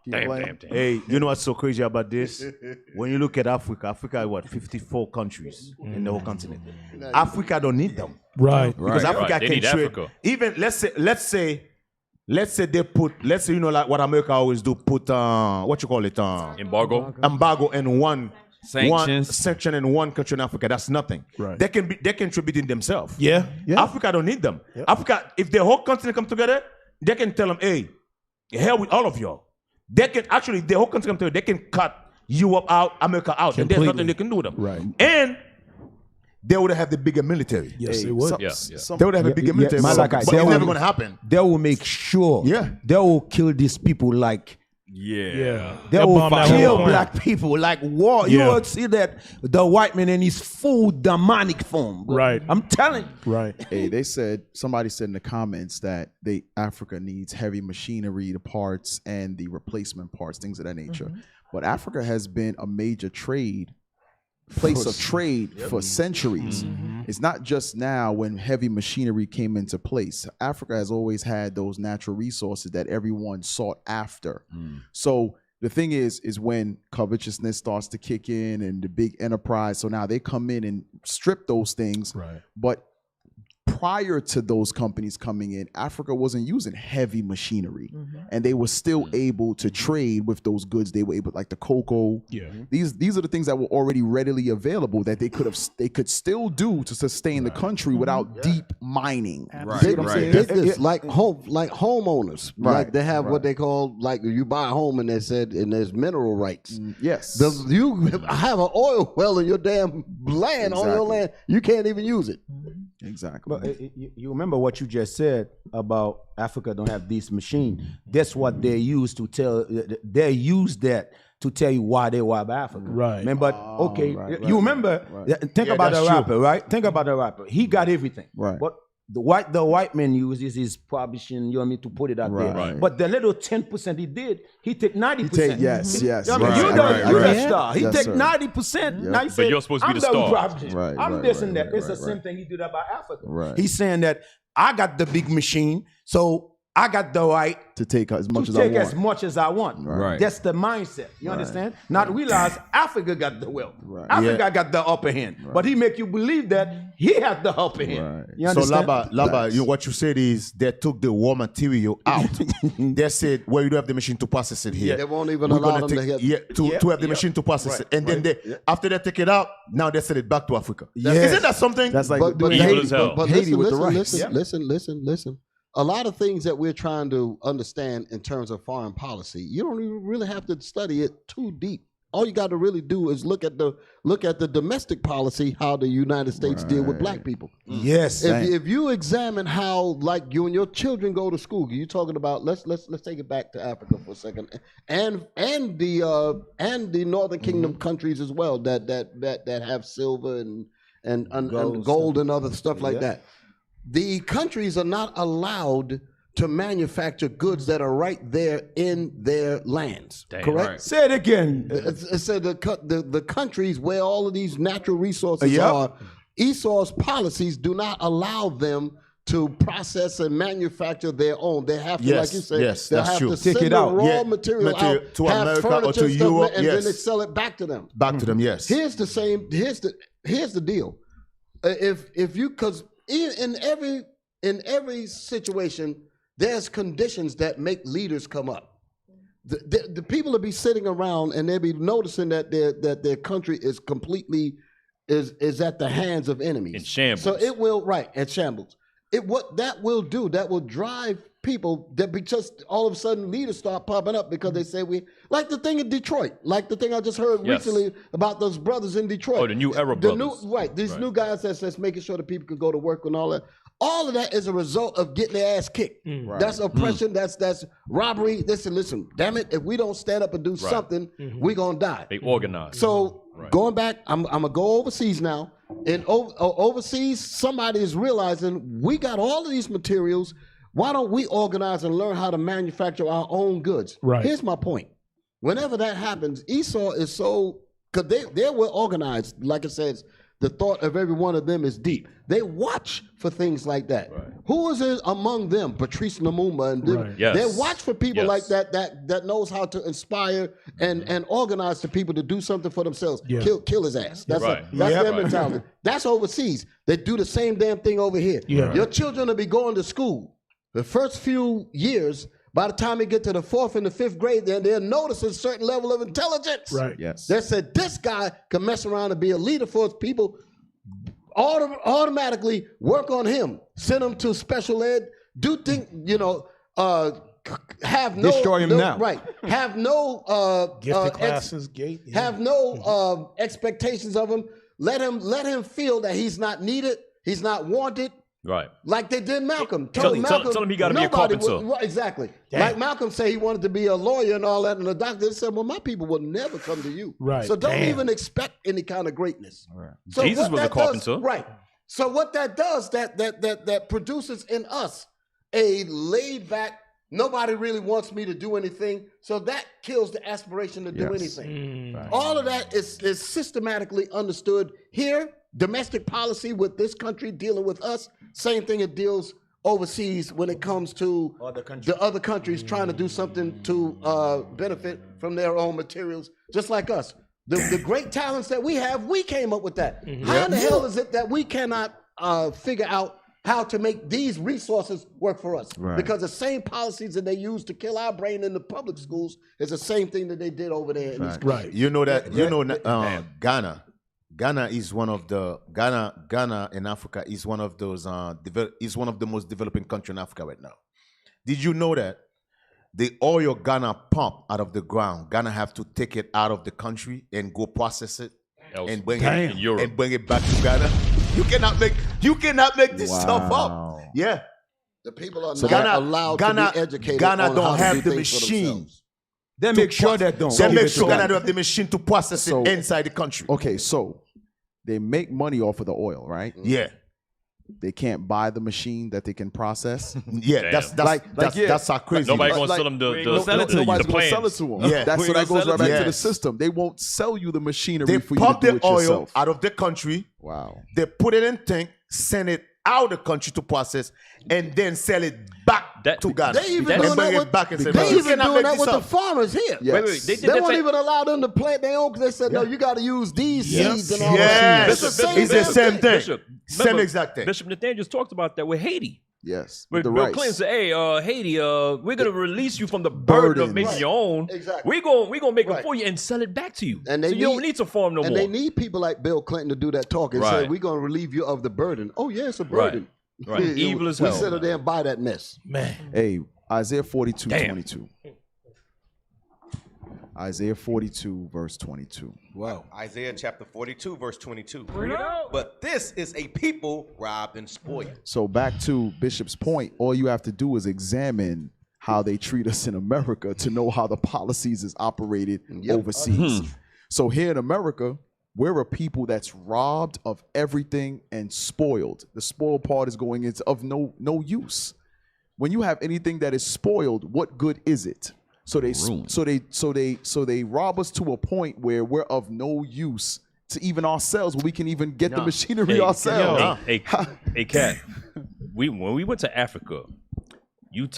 Damn. Hey, you know what's so crazy about this? When you look at Africa has what, 54 countries in the whole continent. Africa don't need them. Right. Because Africa can trade. Africa. Even let's say they put, you know, like what America always do, put what you call it, embargo in one section in one country in Africa. That's nothing. Right. They can contribute in themselves. Yeah. Africa don't need them. Yep. Africa, if the whole continent come together, they can tell them, hey, hell with all of y'all. They can actually, the whole continent come together, they can cut Europe out, America out, and there's nothing they can do with them. Right. And they would have the bigger military. Yes, they would. They would have a bigger military. But it's never going to happen. They will make sure. They will kill these people like. They will kill black people like war. You will see that the white man in his full demonic form. Bro. Right. I'm telling you. Right. Hey, somebody said in the comments that Africa needs heavy machinery, the parts and the replacement parts, things of that nature. But Africa has been a major place of trade for centuries. It's not just now when heavy machinery came into place. Africa has always had those natural resources that everyone sought after. So the thing is when covetousness starts to kick in and the big enterprise, so now they come in and strip those things. Right. But prior to those companies coming in, Africa wasn't using heavy machinery, and they were still able to trade with those goods. They were able, like the cocoa. These are the things that were already readily available that they could still do to sustain the country without deep mining. It's like homeowners. Right. Like they have what they call, like you buy a home and there's mineral rights. Yes. You have an oil well in your damn land, on your land. You can't even use it. Exactly. But you remember what you just said about Africa don't have this machine. That's what they use to tell. They use that to tell you why they rob Africa. Right. Remember? You remember? Think about the rapper, right? Think about the rapper. He got everything. Right. But the white man uses his publishing, you want me to put it out there. Right. But the little 10% he take 90%. Yes. You the star. He take 90%. Now he but you're supposed to be the star. I'm this and that. It's the same thing he did about Africa. Right. He's saying that I got the big machine, so I got the right to take as much to as I take want. as much as I want. Right. That's the mindset. You understand? Not realize Africa got the wealth. Africa got the upper hand. But he make you believe that he had the upper hand. You So understand? Laba, what you said is they took the raw material out. They said, well, you don't have the machine to process it here. They won't even We're allow gonna them to take, get to have the machine to process it. And then after they take it out, now they send it back to Africa. Yes. Isn't that something? That's like but Haiti, Haiti with the listen. Listen. A lot of things that we're trying to understand in terms of foreign policy, you don't even really have to study it too deep. All you got to really do is look at the domestic policy, how the United States deal with black people. Yes. If you examine how, like, you and your children go to school, you're talking about. Let's take it back to Africa for a second, and the Northern Kingdom countries as well that have silver and gold and other stuff like that. The countries are not allowed to manufacture goods that are right there in their lands. Correct? Right. Say it again. It said the countries where all of these natural resources are, Esau's policies do not allow them to process and manufacture their own. They have to, like you said, they have to send the raw material out to have America or to Europe, and then they sell it back to them. Back to them, yes. Here's the deal. If you, because in every situation, there's conditions that make leaders come up. The people will be sitting around and they'll be noticing that their country is completely is at the hands of enemies. In shambles. So it will at shambles. What that will do, that will drive people that because all of a sudden leaders start popping up because they say like the thing in Detroit, like the thing I just heard recently about those brothers in Detroit. Oh, the New Era brothers. These new guys that's making sure that people can go to work and all that. All of that is a result of getting their ass kicked. That's oppression. That's robbery. Listen. Damn it! If we don't stand up and do something, we're gonna die. They organize. So going back, I'm gonna go overseas now. And overseas, somebody is realizing we got all of these materials. Why don't we organize and learn how to manufacture our own goods? Right. Here's my point. Whenever that happens, Esau is so because they were organized. Like it says, the thought of every one of them is deep. They watch for things like that. Who is it among them? Patrice Lumumba and them. They watch for people like that knows how to inspire and organize the people to do something for themselves. Kill his ass. That's their mentality. That's overseas. They do the same damn thing over here. Your children will be going to school. The first few years, by the time they get to the 4th and the 5th grade, they'll notice a certain level of intelligence. Right. Yes. They said this guy can mess around and be a leader for his people. Automatically work on him. Send him to special ed. Do think have no destroy him now. Right. Have no gifted classes. Have no expectations of him. Let him feel that he's not needed. He's not wanted. Right. Like they did Malcolm. Tell him he got to be a carpenter. Exactly. Damn. Like Malcolm said he wanted to be a lawyer and all that, and the doctor said, well, my people will never come to you. Right. So don't even expect any kind of greatness. Right. So Jesus was a carpenter. Right. So what that does, that produces in us a laid back, nobody really wants me to do anything. So that kills the aspiration to do anything. All of that is systematically understood here. Domestic policy with this country dealing with us, same thing it deals overseas when it comes to the other countries trying to do something to benefit from their own materials, just like us. The great talents that we have, we came up with that. How in the hell is it that we cannot figure out how to make these resources work for us? Because the same policies that they use to kill our brain in the public schools is the same thing that they did over there in these countries. You know that Ghana is one of the Ghana in Africa is one of those is one of the most developing countries in Africa right now. Did you know that the oil Ghana pump out of the ground, Ghana have to take it out of the country and go process it and bring it back to Ghana? You cannot make this stuff up. Yeah. The people are not allowed to be educated. Ghana on don't how to have do the things for machine. themselves. They make sure that don't. They make sure Ghana don't have the machine to process it inside the country. Okay, so they make money off of the oil, right? Yeah. They can't buy the machine that they can process. Yeah, that's how crazy. Nobody's gonna sell them nobody's gonna sell it to them. Yeah, so that goes right back to the system. They won't sell you the machinery they for you to do pump the it oil yourself. out of the country. Wow. They put it in tank, send it out of the country to process and then sell it back to Ghana. They even and doing bring that it back and say, they you even cannot doing make that this with the up. farmers here. Yes. They won't even allow them to plant their own because they said, no, you got to use these seeds and all that. Yes, it's the same thing. Bishop, Same remember, exact thing. Bishop Nathaniel just talked about that with Haiti. Yes. Where The Bill rice. Clinton said, "Hey, Haiti, we're gonna release you from the burden of making your own. Exactly. We gonna make it for you and sell it back to you. And so they you don't need to farm no and more. they need people like Bill Clinton to do that talk and say, Right. we're going to relieve you of the burden. Oh, yeah, it's a Right. burden. Right. Evil as hell. We sit there and buy that mess. Man. Hey, Isaiah 42, Damn. 22. Isaiah 42, verse 22. Wow. Isaiah chapter 42, verse 22. But this is a people robbed and spoiled. So back to Bishop's point, all you have to do is examine how they treat us in America to know how the policies is operated overseas. So here in America, we're a people that's robbed of everything and spoiled. The spoiled part is going into of no use. When you have anything that is spoiled, what good is it? So they rob us to a point where we're of no use to even ourselves, where we can even get the machinery ourselves. Hey, Cat. When we went to Africa, you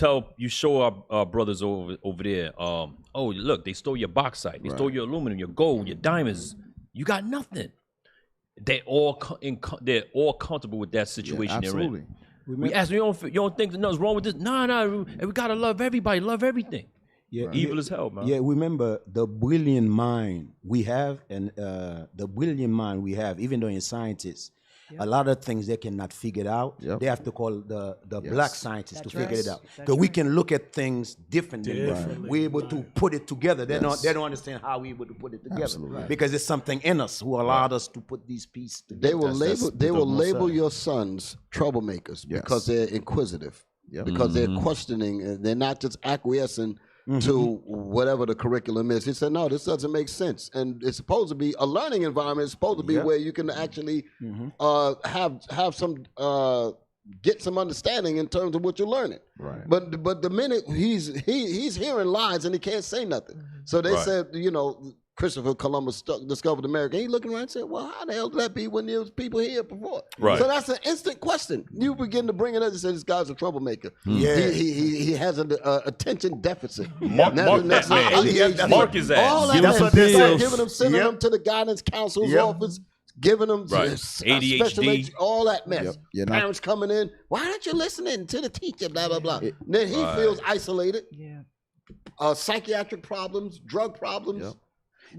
show our brothers over there. Oh, look, they stole your bauxite, they stole your aluminum, your gold, your diamonds. You got nothing. They're all comfortable with that situation they're in. We ask them, you don't think that nothing's wrong with this? No, we gotta love everybody, love everything. Yeah, Evil as hell, man. Yeah, remember the brilliant mind we have, and the brilliant mind we have, even though in scientists, a lot of things they cannot figure it out. They have to call the black scientists to figure it out. Because we can look at things differently. We're able to put it together. They don't understand how we're able to put it together. Because it's something in us who allowed us to put these pieces together. They will label your sons troublemakers because they're inquisitive. Because they're questioning, and they're not just acquiescing to whatever the curriculum is. He said, no, this doesn't make sense. And it's supposed to be a learning environment. It's supposed to be where you can actually have some get some understanding in terms of what you're learning. Right. But the minute he's hearing lies and he can't say nothing. So they said, Christopher Columbus discovered America. He looking around and said, well, how the hell did that be when there was people here before? Right. So that's an instant question. You begin to bring it up and say, this guy's a troublemaker. Yeah. He has an attention deficit. Mark his ass. All that That's mess. what they Start say. sending them to the guidance counsel's office, giving them ADHD, all that mess. Not, Parents coming in, why aren't you listening to the teacher, blah, blah, blah. Then he feels isolated. Psychiatric problems, drug problems.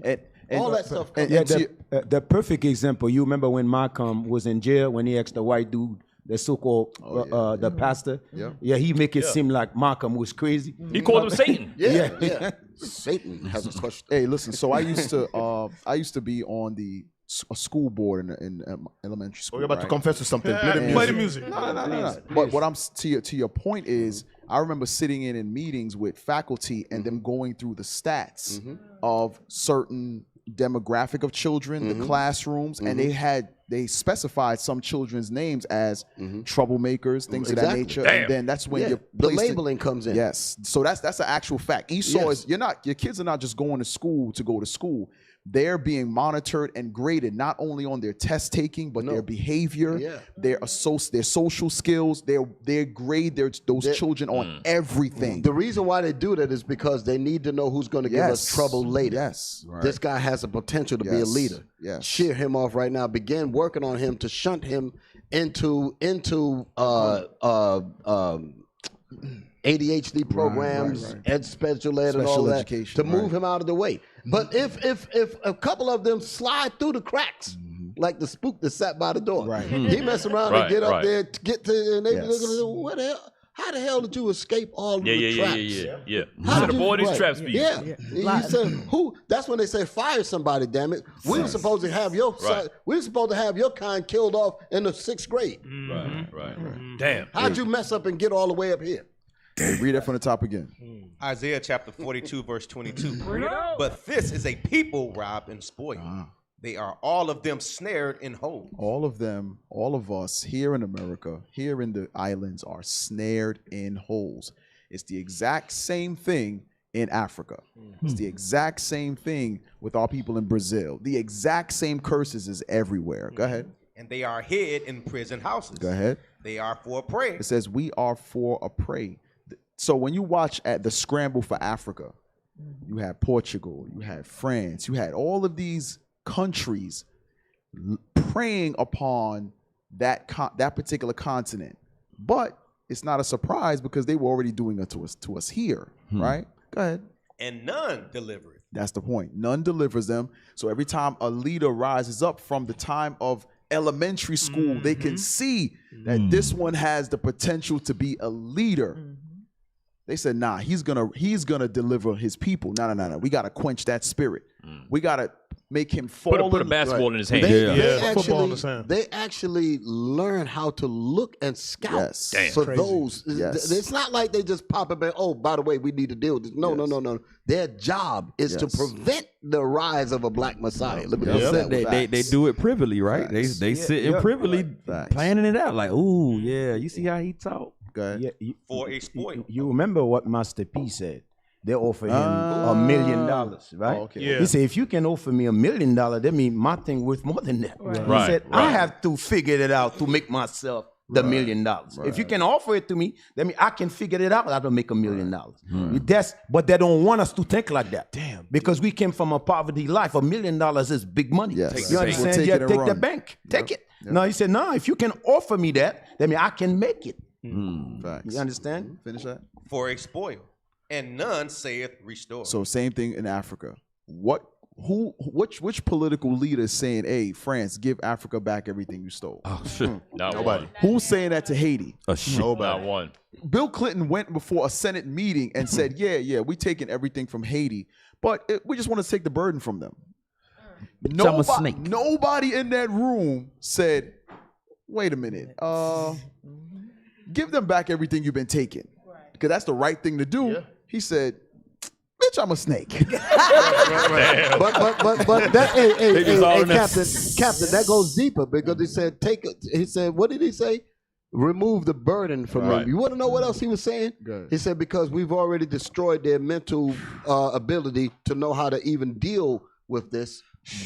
and all that stuff. The perfect example, you remember when Malcolm was in jail, when he asked the white dude, the so-called the pastor, he make it seem like Malcolm was crazy. He called him Satan. Yeah. Satan has a question. Hey, listen. So I used to be on a school board in elementary school. We're about to confess to something. Play the music. No. But what I'm to your point is, I remember sitting in meetings with faculty and them going through the stats of certain demographic of children, the classrooms, and they specified some children's names as troublemakers, things of that nature. Damn. And then that's when the labeling comes in. Yes. So that's an actual fact. Esau is your kids are not just going to school to go to school. They're being monitored and graded not only on their test taking, but their behavior, their social skills. They grade those children on everything. The reason why they do that is because they need to know who's going to give us trouble later. Yes, right. This guy has the potential to be a leader. Yes. Shear him off right now. Begin working on him to shunt him into ADHD programs, special ed, and all that, education, to move him out of the way. But if a couple of them slide through the cracks, like the spook that sat by the door, he mess around and get up there, get to, and they look at what the hell? How the hell did you escape all the traps? Yeah. How did avoid these traps for you? Yeah. You said who? That's when they say fire somebody. Damn it! We were supposed to have your we were supposed to have your kind killed off in the 6th grade. Right. Damn. How'd you mess up and get all the way up here? Hey, read that from the top again. Isaiah chapter 42, verse 22. But this is a people robbed and spoiled. They are all of them snared in holes. All of them, all of us here in America, here in the islands, are snared in holes. It's the exact same thing in Africa. It's the exact same thing with our people in Brazil. The exact same curses is everywhere. Go ahead. and they are hid in prison houses. Go ahead. They are for prey. It says we are for a prey. So when you watch at the scramble for Africa, you had Portugal, you had France, you had all of these countries preying upon that particular continent. But it's not a surprise because they were already doing it to us here, right? Go ahead. And none deliver it. That's the point. None delivers them. So every time a leader rises up from the time of elementary school, they can see that this one has the potential to be a leader. They said, nah, he's gonna deliver his people. No. We gotta quench that spirit. We gotta make him fall. Put a basketball in his hand. They actually learn how to look and scout for those. It's not like they just pop up and, oh, by the way, we need to deal with this. No. Their job is to prevent the rise of a black Messiah. Let me just say they do it privily, right? They sit in privily planning it out. Like, ooh, yeah, you see how he talk? Yeah, for exploit. You remember what Master P said? They offer him $1 million, right? Okay. He said, if you can offer me $1 million, that means my thing worth more than that. Right. He said, I have to figure it out to make myself the $1 million. If you can offer it to me, that means I can figure it out how to make $1 million. But they don't want us to think like that. Damn. Because we came from a poverty life. $1 million is big money. Yes. You understand? We'll Take the bank. Take it. No, he said, no, if you can offer me that means I can make it. You understand? Finish that. For exploit. And none saith restore. So same thing in Africa. Which political leader is saying, hey, France, give Africa back everything you stole? Oh shit. Nobody. Who's saying that to Haiti? Not one. Bill Clinton went before a Senate meeting and said, yeah, we taking everything from Haiti, but we just want to take the burden from them. Nobody in that room said, wait a minute, give them back everything you've been taking. Because that's the right thing to do. Yeah. He said, bitch, I'm a snake. But that, Captain, that goes deeper because he said, he said, what did he say? Remove the burden from them. You want to know what else he was saying? He said, because we've already destroyed their mental ability to know how to even deal with this.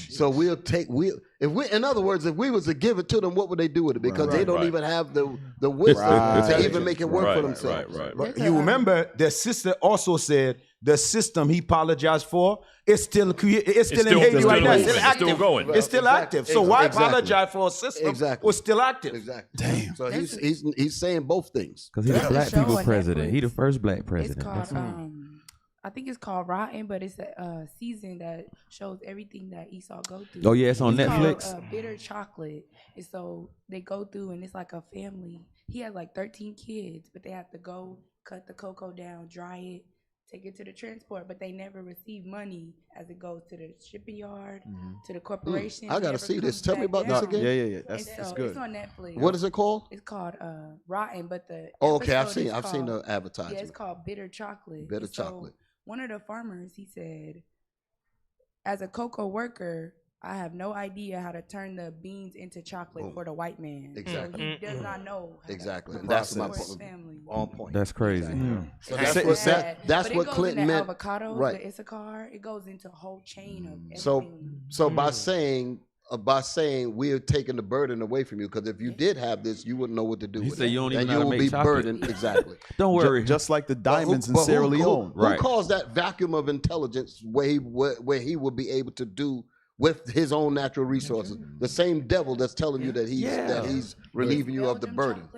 So in other words, if we was to give it to them, what would they do with it? Because they don't even have the wisdom to even make it work for themselves. But you remember the sister also said the system he apologized for is still in Haiti right now. It's still active. Still going. It's still active. So why apologize for a system was still active? Exactly. Damn. So he's saying both things. Because he's the black people president. He the first black president. It's called, I think it's called Rotten, but it's a season that shows everything that Esau go through. Oh yeah, it's on Netflix. Called, Bitter Chocolate. And so they go through, and it's like a family. He has like 13 kids, but they have to go cut the cocoa down, dry it, take it to the transport, but they never receive money as it goes to the shipping yard, to the corporation. I gotta see this. Tell me about this again. Yeah. That's good. It's on Netflix. What is it called? It's called Rotten, but the I've seen the advertisement. Yeah, it's called Bitter Chocolate. Bitter Chocolate. One of the farmers, he said, as a cocoa worker, I have no idea how to turn the beans into chocolate for the white man. Exactly. So he does not know. Exactly. That's my on point. That's crazy. Exactly. So that's what Clinton meant. Avocados, right. The Issachar, it goes into a whole chain of everything. So by saying we're taking the burden away from you, because if you did have this, you wouldn't know what to do with it. You don't even and know you how to will make be chocolate. burdened. Exactly. Don't worry. Just like the diamonds in Sierra Leone. Who caused that vacuum of intelligence where he would be able to do with his own natural resources? The same devil that's telling you that he's relieving you of the burden.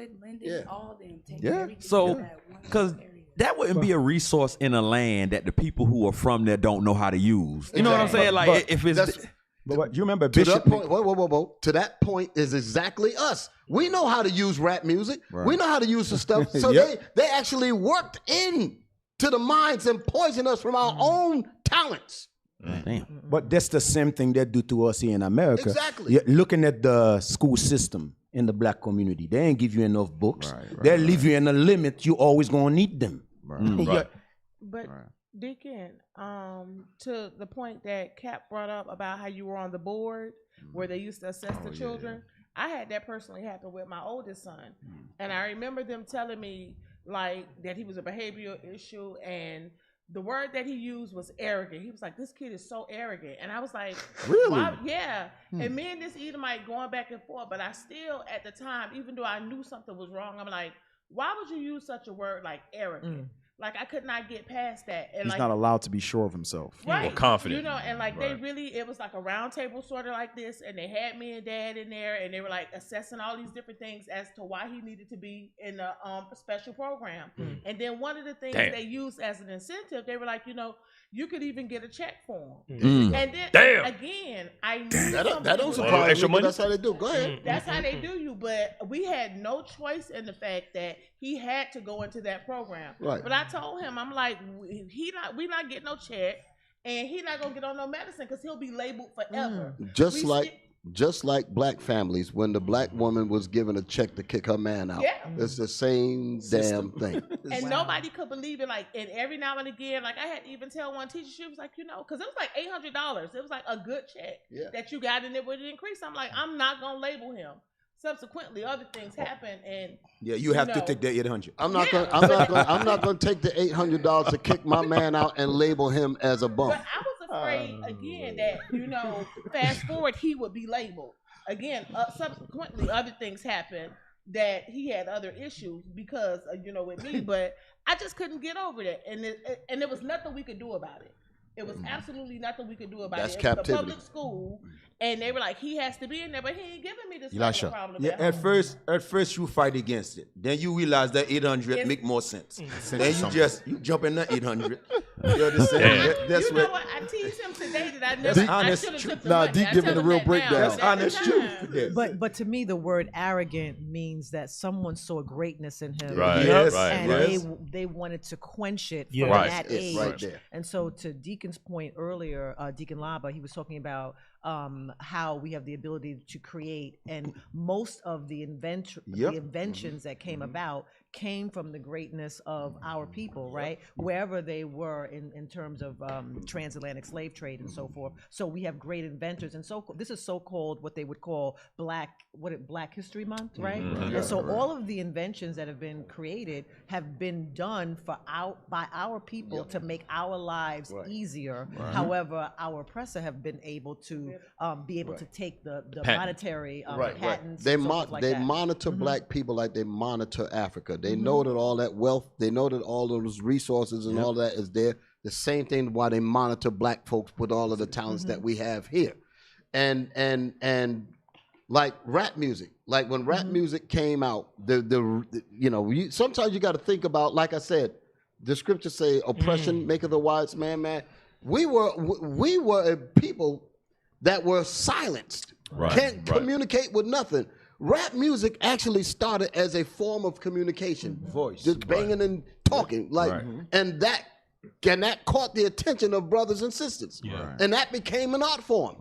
So, because that wouldn't be a resource in a land that the people who are from there don't know how to use. You know what I'm saying? Like, if it's... But you remember Bishop? Whoa. To that point is exactly us. We know how to use rap music. Right. We know how to use the stuff. So they actually worked in to the minds and poisoned us from our own talents. Damn. But that's the same thing they do to us here in America. Exactly. You're looking at the school system in the black community. They ain't give you enough books. They leave you in a limit. You always gonna need them. But Deacon, to the point that Cap brought up about how you were on the board where they used to assess the children, I had that personally happen with my oldest son, and I remember them telling me like that he was a behavioral issue, and the word that he used was arrogant. He was like, "This kid is so arrogant," and I was like, "Really? Why? Yeah." And me and this Edomite going back and forth, but I still, at the time, even though I knew something was wrong, I'm like, "Why would you use such a word like arrogant?" Like I could not get past that. And He's like, not allowed to be sure of himself. right, or confident. You know, and like they really, it was like a round table sort of like this, and they had me and Dad in there, and they were like assessing all these different things as to why he needed to be in the special program. And then one of the things they used as an incentive, they were like, you know, you could even get a check for him. And then again, I knew that don't surprise me. That's how they do. Go ahead. That's how they do you. But we had no choice in the fact that he had to go into that program. Right. But I told him, I'm like, we not getting no check, and he not gonna get on no medicine because he'll be labeled forever. Just like black families, when the black woman was given a check to kick her man out, it's the same damn thing. And nobody could believe it. Like, and every now and again, like I had to even tell one teacher, she was like, you know, because it was like $800. It was like a good check that you got, and it would increase. I'm like, I'm not gonna label him. Subsequently, other things happen, and you have to take the 800. I'm not gonna take the $800 to kick my man out and label him as a bum. But I was afraid again that, you know, fast forward, he would be labeled again. Subsequently, other things happened that he had other issues because you know, with me, but I just couldn't get over that, and there was nothing we could do about it. It was absolutely nothing we could do about it. It was a public school, and they were like, he has to be in there, but he ain't giving me this problem. Yeah, at first you fight against it. Then you realize that 800 make more sense. Then you jump in the 800. You understand? That's you know what? I teased him today that I should have took the money. Deep giving the real breakdown. That's honest truth. But to me, the word arrogant means that someone saw greatness in him. Right. And they wanted to quench it from that age. Right there. And so to Deacon's point earlier, Deacon Laba, he was talking about how we have the ability to create, and most of the inventions that came about came from the greatness of our people, right? Wherever they were in terms of transatlantic slave trade and so forth. So we have great inventors, and so this is so-called what they would call Black History Month, right? And so all of the inventions that have been created have been done by our people to make our lives easier. However, our oppressor have been able to to take the monetary patents. They like that. monitor black people like they monitor Africa. They know that all that wealth, they know that all those resources and all that is there. The same thing why they monitor black folks with all of the talents that we have here. And like rap music, like when rap music came out, sometimes you got to think about, like I said, the scriptures say oppression maketh the wise man mad. We were a people that were silenced, can't communicate with nothing. Rap music actually started as a form of communication, voice, just banging and talking, and that caught the attention of brothers and sisters, and that became an art form.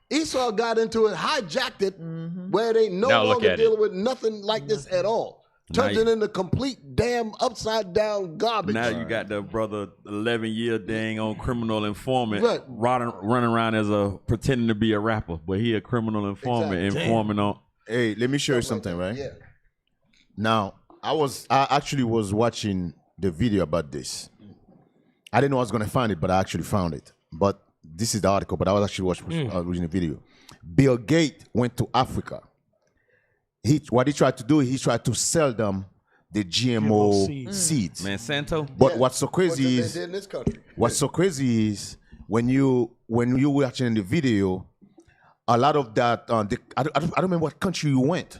Esau got into it, hijacked it, where they no longer dealing with nothing like this at all. Turns it into complete damn upside down garbage. Now you got the brother 11-year dang on criminal informant running around as pretending to be a rapper, but he a criminal informant informing on. Hey, let me show you something, right? Yeah. Now, I actually was watching the video about this. I didn't know I was gonna find it, but I actually found it. But this is the article, but I was actually watching the video. Bill Gates went to Africa. What he tried to do, he tried to sell them the GMO seeds. Monsanto. But what's so crazy is in this country. What's so crazy is when you were watching the video, a lot of that I don't remember what country you went,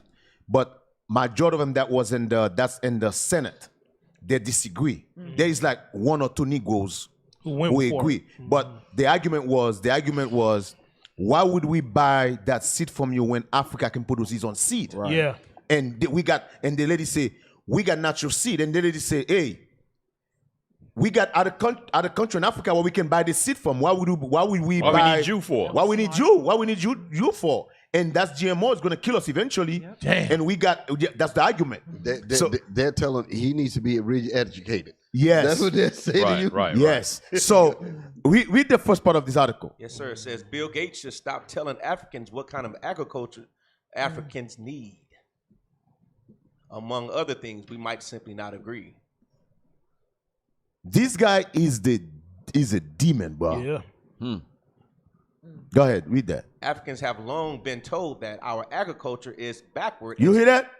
but majority of them that's in the Senate, they disagree. There is like one or two Negroes who agree. But the argument was, why would we buy that seed from you when Africa can produce its own seed? Right. Yeah. And the lady say, we got natural seed. And the lady say, hey, we got other country in Africa where we can buy this seed from. Why would we buy? We need you for? Why we need you? Why we need you for? And that's GMO is going to kill us eventually. Damn. And that's the argument. They're telling he needs to be re-educated. Yes. That's what they're saying to you. Right. Yes. So read the first part of this article. Yes, sir. It says Bill Gates should stop telling Africans what kind of agriculture Africans need. Among other things, we might simply not agree. This guy is a demon, bro. Yeah. Go ahead, read that. Africans have long been told that our agriculture is backward. You hear that?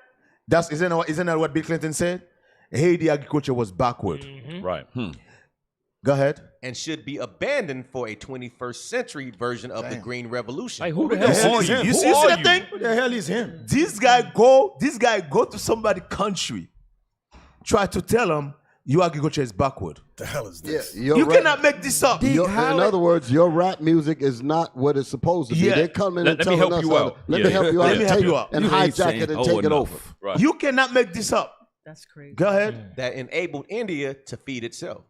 Isn't that what Bill Clinton said? Haiti agriculture was backward. Right. Go ahead. And should be abandoned for a 21st century version of the Green Revolution. Like, who the hell are you? You see that thing? Who the hell is him? This guy go to somebody's country, try to tell them your agriculture is backward. The hell is this? Yeah, You cannot make this up. In other words, your rap music is not what it's supposed to be. Yeah. They're coming and Let me telling help us you out. Let me help you out. Let me help you out. And You ain't hijack saying it and oh take it enough. over. Right. You cannot make this up. That's crazy. Go ahead. That enabled India to feed itself.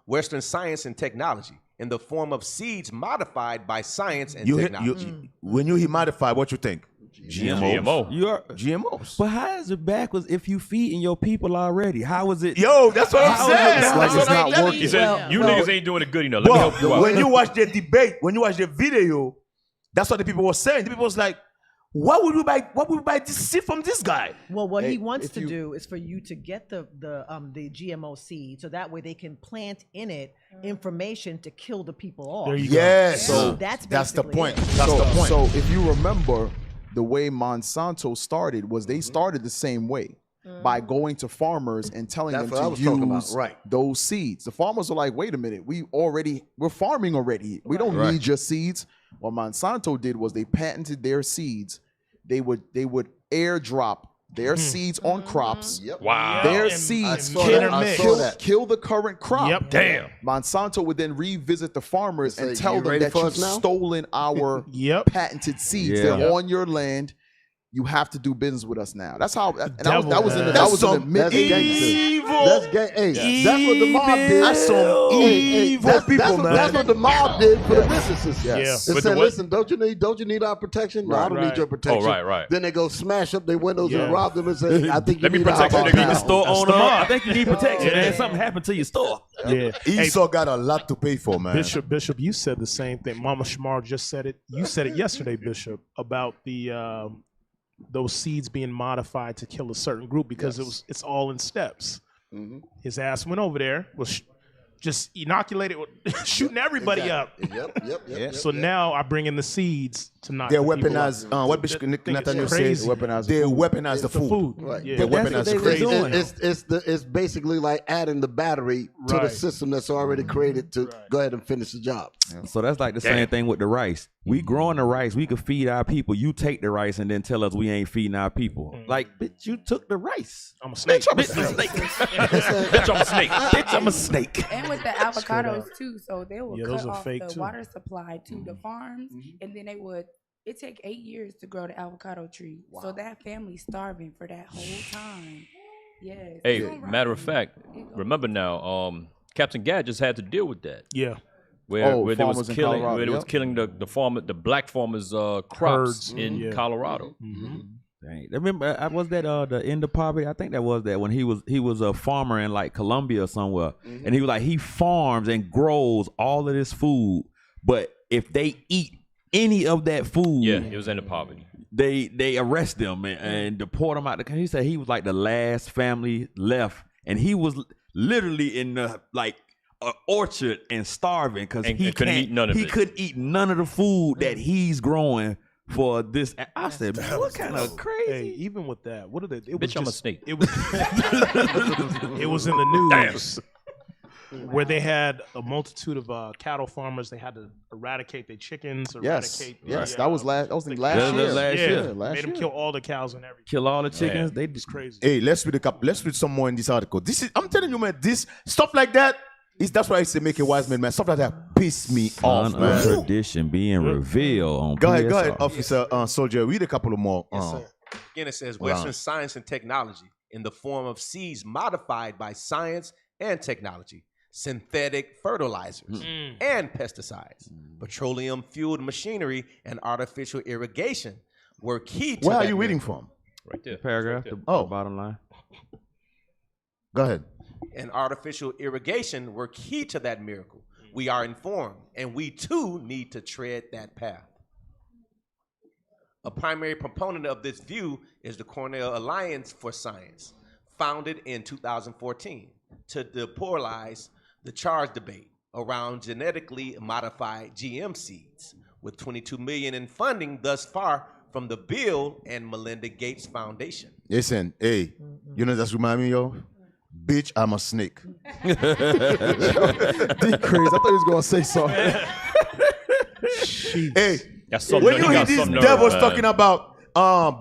Western science and technology in the form of seeds modified by science and technology. When you hear modify, what you think? GMO. You're GMOs. But how is it backwards if you feeding your people already? How is it? Yo, that's what I'm saying. It's like it's not working. He said, you niggas ain't doing it good enough. Let me help you out. When you watch the debate, when you watch the video, that's what the people were saying. The people was like, What would we buy this seed from this guy? Well, what he wants to do is for you to get the GMO seed, so that way they can plant in it information to kill the people off. There you Yes. go. So that's the point. it. That's the point. So if you remember, the way Monsanto started was they started the same way. By going to farmers and telling That's them what I to was talking about, use right. those seeds. The farmers are like, wait a minute, we're farming already. We don't need your seeds. What Monsanto did was they patented their seeds. They would airdrop their seeds on crops. Yep. Wow. Their seeds kill the current crop. Yep. Damn. Monsanto would then revisit the farmers It's and like, tell you them ready that for you've us now? stolen our Yep. patented seeds. Yeah. They're on your land. You have to do business with us now. That's how. And that devil, was in the man. that was in the That's mid gangster. That's gay. Hey, that's what the mob did. That's some evil people, man. That's what the mob did for the businesses. Yes. They But said, the what? listen, don't you need our protection? No, I don't need your protection. Oh, right. Then they go smash up their windows Yeah. and rob them and say, I think you Let me need protect our you, nigga. protection. You Store owner, smart. I think you need protection. Yeah. Man, something happened to your store. Yeah. Hey, Esau got a lot to pay for, man. Bishop, you said the same thing. Mama Shamar just said it. You said it yesterday, Bishop, about the those seeds being modified to kill a certain group because it's all in steps. His ass went over there, was just inoculated with shooting everybody up. Yep. So now I bring in the seeds to knock. They're the people weaponized. out. What Bishop Nathaniel said, crazy. they weaponize the food. Right. Yeah. They But that's weaponize what the they food. was doing. It's basically like adding the battery to the Right. system that's already created to go ahead and finish the job. So that's like the same thing with the rice. We growing the rice, we could feed our people. You take the rice and then tell us we ain't feeding our people. Like, bitch, you took the rice. I'm a snake. Bitch, I'm a snake. Bitch, I'm a snake. Bitch, I'm a snake. And with the avocados too, so they will Yeah, cut those are off fake, the too. water supply to the farms, and then it take 8 years to grow the avocado tree. So that family's starving for that whole time. Yes. Hey, it's all right. matter of fact, remember now, Captain Gad just had to deal with that. Yeah. Where they was farmers in killing, Colorado, where they was yep. killing the black farmers' crops Herds, in Colorado. Dang. Remember, was that the end of poverty? I think that was that when he was a farmer in like Colombia or somewhere, and he was like he farms and grows all of this food, but if they eat any of that food, Yeah, it was end of poverty. they arrest them and deport them out the country. He said he was like the last family left, and he was literally in the like orchard and starving because And he couldn't eat none of he it. couldn't eat none of the food that he's growing for this. I said, man, what kind of crazy? Hey, even with that, what are they? It Bitch, I'm a snake. It was. It was in the news where they had a multitude of cattle farmers. They had to eradicate their chickens. Yes, Eradicate yes, the, that was last. That was the last year. last yeah, year. made them kill all the cows and everything. Kill all the chickens. They It's crazy. Hey, let's read some more in this article. I'm telling you, man, this stuff like that. That's why I say make a wise man, man. Stuff like that piss me off, son man. of tradition being revealed on Go ahead, PSR. Officer Soldier. Read a couple of more. Again, it says Western science and technology in the form of seeds modified by science and technology, synthetic fertilizers and pesticides, petroleum-fueled machinery, and artificial irrigation were key to Where are that you reading miracle. from? Right there. Paragraph, Right there. the bottom line. Go ahead. And artificial irrigation were key to that miracle. We are informed, and we too need to tread that path. A primary proponent of this view is the Cornell Alliance for Science, founded in 2014 to depolarize the charge debate around genetically modified GM seeds, with $22 million in funding thus far from the Bill and Melinda Gates Foundation. Listen, hey, you know that's remind me of? Bitch, I'm a snake. D crazy. I thought he was gonna say something. Hey, when you hear these devils talking about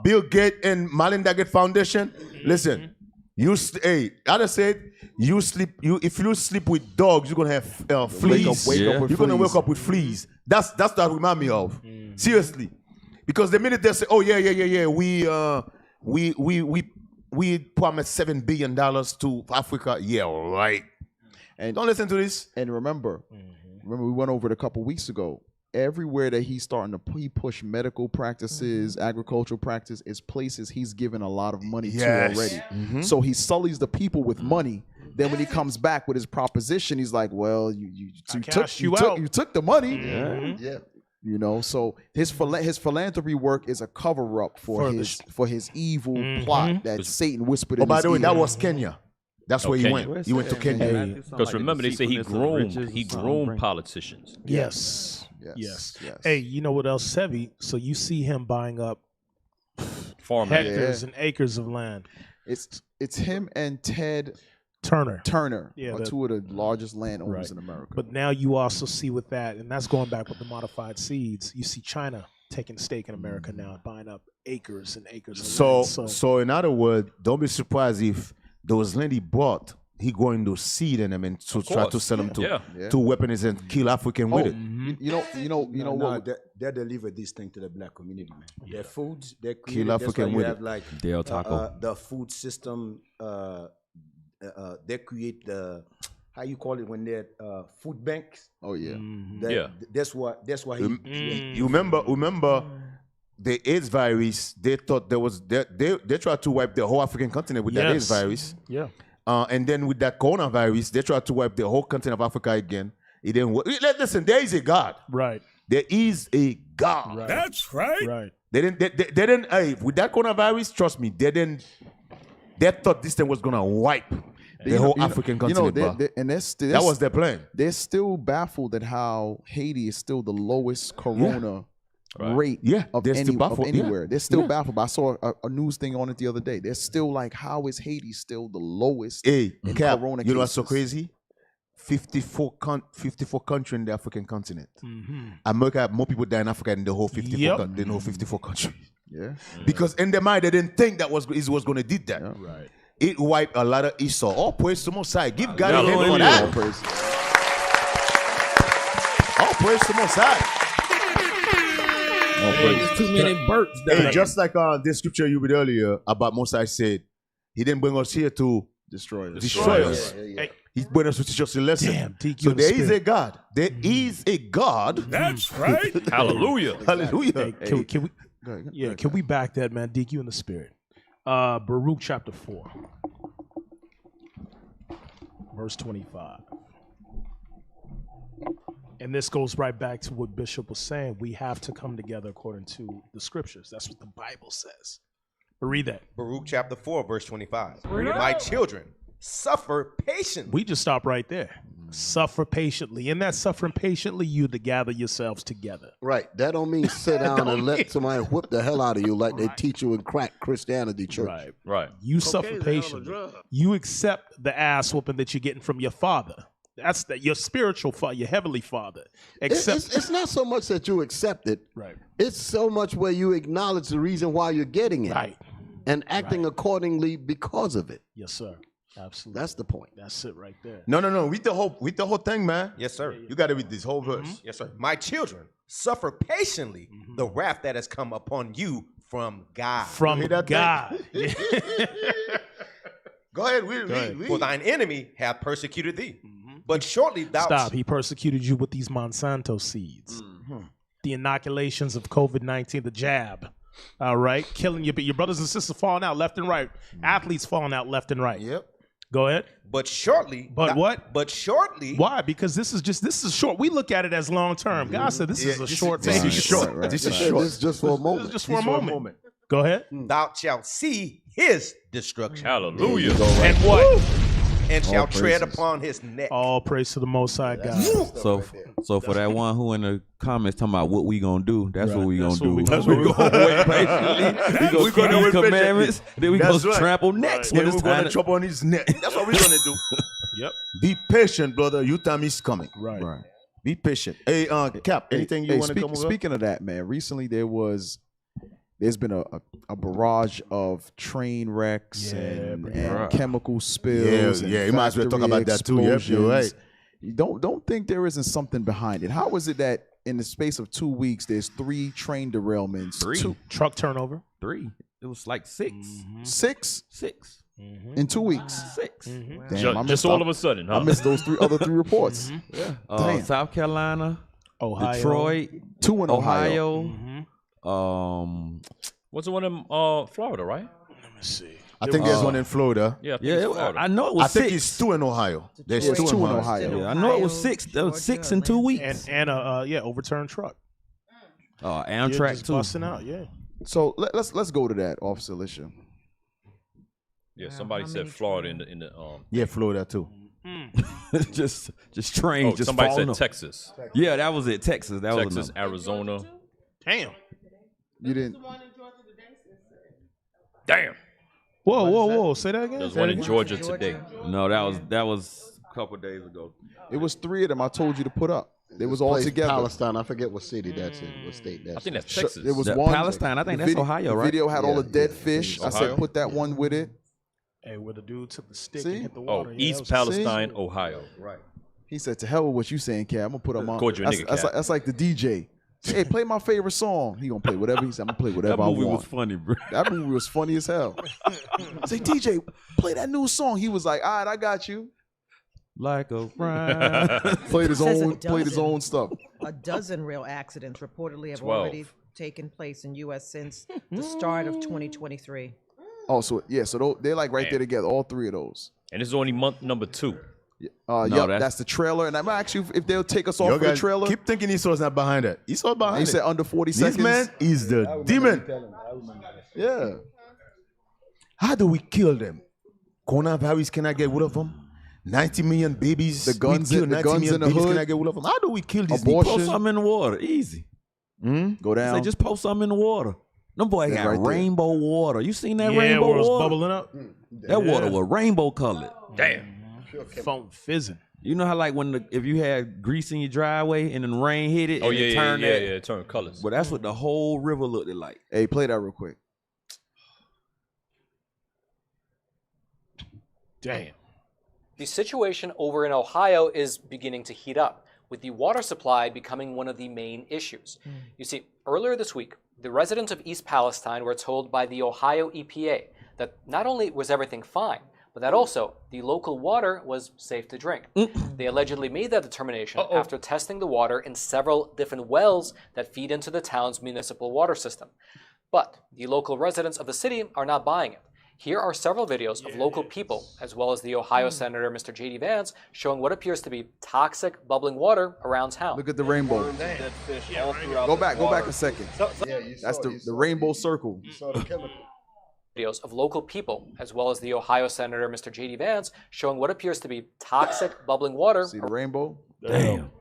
Bill Gates and Melinda Gates Foundation, listen, I just said you sleep. If you sleep with dogs, you're gonna have fleas. You're gonna wake up with fleas. That's that remind me of. Seriously, because the minute they say, "Oh yeah, we promised $7 billion to Africa," yeah, right. And don't listen to this. And remember, we went over it a couple weeks ago. Everywhere that he's starting to push medical practices, agricultural practice, is places he's given a lot of money to already. So he sullies the people with money. Then when he comes back with his proposition, he's like, "Well, you took the money." Yeah. You know, so his philanthropy work is a cover up for his evil plot that Satan whispered in his ear. By the way, that was Kenya. That's where he went. He went to Kenya. Because remember, they say he groomed politicians. Yes. Hey, you know what else, Sevi? So you see him buying up hectares and acres of land. It's him and Ted Turner. Yeah, are two of the largest landowners in America. But now you also see with that, and that's going back with the modified seeds, you see China taking a stake in America now, buying up acres and acres of land. So in other words, don't be surprised if those land he bought, he going to seed in them and to try to sell them to weapons and kill African with it. They deliver this thing to the black community, man. Their foods, they kill African with it. Like the food system. They create the how you call it when they're food banks. Oh yeah, That's what he. You remember the AIDS virus? They thought there was they tried to wipe the whole African continent with that AIDS virus. Yeah. And then with that coronavirus, they tried to wipe the whole continent of Africa again. It didn't work. Listen, there is a God. Right. There is a God. Right. That's right. Right. They didn't. Hey, with that coronavirus, trust me, they didn't. They thought this thing was gonna wipe the whole African continent. That was their plan. They're still baffled at how Haiti is still the lowest corona rate of anywhere. They're still baffled. But I saw a news thing on it the other day. They're still like, how is Haiti still the lowest in corona cases? You know what's so crazy? 54 countries in the African continent. America have more people die in Africa than the whole 54 countries. Yeah. Because in their mind, they didn't think that was going to do that. Yeah. Right. It wiped a lot of Esau. All praise to Most High. Give God a hand for that. All praise to Most High. There's too many birds down there. Just like this scripture you read earlier about Most High said, he didn't bring us here to destroy us. Yeah. He brought us to teach us a lesson. Damn, so there is a God. There is a God. That's right. Hallelujah. Hallelujah. Hey, can we? Yeah, can we back that, man? Dig you in the spirit. Baruch chapter 4, verse 25. And this goes right back to what Bishop was saying. We have to come together according to the scriptures. That's what the Bible says. But read that. Baruch chapter 4, verse 25. My children, suffer patiently. We just stop right there. Suffer patiently. In that suffering patiently, you to gather yourselves together. Right. That don't mean sit down and let somebody whip the hell out of you like they teach you in crack Christianity church. Right. You suffer patiently. You accept the ass whooping that you're getting from your father. That's your spiritual father, your heavenly father. It's not so much that you accept it. Right. It's so much where you acknowledge the reason why you're getting it. Right. And acting accordingly because of it. Yes, sir. Absolutely. That's the point. That's it right there. No. Read the whole thing, man. Yes, sir. You got to read this whole verse. Yes, sir. My children, suffer patiently the wrath that has come upon you from God. From God. Go ahead, read. For thine enemy hath persecuted thee. But shortly thou... Stop. He persecuted you with these Monsanto seeds. The inoculations of COVID-19, the jab. All right? Killing your brothers and sisters falling out left and right. Athletes falling out left and right. Yep. Go ahead. But shortly... what? But shortly... Why? Because this is short. We look at it as long term. God said this is a short thing. This is short. Right. This is short. This is just for a moment. This is just for a moment. Go ahead. Thou shalt see his destruction. Hallelujah. And what? and All shall tread praises. upon his neck. All praise to the Most High God. So for that one who in the comments talking about what we gonna do, that's what we gonna That's what do. we That's gonna what we gonna wait patiently. We gonna keep these commandments, then we That's gonna right. trample next when Then it's we're time. gonna chop on his neck. That's what we're gonna do. Yep. Be patient, brother. Your time is coming. Right. Be patient. Hey, Cap, anything you want to come over? Speaking of that, man, recently there's been a barrage of train wrecks and chemical spills. Yeah, and you might as well talk about that too. Yep, you're right. You don't think there isn't something behind it. How is it that in the space of 2 weeks there's 3 train derailments, 3 truck turnover, 3? It was like 6. 6 in 2 weeks. 6. Damn, I Just missed all of a sudden, huh? I missed those other 3 reports. Yeah. Damn. South Carolina, Ohio. Detroit, 2 in Ohio. What's the one in Florida, right? Let me see. I think there's one in Florida. Yeah, I think it's Florida. I know it was I 6. think it's 2 in Ohio. There's Yeah, 2 2 in in Ohio. Ohio. Yeah, I know it was 6. There was 6 in 2 weeks. And overturned truck. Amtrak just too. busting out. Yeah. So let's go to that, Officer Alicia. Yeah, somebody said Florida in the Yeah, Florida too. just trains. Just somebody falling said up. Texas. Yeah, that was it. Texas. That was Texas, another. Arizona. Damn. You didn't. Damn. Whoa. Say that again. There's one in Georgia today. No, that was a couple days ago. It was 3 of them I told you to put up. They was all Place together. Palestine. I forget what city that's in. What state that's I think in. that's Texas. It was That one. Palestine, I think the that's Ohio, right? The video had all the dead fish. I Ohio? said put that one with it. Hey, where the dude took the stick See? and hit the Oh, water. Yeah, East that was- Palestine, Ohio. Right. He said, "To hell with what you saying, Cap. I'm gonna put up my." Called you a nigga, Cap. That's like the DJ. Hey, play my favorite song. He gonna play whatever he said. I'm gonna play whatever That movie I want. was funny, bro. That movie was funny as hell. I say, DJ, play that new song. He was like, all right, I got you. Like a friend. Played his Says own, it played his doesn't. own stuff. A dozen rail accidents reportedly have 12. already taken place in U.S. since the start of 2023. Oh, so yeah, so they're like right there together, all 3 of those. And this is only month number 2. That's the trailer. And I'm actually, if they'll take us off Yo, of the guys, trailer. keep thinking Esau's not behind it. Esau's behind He it. said under 40 This seconds. man is the demon. Yeah. How do we kill them? Coronavirus cannot get rid of them. 90 million babies. The guns we kill in- the 90 guns million in the babies hood. cannot get rid of them. How do we kill these Abortion. Post something in the water. Easy. Go down. Say, just post something in the water. Them boy That's got right there. rainbow water. You seen that Yeah, rainbow where it was water? bubbling up. That water was rainbow colored. Damn. Foam fizzing. You know how like when if you had grease in your driveway and then rain hit it Oh and yeah, it yeah, turned yeah, that. yeah. It turned colors. But that's what the whole river looked like. Hey, play that real quick. Damn. The situation over in Ohio is beginning to heat up, with the water supply becoming one of the main issues. You see, earlier this week, the residents of East Palestine were told by the Ohio EPA that not only was everything fine, but that also the local water was safe to drink. They allegedly made that determination after testing the water in several different wells that feed into the town's municipal water system. But the local residents of the city are not buying it. Here are several videos of local people, as well as the Ohio Senator, Mr. J.D. Vance, showing what appears to be toxic bubbling water around town. Look at the rainbow. Go back a second. That's the rainbow circle. Videos of local people, as well as the Ohio Senator, Mr. J.D. Vance, showing what appears to be toxic bubbling water. See the rainbow? Damn.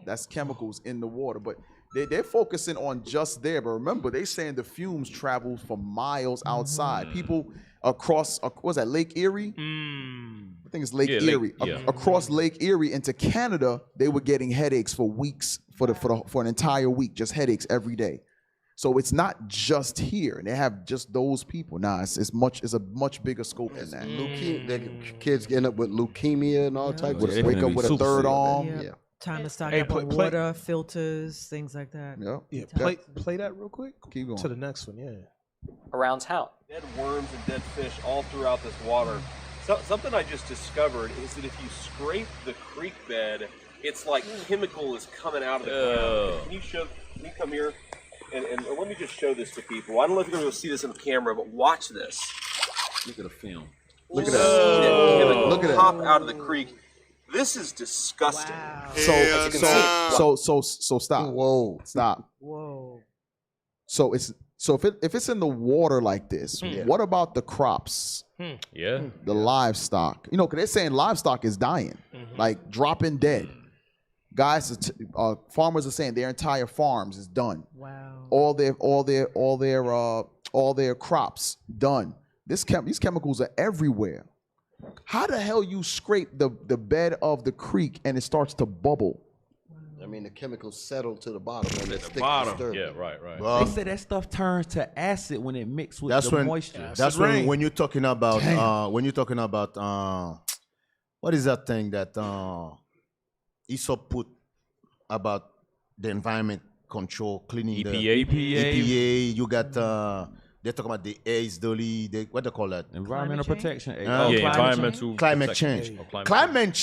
That's chemicals in the water. But they're focusing on just there. But remember, they saying the fumes travel for miles outside. People across, what's that, Lake Erie? I think it's Lake Erie. Across Lake Erie into Canada, they were getting headaches for weeks, for an entire week, just headaches every day. So it's not just here, and they have just those people. Nah, it's a much bigger scope than that. The kids getting up with leukemia and all types of Wake up with a third arm. Yeah. Time to stock up on water, filters, things like that. Yeah. Play that real quick. Keep going. To the next one, yeah. Around town. Dead worms and dead fish all throughout this water. So, something I just discovered is that if you scrape the creek bed, it's like chemical is coming out of the ground. Can you come here? And let me just show this to people. I don't know if you're going to see this on camera, but watch this. Look at the film. Look at that. Look at that. Pop out of the creek. This is disgusting. So stop. Whoa. Stop. Whoa. So So if it's in the water like this, what about the crops? Yeah. The livestock. You know, because they're saying livestock is dying, like dropping dead. Guys, farmers are saying their entire farms is done. Wow. All their crops done. These chemicals are everywhere. How the hell you scrape the bed of the creek and it starts to bubble? I mean, the chemicals settle to the bottom and At stick the bottom. to Yeah, right. They say that stuff turns to acid when it mixes with the moisture. That's when you're talking about what is that thing that Esau put about the environment control, cleaning EPA. You got they're talking about the AIDS, what they call that? Environmental protection. Climate change. Climate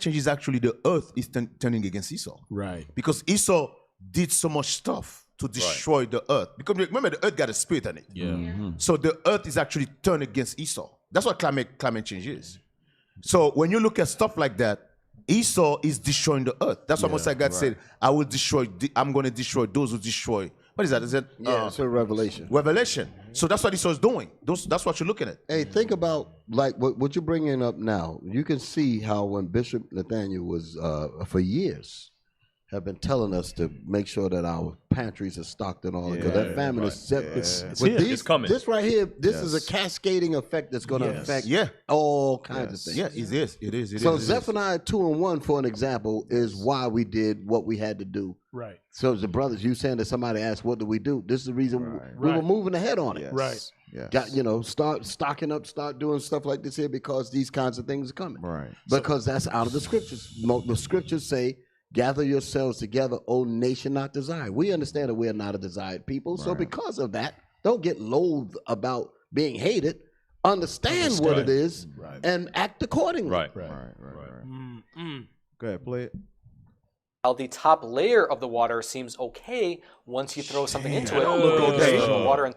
change is actually the earth is turning against Esau. Right. Because Esau did so much stuff to destroy the earth. Because remember, the earth got a spirit in it. Yeah. So the earth is actually turned against Esau. That's what climate change is. So when you look at stuff like that, Esau is destroying the earth. That's what Most High God said, I'm going to destroy those who destroy. What is that? Is it? it's a Revelation. Revelation. So that's what Esau is doing. That's what you're looking at. Hey, think about like what you're bringing up now. You can see how when Bishop Nathaniel was for years have been telling us to make sure that our pantries are stocked and all that, because that famine is set. It's coming. This right here, this is a cascading effect that's going to affect all kinds of things. Yeah, it is. So Zephaniah 2:1, for an example, is why we did what we had to do. Right. So the brothers, you saying that somebody asked, what do we do? This is the reason we were moving ahead on it. Right. Yes. Got, start stocking up, start doing stuff like this here because these kinds of things are coming. Right. Because that's out of the scriptures. The scriptures say, gather yourselves together, O nation not desired. We understand that we are not a desired people. So because of that, don't get loathed about being hated. Understand what it is and act accordingly. Right. Go ahead, play it. While the top layer of the water seems okay, once you throw something into it, the water in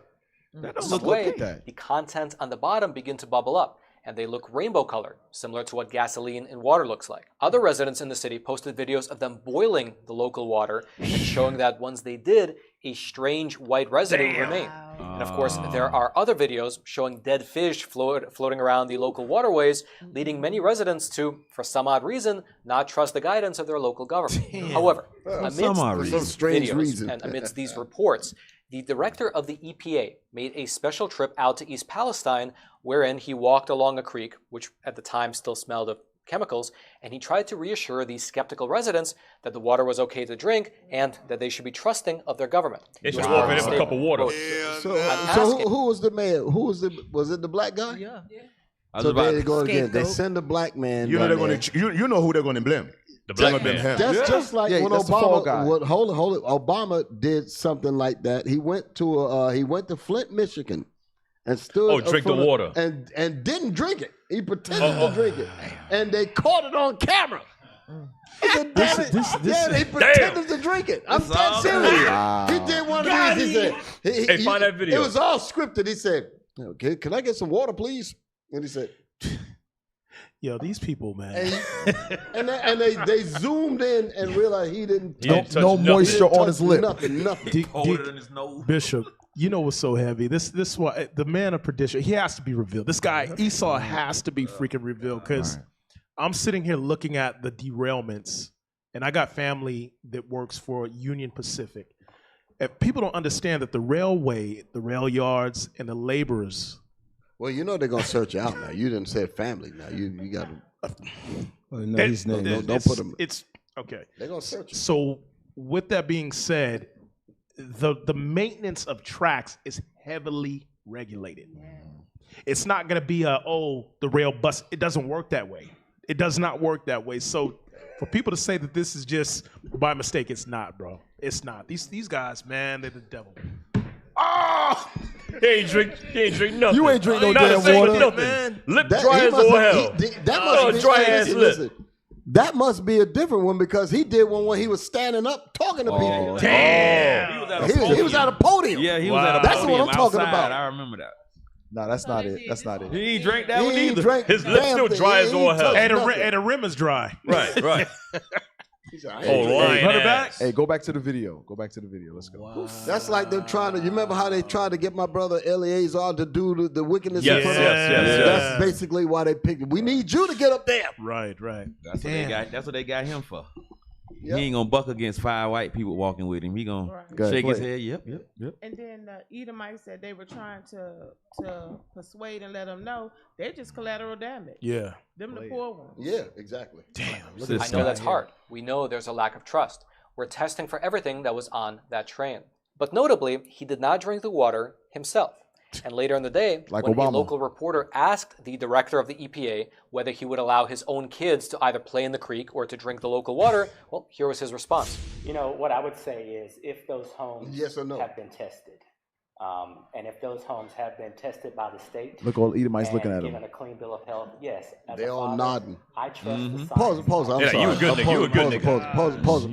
some way, the content on the bottom begin to bubble up, and they look rainbow colored, similar to what gasoline in water looks like. Other residents in the city posted videos of them boiling the local water and showing that once they did, a strange white residue remained. And of course, there are other videos showing dead fish floating around the local waterways, leading many residents to, for some odd reason, not trust the guidance of their local government. However, amidst these videos and amidst these reports, the director of the EPA made a special trip out to East Palestine, wherein he walked along a creek, which at the time still smelled of chemicals, and he tried to reassure these skeptical residents that the water was okay to drink and that they should be trusting of their government. They should walk in a cup of water. So who was the mayor? Was it the black guy? Yeah. So there they go again. They send a black man. You know they're going to. You know who they're going to blame. The black man. That's just like when Obama. Hold it. Obama did something like that. He went to Flint, Michigan, and stood. Drink the water. And didn't drink it. He pretended to drink it, and they caught it on camera. He said, they pretended to drink it. I'm dead serious. He did one of these. He said, "Hey, find that video." It was all scripted. He said, "Okay, can I get some water, please?" And he said, "Yo, these people, man." And they zoomed in and realized he didn't. No moisture on his lip. Nothing. Colder than his nose. Bishop, you know what's so heavy? This why the man of perdition. He has to be revealed. This guy Esau has to be freaking revealed because I'm sitting here looking at the derailments, and I got family that works for Union Pacific. And people don't understand that the railway, the rail yards, and the laborers. Well, you know they're gonna search you out now. You didn't say family. Now you got to. His name. Don't put him. It's okay. They're gonna search you. So, with that being said, the maintenance of tracks is heavily regulated. It's not gonna be the rail bus. It doesn't work that way. It does not work that way. So, for people to say that this is just by mistake, it's not, bro. It's not. These guys, man, they're the devil. Oh! He ain't drink nothing. You ain't drink no damn water, nothing. man. Lip dry as all hell. Dry ass lip. That must be a different one because he did one when he was standing up talking to people. Damn. He was at a podium. Yeah, he was at a That's podium what I'm talking outside. about. I remember that. No, that's not it. That's not it. He ain't drank that one either. His lips still dry as all hell. And the rim is dry. Right. Hey, run it back. Hey, go back to the video. Go back to the video. Let's go. Wow. That's like them trying to. You remember how they tried to get my brother Eleazar to do the wickedness? Yes, in front yes, of yes. That's basically why they picked him. We need you to get up there. Right. That's what they got him for. Yep. He ain't gonna buck against 5 white people walking with him. He gonna shake his head. Yep. And then the Edomites said they were trying to persuade and let them know they're just collateral damage. Yeah. Them the poor ones. Yeah, exactly. Damn. I know that's hard. We know there's a lack of trust. We're testing for everything that was on that train. But notably, he did not drink the water himself. And later in the day, like when Obama. a local reporter asked the director of the EPA whether he would allow his own kids to either play in the creek or to drink the local water, well, here was his response. You know, what I would say is if those homes yes or no. have been tested, and if those homes have been tested by the state, Look, all Edomites looking at him. given a clean bill of health, yes. They're all nodding. I trust the Pause. I'm sorry. You a good nigga. You a good nigga. Pause.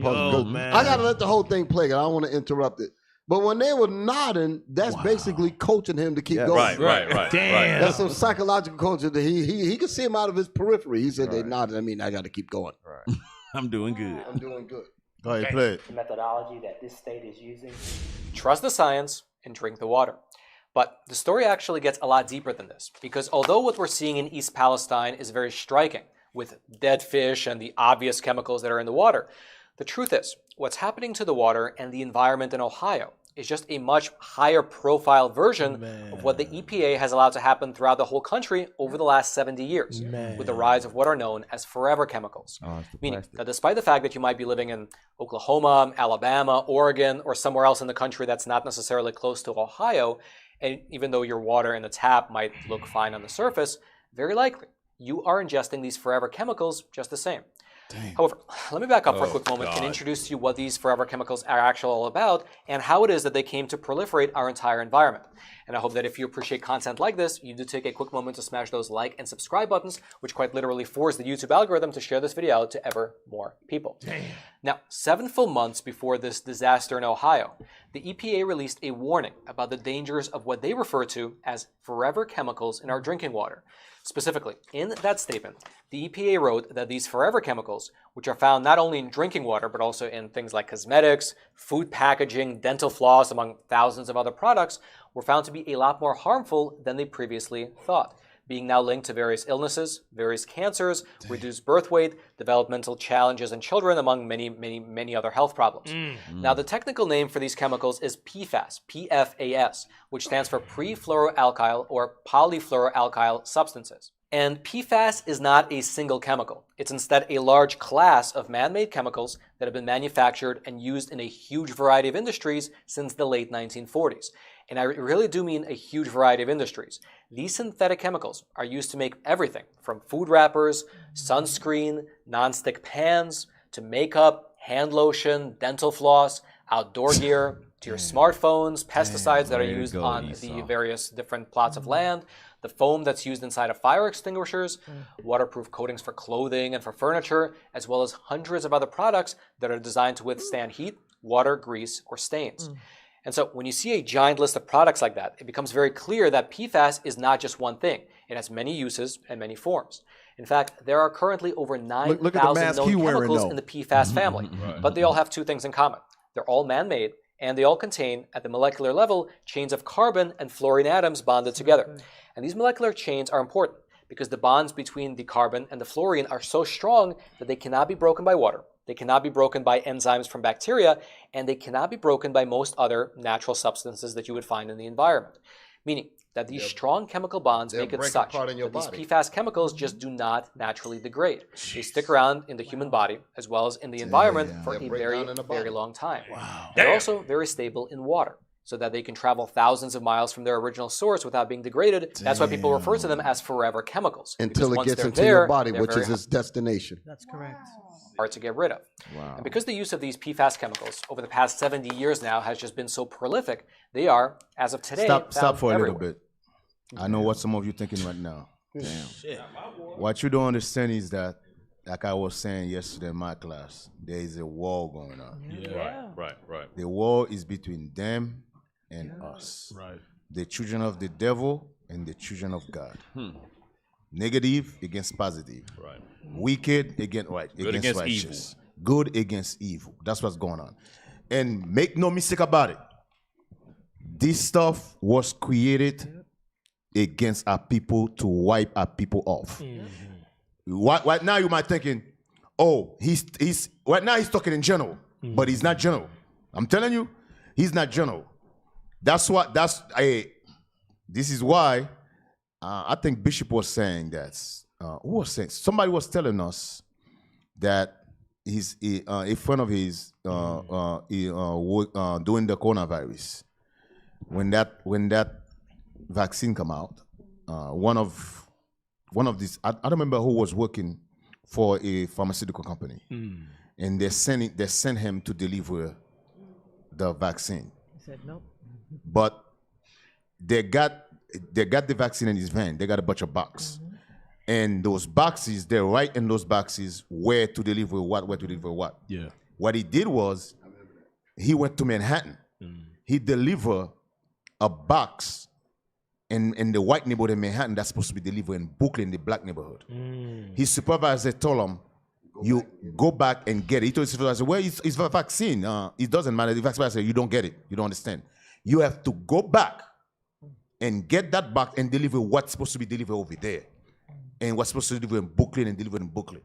Man. I gotta let the whole thing play. I don't want to interrupt it. But when they were nodding, that's basically coaching him to keep going. Right. Damn. That's some psychological coaching that he could see him out of his periphery. He said they nodded. I mean, I got to keep going. Right. I'm doing good. I'm doing good. Go ahead, play it. The methodology that this state is using. Trust the science and drink the water. But the story actually gets a lot deeper than this, because although what we're seeing in East Palestine is very striking, with dead fish and the obvious chemicals that are in the water, the truth is, what's happening to the water and the environment in Ohio is just a much higher profile version of what the EPA has allowed to happen throughout the whole country over the last 70 years, with the rise of what are known as forever chemicals. Meaning that despite the fact that you might be living in Oklahoma, Alabama, Oregon, or somewhere else in the country that's not necessarily close to Ohio, and even though your water in the tap might look fine on the surface, very likely you are ingesting these forever chemicals just the same. However, let me back up for a quick moment and introduce to you what these forever chemicals are actually all about and how it is that they came to proliferate our entire environment. And I hope that if you appreciate content like this, you do take a quick moment to smash those like and subscribe buttons, which quite literally force the YouTube algorithm to share this video out to ever more people. Now, 7 full months before this disaster in Ohio, the EPA released a warning about the dangers of what they refer to as forever chemicals in our drinking water. Specifically, in that statement, the EPA wrote that these forever chemicals, which are found not only in drinking water, but also in things like cosmetics, food packaging, dental floss, among thousands of other products, were found to be a lot more harmful than they previously thought, being now linked to various illnesses, various cancers, reduced birth weight, developmental challenges in children, among many other health problems. Now, the technical name for these chemicals is PFAS, P-F-A-S, which stands for pre-fluoroalkyl or polyfluoroalkyl substances. And PFAS is not a single chemical. It's instead a large class of man-made chemicals that have been manufactured and used in a huge variety of industries since the late 1940s. And I really do mean a huge variety of industries. These synthetic chemicals are used to make everything from food wrappers, sunscreen, nonstick pans, to makeup, hand lotion, dental floss, outdoor gear, to your smartphones, pesticides that are used on the various different plots of land, the foam that's used inside of fire extinguishers, waterproof coatings for clothing and for furniture, as well as hundreds of other products that are designed to withstand heat, water, grease, or stains. And so when you see a giant list of products like that, it becomes very clear that PFAS is not just one thing. It has many uses and many forms. In fact, there are currently over 9,000 known chemicals in the PFAS family, but they all have 2 things in common. They're all man-made, and they all contain, at the molecular level, chains of carbon and fluorine atoms bonded together. And these molecular chains are important because the bonds between the carbon and the fluorine are so strong that they cannot be broken by water, they cannot be broken by enzymes from bacteria, and they cannot be broken by most other natural substances that you would find in the environment. Meaning that these strong chemical bonds make it such that these PFAS chemicals just do not naturally degrade. They stick around in the human body as well as in the environment for a very long time. They're also very stable in water, so that they can travel thousands of miles from their original source without being degraded. That's why people refer to them as forever chemicals. Until it gets into your body, which is its destination. That's correct. Hard to get rid of. And because the use of these PFAS chemicals over the past 70 years now has just been so prolific, they are, as of today, Stop for a everywhere. little bit. I know what some of you thinking right now. Damn. What you don't understand is that, like I was saying yesterday in my class, there is a war going on. Right. The war is between them and us. The children of the devil and the children of God. Negative against positive. Wicked against Good against righteous. evil. good against evil. That's what's going on. And make no mistake about it. This stuff was created against our people to wipe our people off. Right now you might thinking, oh, he's right now he's talking in general, but he's not general. I'm telling you, he's not general. This is why I think Bishop was saying that. Who was saying? Somebody was telling us that a friend of his doing the coronavirus. When that vaccine come out, one of these I don't remember who was working for a pharmaceutical company, and they sent him to deliver the vaccine. He said nope. But they got the vaccine in his van. They got a bunch of boxes. And those boxes, they're right in those boxes where to deliver what. Yeah. What he did was he went to Manhattan. He delivered a box in the white neighborhood in Manhattan that's supposed to be delivered in Brooklyn, the black neighborhood. His supervisor told him, you go back and get it. He told his supervisor, where is the vaccine? It doesn't matter. The supervisor said, you don't get it. You don't understand. You have to go back and get that box and deliver what's supposed to be delivered over there. And what's supposed to be delivered in Brooklyn and delivered in Brooklyn.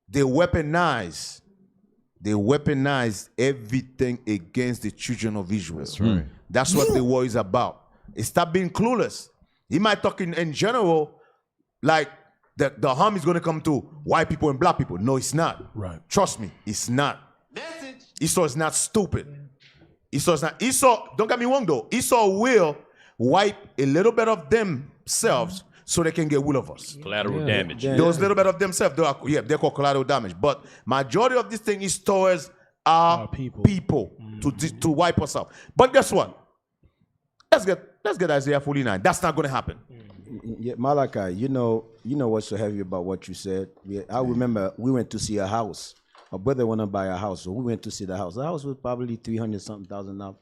They weaponized everything against the children of Israel. That's right. That's what the war is about. Stop being clueless. He might talk in general like the harm is going to come to white people and black people. No, it's not. Right. Trust me, it's not. Esau is not stupid. Esau is not. Esau, don't get me wrong though. Esau will wipe a little bit of themselves so they can get rid of us. Collateral damage. Those little bit of themselves, they're called collateral damage. But majority of this thing is towards our people to wipe us out. But guess what? Let's get Isaiah 49. That's not going to happen. Yeah, Malachi, you know what's so heavy about what you said? I remember we went to see a house. My brother wanted to buy a house, so we went to see the house. The house was probably $300,000.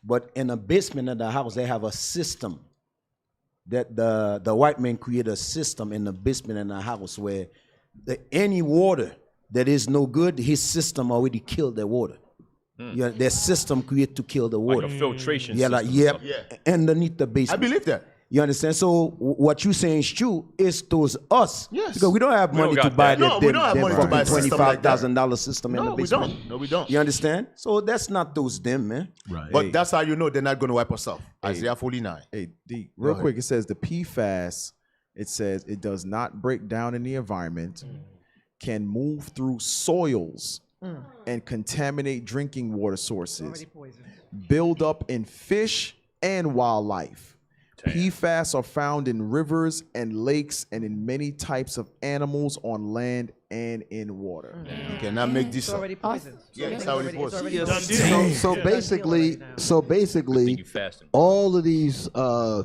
But in the basement of the house, they have a system that the white man created a system in the basement in the house where any water that is no good, his system already killed the water. Yeah, their system created to kill the water. Like a filtration system. Underneath the basement. I believe that. You understand? So what you're saying is true. It's towards us. Yes. Because we don't have money to buy that $25,000 system in the No, basement. we don't. No, we don't. You understand? So that's not those them, man. Right. But that's how you know they're not going to wipe us off. Isaiah 49. Hey, D, real quick, it says the PFAS, it says it does not break down in the environment, can move through soils and contaminate drinking water sources, build up in fish and wildlife. PFAS are found in rivers and lakes and in many types of animals on land and in water. You cannot make this up. Yeah, it's already poisoned. So basically, all of these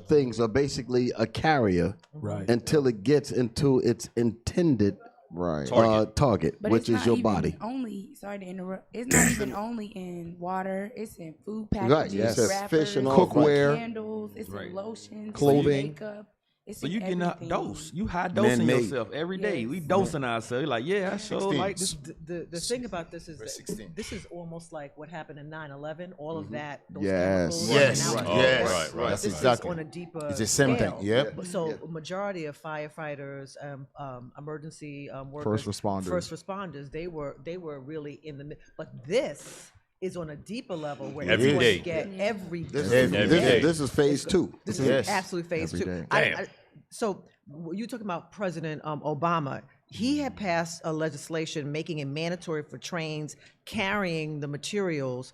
things are basically a carrier until it gets into its intended target, But which it's is not your even body. Only, sorry to interrupt. It's not even only in water. It's in food Right, packages, yes. It says wrappers, fish and all cookware, candles. It's in lotions, clothing. makeup. It's So in you getting a everything. dose. You high dosing Man-made. yourself every day. We dosing ourselves. Like, yeah, I sure 16. like this. The thing about this is Verse that 16. this is almost like what happened in 9/11. All of that. Those Yes. chemicals Yes. and now Yes. it's- Right. That's this exactly. is on a deeper It's the same thing. scale. Yep. So majority of firefighters, emergency workers, First responders. they were really in the but this is on a deeper level where Every it's going day. to get every This, day. this is phase 2. This Yes. is absolutely phase Every 2. day. Damn. So you talking about President Obama? He had passed a legislation making it mandatory for trains carrying the materials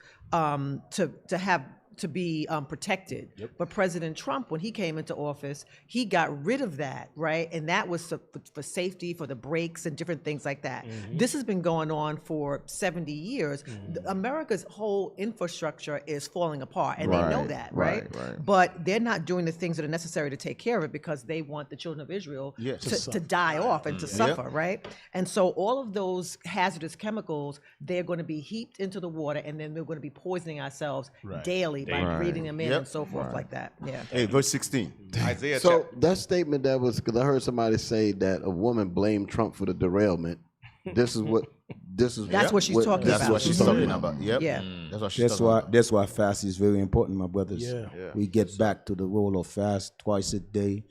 to be protected. But President Trump, when he came into office, he got rid of that, right? And that was for safety, for the brakes and different things like that. This has been going on for 70 years. America's whole infrastructure is falling apart, and they know that, right? But they're not doing the things that are necessary to take care of it because they want the children of Israel to die off and to suffer, right? And so all of those hazardous chemicals, they're going to be heaped into the water, and then we're going to be poisoning ourselves daily by breathing them in and so forth like that. Yeah. Hey, verse 16. Isaiah So that statement that was, because I heard somebody say that a woman blamed Trump for the derailment. This is what. That's what she's talking about. That's what she's talking about. Yep. Yeah. That's what she's talking about. That's why fast is very important, my brothers. Yeah. We get back to the role of fast twice a day.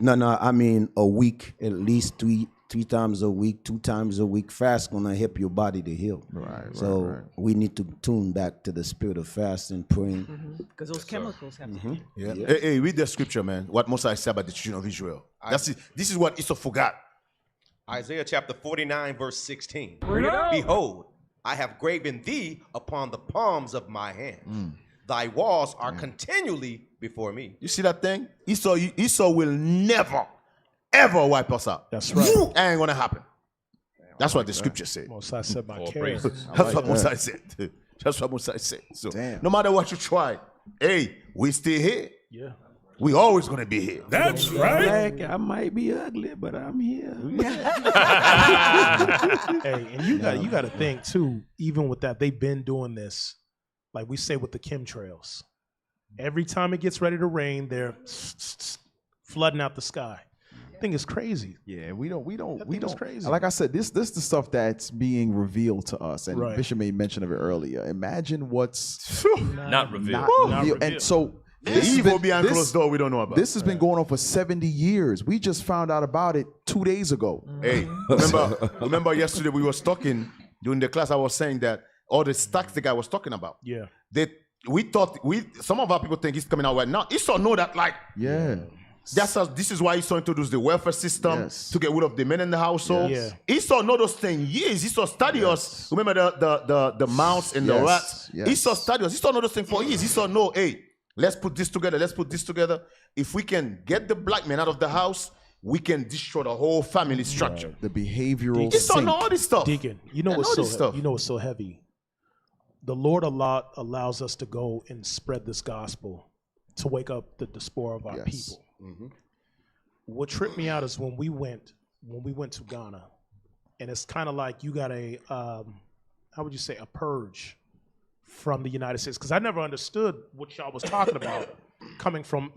No, I mean a week, at least three times a week, 2 times a week. Fast gonna help your body to heal. So we need to tune back to the spirit of fast and praying. Because those chemicals have to. Yeah. Hey, read the scripture, man. What Moses said about the children of Israel. This is what Esau forgot. Isaiah chapter 49, verse 16. Behold, I have graven thee upon the palms of my hand. Thy walls are continually before me. You see that thing? Esau will never, ever wipe us out. That's right. Ain't gonna happen. That's what the scripture said. Moses said by care. That's what Moses said. That's what Moses said. So no matter what you try, hey, we still here. Yeah. We always gonna be here. That's right. I might be ugly, but I'm here. Hey, and you got to think too. Even with that, they've been doing this, like we say with the chemtrails. Every time it gets ready to rain, they're flooding out the sky. I think it's crazy. Yeah, we don't. It's crazy. Like I said, this the stuff that's being revealed to us, and Right. Bishop made mention of it earlier. Imagine what's Not revealed. not revealed. And so this has evil been- behind this- closed door we don't know about. This has been going on for 70 years. We just found out about it 2 days ago. Hey, remember yesterday we was talking during the class. I was saying that all the stacks the guy was talking about. Yeah. Some of our people think he's coming out right now. Esau know that, like, Yeah. this is why Esau introduced the welfare system to get rid of the men in the household. Yes. Esau know those things years. Esau study us. Remember the mouse and the Yes. rats. Yes. Esau study us. Esau know those things for years. Esau know, hey, let's put this together. Let's put this together. If we can get the black man out of the house, we can destroy the whole family structure. The behavioral Esau sink. know all this stuff. Deacon, you know I what's know this stuff. so heavy. The Lord allows us to go and spread this gospel to wake up the diaspora of our people. What tripped me out is when we went to Ghana, and it's kind of like you got a how would you say, a purge from the United States, because I never understood what y'all was talking about coming from,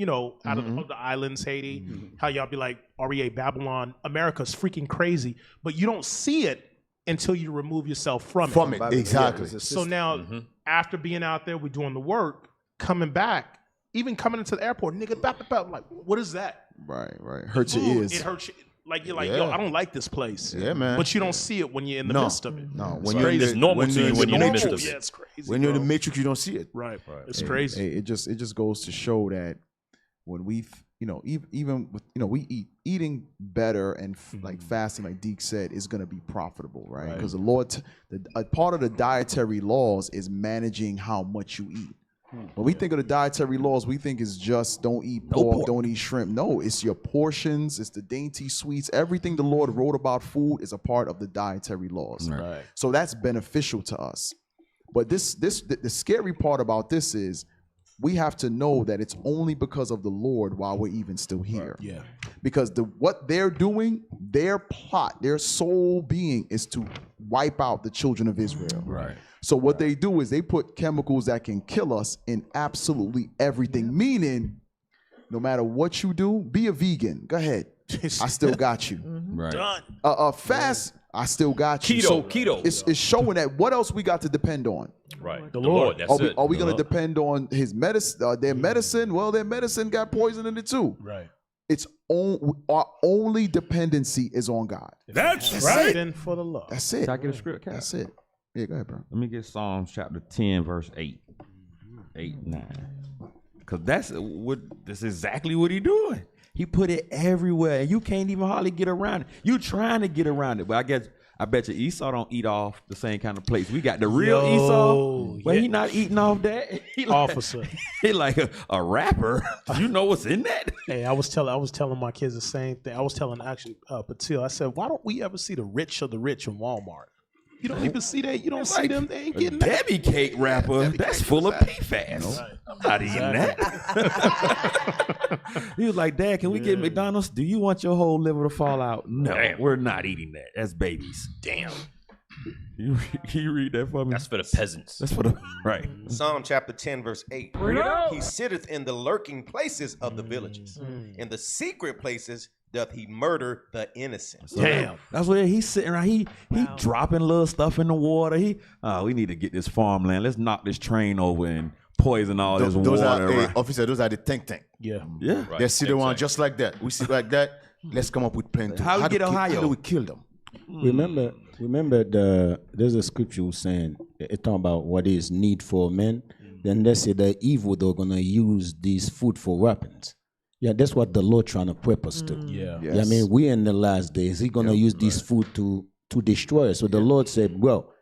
out of the islands, Haiti, how y'all be like, REA, Babylon, America's freaking crazy, but you don't see it until you remove yourself from it. Exactly. So now, after being out there, we're doing the work, coming back, even coming into the airport, nigga, I'm like, what is that? Right. Hurts your ears. It hurts you. Like, you're like, yo, I don't like this place. Yeah, man. But you don't see it when you're in the midst of it. No, It's when you're in crazy. the, when you're in the matrix. Yeah, it's crazy. When you're in the bro. matrix, you don't see it. Right. It's Hey, crazy. hey, it just goes to show that when we, even with, we eating better and like fasting, like Deke said, is going to be profitable, right? Because the Lord, a part of the dietary laws is managing how much you eat. When we think of the dietary laws, we think it's just don't eat pork, don't eat shrimp. No, it's your portions, it's the dainty sweets. Everything the Lord wrote about food is a part of the dietary laws. Right. So that's beneficial to us. But the scary part about this is we have to know that it's only because of the Lord while we're even still here. Yeah. Because what they're doing, their plot, their sole being is to wipe out the children of Israel. Right. So what they do is they put chemicals that can kill us in absolutely everything. Meaning, no matter what you do, be a vegan. Go ahead. I still got you. Right. Done. Fast, I still got you. Keto. It's showing that what else we got to depend on. Right. The Lord. That's it. Are we The going to Lord. depend on his medicine? Their medicine? Well, their medicine got poison in it too. Right. Our only dependency is on God. That's right. Then for the Lord. That's it. Can I get a script, Cap? That's it. Yeah, go ahead, bro. Let me get Psalms chapter 10, verse 8. 9. Because that's exactly what he doing. He put it everywhere, and you can't even hardly get around it. You trying to get around it, but I bet you Esau don't eat off the same kind of plates. We got the real Esau, but he not eating off that. He like, Officer. He like a rapper. You know what's in that? Hey, I was telling my kids the same thing. I was telling actually Patil, I said, why don't we ever see the rich of the rich in Walmart? You don't even see that. You don't see them. They ain't A getting that. Debbie cake wrapper. That's full of PFAS. Right. I'm not eating that. He was like, Dad, can we get McDonald's? Do you want your whole liver to fall out? No, we're not eating that. That's babies. Damn. Can you read that for me? That's for the peasants. That's for the right. Psalm chapter 10, verse 8. He sitteth in the lurking places of the villages. In the secret places doth he murder the innocent. So that's what he's sitting around. He dropping little stuff in the water. We need to get this farmland. Let's knock this train over and poison all this those water. Are, officer, those are the think tank. Yeah. Right. They sit around just like that. We sit like that. Let's come up with plan. How we get Ohio? How do we kill them? Remember there's a scripture saying it talking about what is need for men. Then they say the evil they're gonna use these food for weapons. Yeah, that's what the Lord trying to prep us to. Yeah. I mean, we're in the last days. He's gonna use this food to destroy us. So the Lord said, well,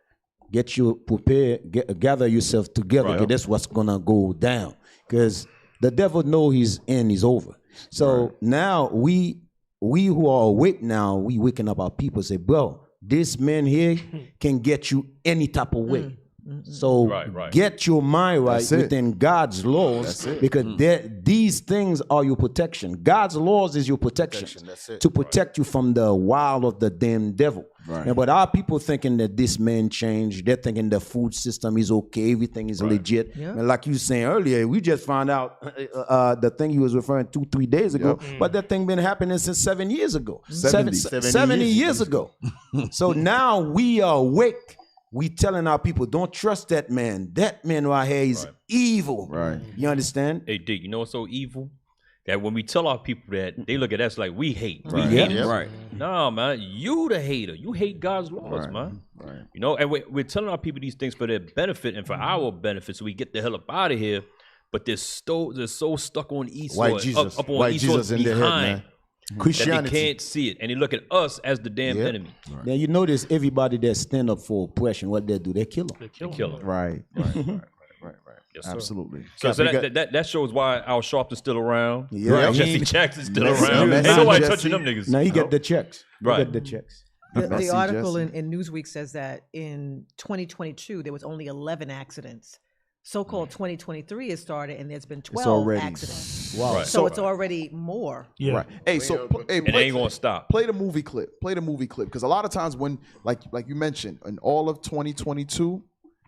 get you prepared, gather yourself together, because that's what's gonna go down. Because the devil know his end is over. So now we who are awake now, we waking up our people, say, bro, this man here can get you any type of way. So get your mind right within God's laws, because these things are your protection. God's laws is your protection to protect you from the wild of the damn devil. But our people thinking that this man changed. They're thinking the food system is okay, everything is legit. And like you were saying earlier, we just found out the thing you was referring to 3 days ago, but that thing been happening since 7 years ago. 70 years ago. So now we are awake. We telling our people, don't trust that man. That man right here is evil. Right. You understand? Hey, Dick, you know what's so evil? That when we tell our people that, they look at us like we hate. We Right. hate Yeah. it. Right. No, man, you the hater. You hate God's laws, man. Right. You know, and we're telling our people these things for their benefit and for our benefit, so we get the hell up out of here. But they're so stuck on Esau, White Jesus. up on White Esau's Jesus in their head, behind, man. that Christianity. they can't see it, and they look at us as the damn enemy. Now you notice everybody that stand up for oppression, what they do, they kill them. They kill them. Right. Yes, sir. Absolutely. So that shows why Al Sharpton is still around. Yeah. Right. He Jesse ain't- Jackson's still Messi- around. Ain't Messi- nobody Jesse- touching them niggas. Now he get the checks. He Right. get the checks. The article in Newsweek says that in 2022 there was only 11 accidents. So-called 2023 has started, and there's been 12 already- accidents. Wow. So So- it's already more. Right. Hey, so hey, And it ain't gonna stop. Play the movie clip. Play the movie clip, because a lot of times when, like you mentioned, in all of 2022,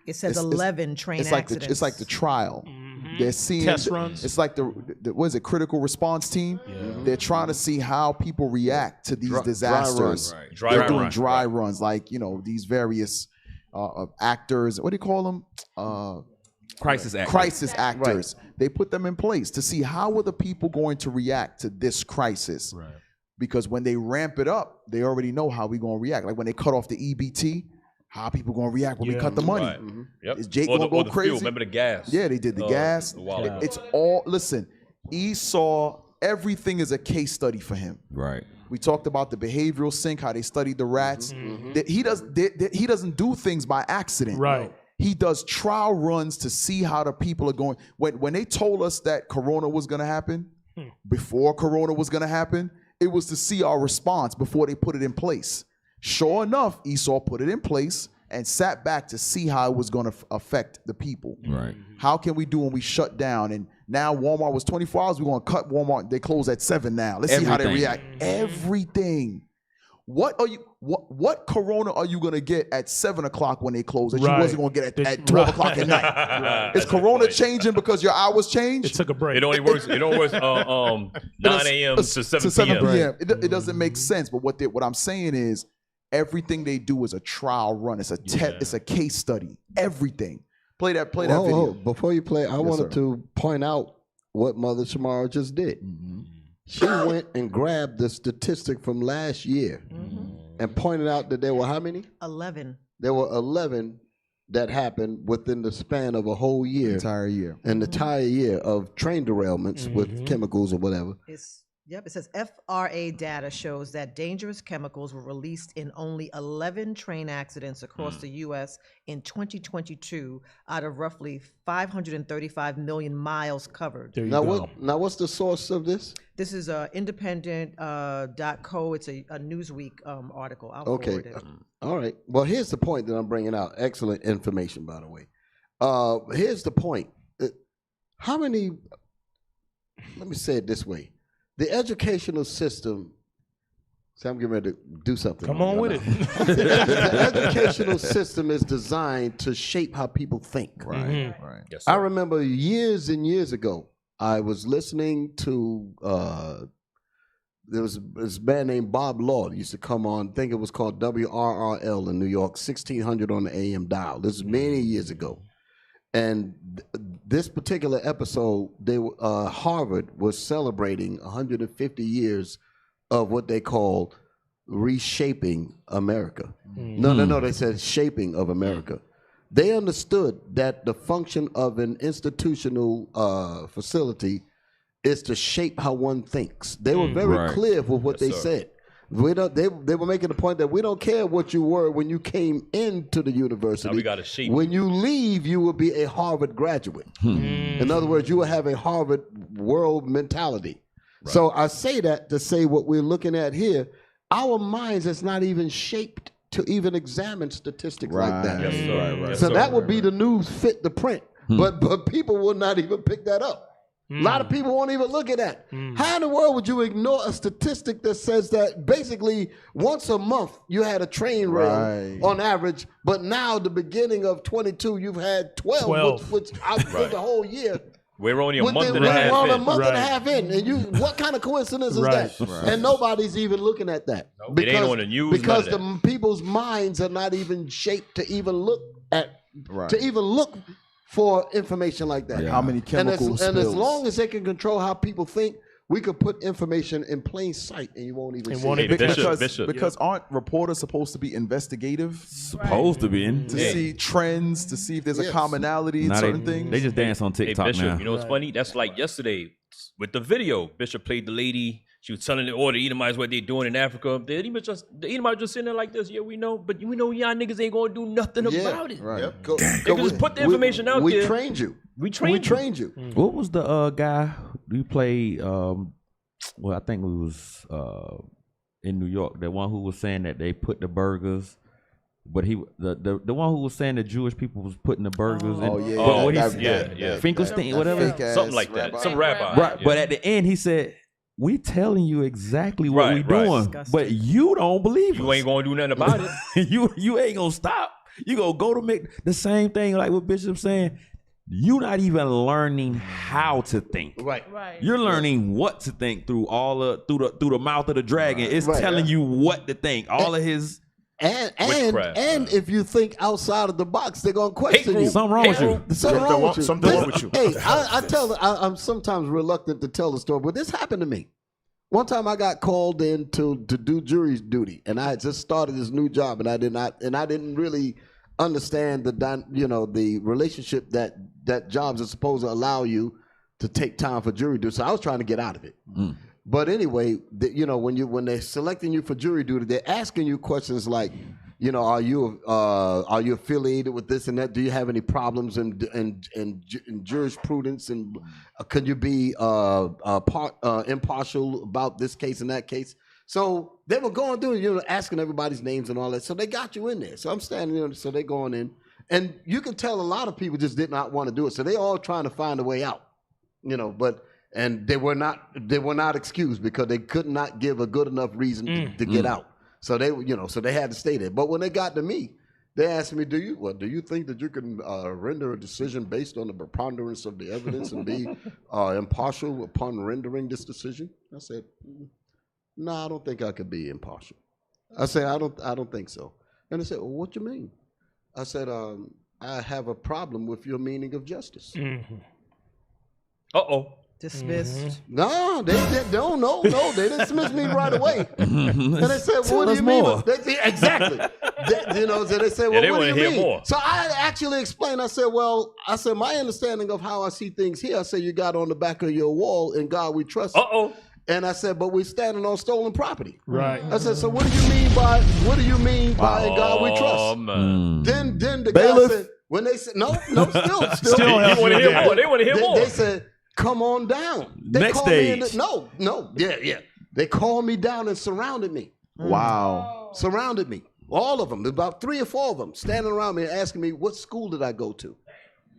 It says 11 train it's like accidents. it's like the trial. They're seeing Test runs. It's like the what is it? Critical response team. They're trying to see how people react to these disasters. runs. Right. Dry They're run. doing dry runs, like these various actors. What do you call them? Crisis actors. Crisis actors. They put them in place to see how are the people going to react to this crisis. Right. Because when they ramp it up, they already know how we gonna react. Like when they cut off the EBT, how people gonna react when we cut the money? Right. Yep. Is Jake Or gonna the go fuel. crazy? Remember the gas? Yeah, they did the gas. the wallet. It's all. Listen, Esau. Everything is a case study for him. Right. We talked about the behavioral sync, how they studied the rats. That he doesn't do things by accident. Right. He does trial runs to see how the people are going. When they told us that Corona was going to happen, before Corona was going to happen, it was to see our response before they put it in place. Sure enough, Esau put it in place and sat back to see how it was going to affect the people. Right. How can we do when we shut down? And now Walmart was 24 hours. We're going to cut Walmart. They close at 7 now. Let's see how they Everything. react. Everything. What Corona are you gonna get at 7 o'clock when they close that you wasn't gonna get at 12 o'clock at night? Right. Is Corona changing because your hours changed? It took a break. It only works. 9 a.m. to 7 p.m. It doesn't make sense. But what I'm saying is, everything they do is a trial run. It's a It's a case study. Everything. Play that video. Before you play, I wanted to point out what Mother Shamara just did. She went and grabbed the statistic from last year and pointed out that there were how many? 11. There were 11 that happened within the span of a whole year. Entire year. An entire year of train derailments with chemicals or whatever. It says FRA data shows that dangerous chemicals were released in only 11 train accidents across the U.S. in 2022 out of roughly 535 million miles covered. There you Now, go. what's the source of this? This is independent.co. It's a Newsweek article. I'll forward it. All right. Well, here's the point that I'm bringing out. Excellent information, by the way. Here's the point. How many, let me say it this way. The educational system, so I'm getting ready to do something. Come on with it. The educational system is designed to shape how people think. Right. Yes, I remember years and years ago, I was listening to there was this man named Bob Lord used to come on. I think it was called WRRL in New York, 1600 on the AM dial. This is many years ago. And this particular episode, Harvard was celebrating 150 years of what they call reshaping America. No, they said shaping of America. They understood that the function of an institutional facility is to shape how one thinks. They were very clear with what they said. They were making the point that we don't care what you were when you came into the university. Now we got to shape. When you leave, you will be a Harvard graduate. In other words, you will have a Harvard world mentality. Right. So I say that to say what we're looking at here, our minds is not even shaped to even examine statistics like that. Yes, sir. Right. So that would be the news fit the print. But people will not even pick that up. A lot of people won't even look at that. How in the world would you ignore a statistic that says that basically once a month you had a train rail on average, but now the beginning of 22 you've had 12. which outdid the whole year. We're only a month and a half in. We're only a month and a half in. And what kind of coincidence is that? And nobody's even looking at that. It ain't on the news. Because the people's minds are not even shaped to even look at, to even look for information like that. How many chemicals and as long as they can control how people think, we could put information in plain sight and you won't even see it. Because aren't reporters supposed to be investigative? Supposed to be. To see trends, to see if there's a commonality in certain things. They just dance on TikTok Bishop, now. You know what's funny? That's like yesterday with the video. Bishop played the lady. She was telling all the Edomites what they're doing in Africa. The Edomites just sitting there like this. Yeah, we know. But we know y'all niggas ain't going to do nothing about it. Right. They just put the information out there. We trained you. We trained you. What was the guy we played? Well, I think it was in New York. The one who was saying that they put the burgers, but the one who was saying the Jewish people was putting the burgers. Finkelstein, whatever, something like that. Some rabbi. Right, but at the end he said, "We telling you exactly what we doing, but you don't believe us. You ain't gonna do nothing about it. you ain't gonna stop. You gonna go to make the same thing like what Bishop's saying." You're not even learning how to think. Right. You're learning what to think through through the mouth of the dragon. It's telling you what to think. All of his and if you think outside of the box, they're gonna question you. Something wrong with you. Something wrong with you. Hey, I'm sometimes reluctant to tell the story, but this happened to me. One time I got called in to do jury duty, and I had just started this new job, and I didn't really understand the relationship that jobs are supposed to allow you to take time for jury duty. So I was trying to get out of it. But anyway, when they're selecting you for jury duty, they're asking you questions like, are you affiliated with this and that? Do you have any problems in jurisprudence? And can you be impartial about this case and that case? So they were going through, asking everybody's names and all that. So they got you in there. So I'm standing there. So they're going in. And you can tell a lot of people just did not want to do it. So they all trying to find a way out, and they were not excused because they could not give a good enough reason to get out. So they had to stay there. But when they got to me, they asked me, do you think that you can render a decision based on the preponderance of the evidence and be impartial upon rendering this decision? I said, no, I don't think I could be impartial. I said, I don't think so. And they said, well, what you mean? I said, I have a problem with your meaning of justice. Dismissed. No, they don't. No, they dismissed me right away. And they said, well, what do you mean? Exactly. They said, well, what do you mean? More. So I actually explained. I said, my understanding of how I see things here, I said, you got on the back of your wall, in God we trust. And I said, but we're standing on stolen property. Right. I said, so what do you mean by in God we trust? Then the Bailiff. guy said, when they said, no, still. They want to hear more. They want to hear more. They said, come on down. They Next stage. Yeah. They called me down and surrounded me. Wow. Surrounded me. All of them. There's about 3 or 4 of them standing around me and asking me, what school did I go to?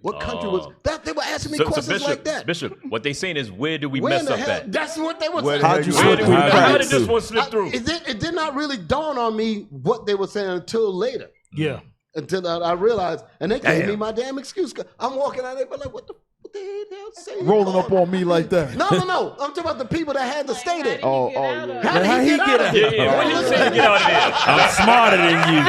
What country was that? They were asking me questions like that. Bishop, what they saying is, where do we mess up at? That's what they were saying. How did this one slip through? It did not really dawn on me what they were saying until later. Yeah. Until I realized, and they gave me my damn excuse. I'm walking out there, but like, what the what the hell say rolling up on me like that. No. I'm talking about the people that had to stay there. Yeah. How did he get out of there? Yeah. What did you say to get out of there? I'm smarter than you.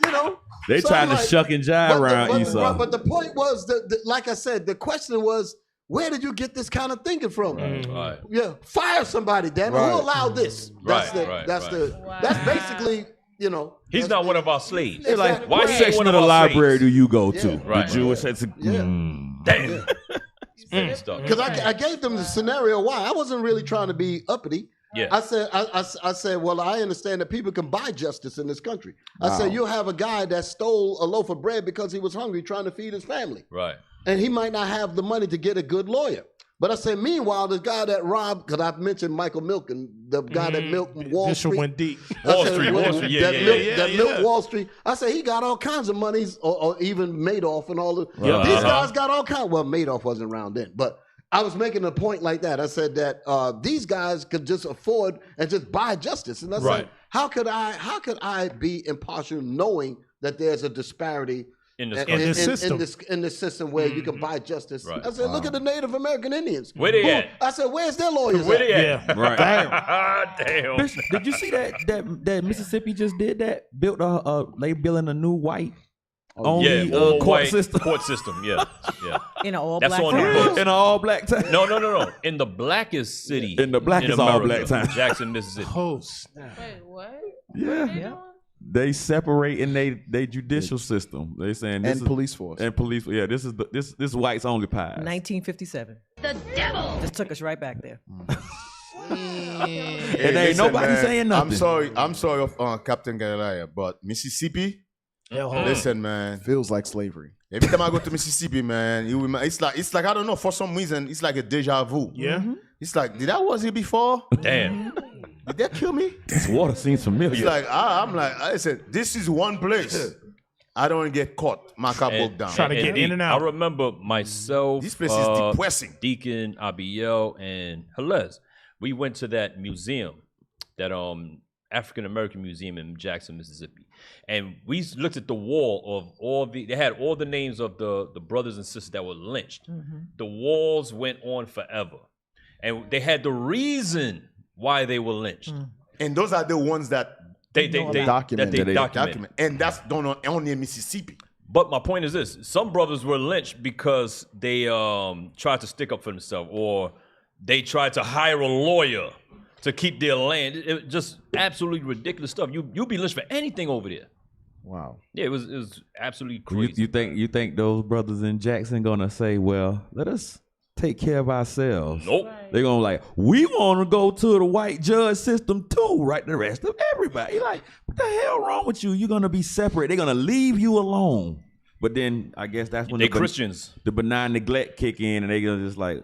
You know, They so trying I'm to shuck and jive around Esau. But the point was, like I said, the question was, where did you get this kind of thinking from? Right. Yeah, fire somebody, damn it. Right. Who allowed this? That's basically, you know. He's not one of our slaves. They're like, Exactly. what He ain't section one of of the our library slaves. do you go to? Right. The Jewish section. Damn. Because I gave them the scenario why. I wasn't really trying to be uppity. Yeah. I said, well, I understand that people can buy justice in this country. I Wow. said, you'll have a guy that stole a loaf of bread because he was hungry trying to feed his family. Right. And he might not have the money to get a good lawyer. But I said, meanwhile, the guy that robbed, because I've mentioned Michael Milken, the guy that milked Wall Bishop Street. went deep. Wall Street. That milked Wall Street. I said, he got all kinds of monies, or even Madoff and all the. Yeah. These guys got all kinds. Well, Madoff wasn't around then, but I was making a point like that. I said that these guys could just afford and just buy justice. And I said, how could I be impartial knowing that there's a disparity In the system where you can buy justice? Right. I said, look at the Native American Indians. Where they at? I said, where's their lawyers Where at? they at? Yeah. Right. Damn. Bishop, did you see that Mississippi just did that? Built they building a new white only all court white system. Court system. Yeah. In an all That's black on the town? books. In an all black town. No. In the blackest city. In the blackest all black town. Jackson, Mississippi. Oh, snap. Wait, what? Yeah. They separating they judicial system. They saying this And is, police force. And police. Yeah, this is whites only pie. 1957. The devil. Just took us right back there. And ain't nobody saying nothing. I'm sorry, Captain Galilea, but Mississippi. Listen, man. Feels like slavery. Every time I go to Mississippi, man, it's like I don't know, for some reason it's like a deja vu. Yeah. It's like, did I was here before? Damn. Did that kill me? This water seems familiar. It's like I'm like, I said, this is one place I don't get caught. My car broke down. Trying to get in and out. I remember myself. This place is depressing. Deacon, Abiel, and Halez. We went to that museum, that African American museum in Jackson, Mississippi, and we looked at the wall of they had all the names of the brothers and sisters that were lynched. The walls went on forever, and they had the reason why they were lynched. And those are the ones that they document. And that's done only in Mississippi. But my point is this: some brothers were lynched because they tried to stick up for themselves, or they tried to hire a lawyer to keep their land. It just absolutely ridiculous stuff. You'll be lynched for anything over there. Wow. Yeah, it was absolutely crazy. You think those brothers in Jackson gonna say, well, let us take care of ourselves? Nope. They're gonna like, we want to go to the white judge system too, right? The rest of everybody. You're like, what the hell wrong with you? You're gonna be separate. They're gonna leave you alone. But then I guess that's when they Christians. The benign neglect kick in, and they gonna just like,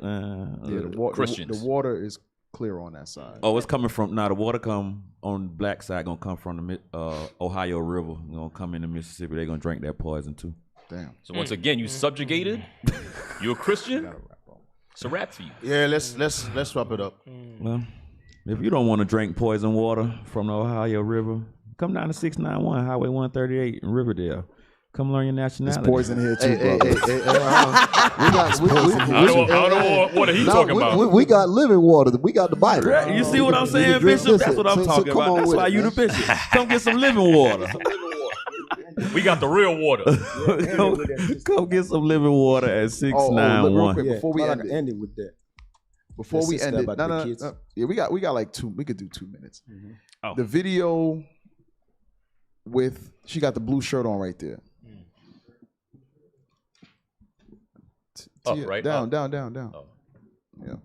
Christians. The water is clear on that side. Oh, it's coming from the water come on the black side, gonna come from the Ohio River, gonna come into Mississippi. They're gonna drink that poison too. Damn. So once again, you subjugated. You're a Christian. It's a wrap for you. Yeah, let's wrap it up. Well, if you don't want to drink poison water from the Ohio River, come down to 691 Highway 138 in Riverdale. Come learn your nationality. It's poison here too, bro. I don't know what he's talking about. We got living water. We got the Bible. Right. You see what I'm saying, Bishop? That's what I'm talking about. That's why you the bishop. Come get some living water. We got the real water. Come get some living water at 691. Real quick, before we end it with that. Before we end it, no. Yeah, we got like 2. We could do 2 minutes. Oh. The video with she got the blue shirt on right there. Up, right? Down. Oh. Yeah.